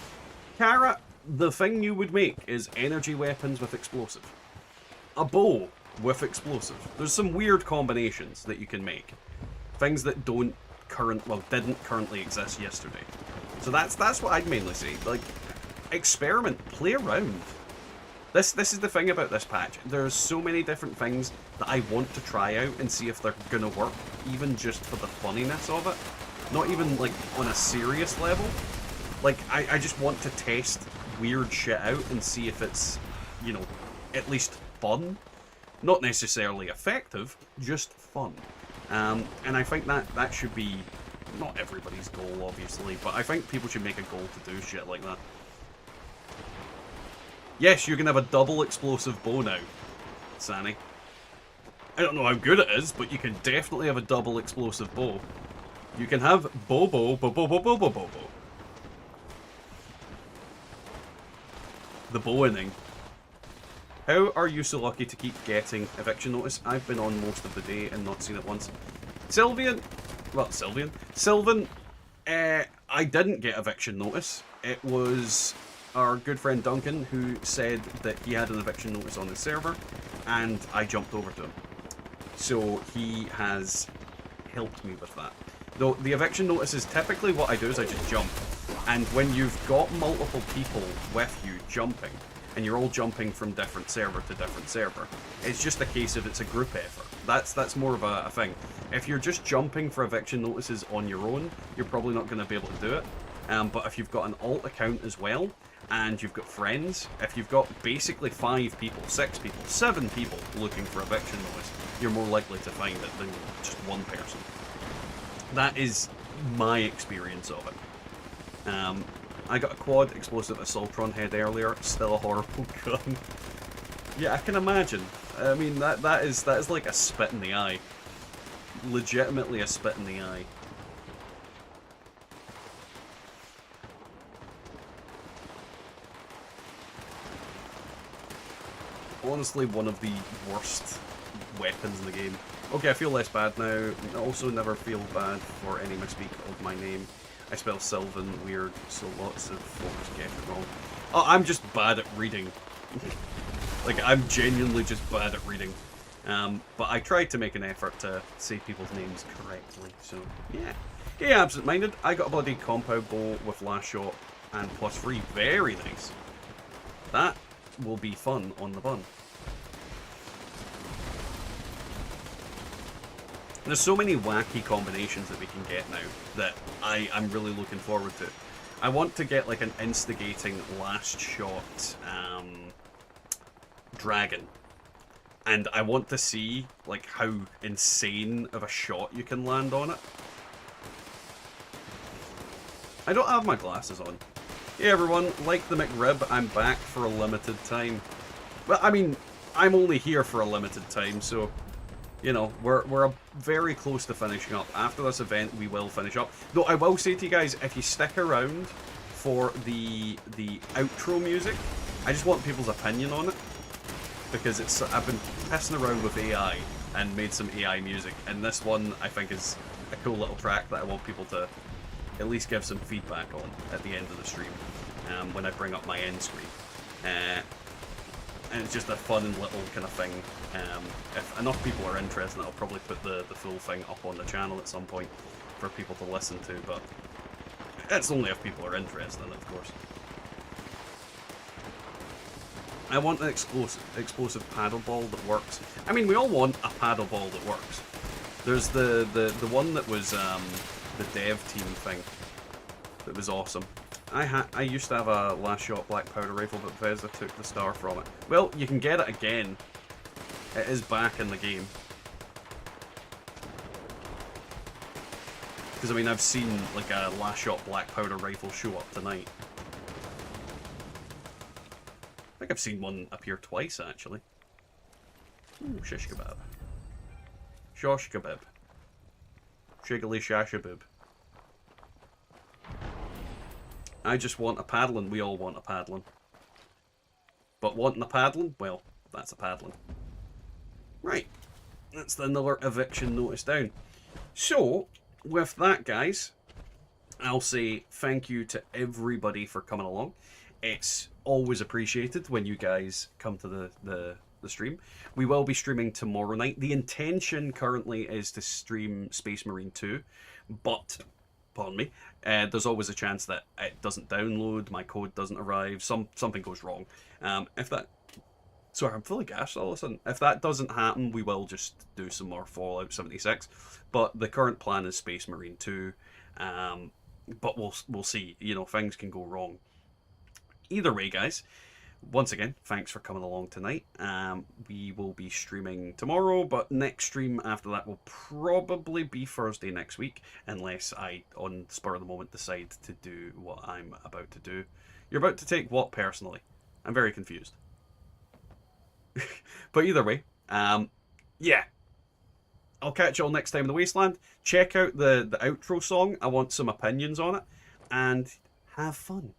Kara, the thing you would make is energy weapons with explosive. A bow with explosive. There's some weird combinations that you can make. Things that didn't currently exist yesterday. So that's what I'd mainly say. Like, experiment, play around. This is the thing about this patch. There's so many different things that I want to try out and see if they're gonna work, even just for the funniness of it. Not even like on a serious level. Like, I just want to test weird shit out and see if it's, you know, at least fun. Not necessarily effective, just fun. And I think that should be not everybody's goal, obviously, but I think people should make a goal to do shit like that. Yes, you can have a double explosive bow now, Sani. I don't know how good it is, but you can definitely have a double explosive bow. You can have Bobo. The bowing. How are you so lucky to keep getting eviction notice? I've been on most of the day and not seen it once. Sylvan, I didn't get eviction notice. It was our good friend Duncan who said that he had an eviction notice on his server, and I jumped over to him. So he has helped me with that. Though the eviction notice is typically what I do is I just jump. And when you've got multiple people with you jumping, and you're all jumping from different server to different server, it's just a case of it's a group effort. That's more of a thing. If you're just jumping for eviction notices on your own, you're probably not going to be able to do it. But if you've got an alt account as well, and you've got friends, if you've got basically 5 people, 6 people, 7 people looking for eviction notice, you're more likely to find it than just one person. That is my experience of it. I got a quad explosive assaultron head earlier, still a horrible gun. Yeah, I can imagine. I mean, that is like a spit in the eye. Legitimately a spit in the eye. honestly one of the worst weapons in the game. Okay, I feel less bad now. I also never feel bad for any misspeak of my name. I spell Sylvan weird, so lots of folks get it wrong. Oh, I'm just bad at reading. Like, I'm genuinely just bad at reading. But I tried to make an effort to say people's names correctly, so yeah. Yeah, absent-minded. I got a bloody compound bow with last shot and +3. Very nice. That will be fun on the bun. There's so many wacky combinations that we can get now that I'm really looking forward to. I want to get like an instigating last shot dragon. And I want to see like how insane of a shot you can land on it. I don't have my glasses on. Hey everyone, like the McRib, I'm back for a limited time. Well, I mean, I'm only here for a limited time, so, you know, we're very close to finishing up. After this event, we will finish up. Though I will say to you guys, if you stick around for the outro music, I just want people's opinion on it. Because I've been pissing around with AI and made some AI music, and this one I think is a cool little track that I want people to at least give some feedback on at the end of the stream when I bring up my end screen. And it's just a fun little kind of thing. If enough people are interested, I'll probably put the full thing up on the channel at some point for people to listen to, but it's only if people are interested in it, of course. I want an explosive paddle ball that works. I mean, we all want a paddle ball that works. There's the one that was the dev team thing that was awesome. I used to have a last shot black powder rifle, but Bethesda took the star from it. Well, you can get it again. It is back in the game. Because I mean, I've seen like a last shot black powder rifle show up tonight. I think I've seen one appear twice, actually. Ooh, shish kebab. Shosh kebab. Shiggly shashabib. I just want a paddling. We all want a paddling. But wanting a paddling? Well, that's a paddling. Right. That's another eviction notice down. So, with that, guys, I'll say thank you to everybody for coming along. It's always appreciated when you guys come to the stream. We will be streaming tomorrow night. The intention currently is to stream Space Marine 2, but, pardon me, there's always a chance that it doesn't download, my code doesn't arrive, something goes wrong. If that... Sorry, I'm fully gassed all of a sudden. If that doesn't happen, we will just do some more Fallout 76. But the current plan is Space Marine 2. But we'll see. You know, things can go wrong. Either way, guys, once again, thanks for coming along tonight. We will be streaming tomorrow, but next stream after that will probably be Thursday next week, unless I, on the spur of the moment, decide to do what I'm about to do. You're about to take what, personally? I'm very confused. But either way, yeah. I'll catch you all next time in the Wasteland. Check out the outro song. I want some opinions on it. And have fun.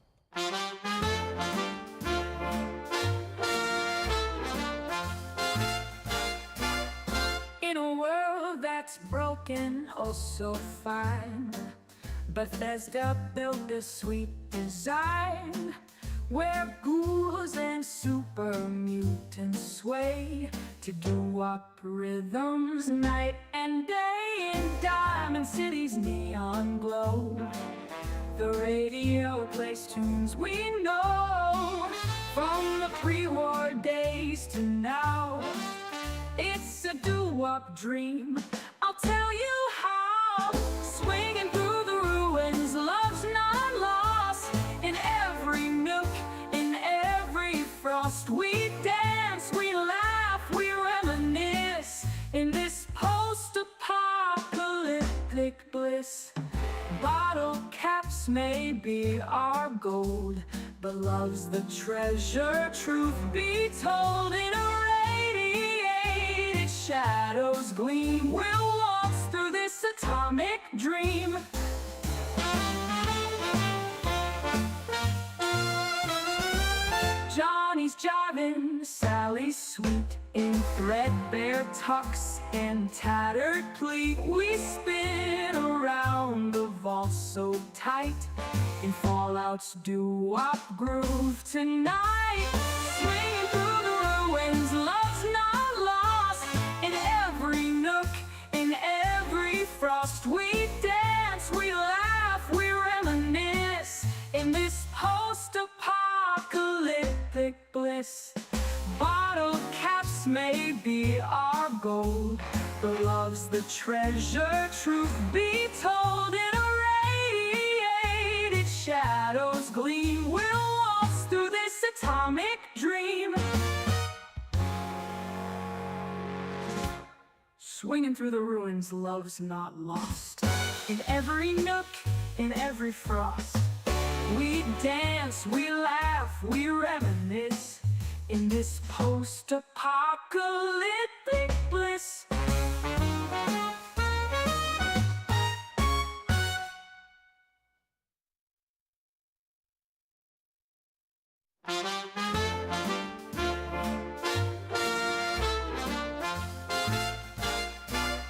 In a world that's broken, oh so fine, Bethesda built a sweet design where ghouls and super mutants sway to doo-wop rhythms night and day. In Diamond City's neon glow, the radio plays tunes we know from the pre-war days to now. It's a doo-wop dream, I'll tell you how. Swinging through the ruins, love's not lost. In every nook, in every frost, we dance, we laugh, we reminisce in this post-apocalyptic bliss. Bottle caps may be our gold, but love's the treasure, truth be told. In irradiated shadows gleam, we'll waltz through this atomic dream. Johnny's jiving, Sally's threadbare tux and tattered pleat. We spin around the vault so tight in Fallout's doo-wop groove tonight. Swinging through the ruins, love's not lost. In every nook, in every frost, we dance, we laugh, we reminisce in this post-apocalyptic bliss. Bottle caps may be our gold, but love's the treasure, truth be told. In irradiated shadows gleam, we'll waltz through this atomic dream. Swinging through the ruins, love's not lost. In every nook, in every frost, we dance, we laugh, we reminisce in this post-apocalyptic bliss.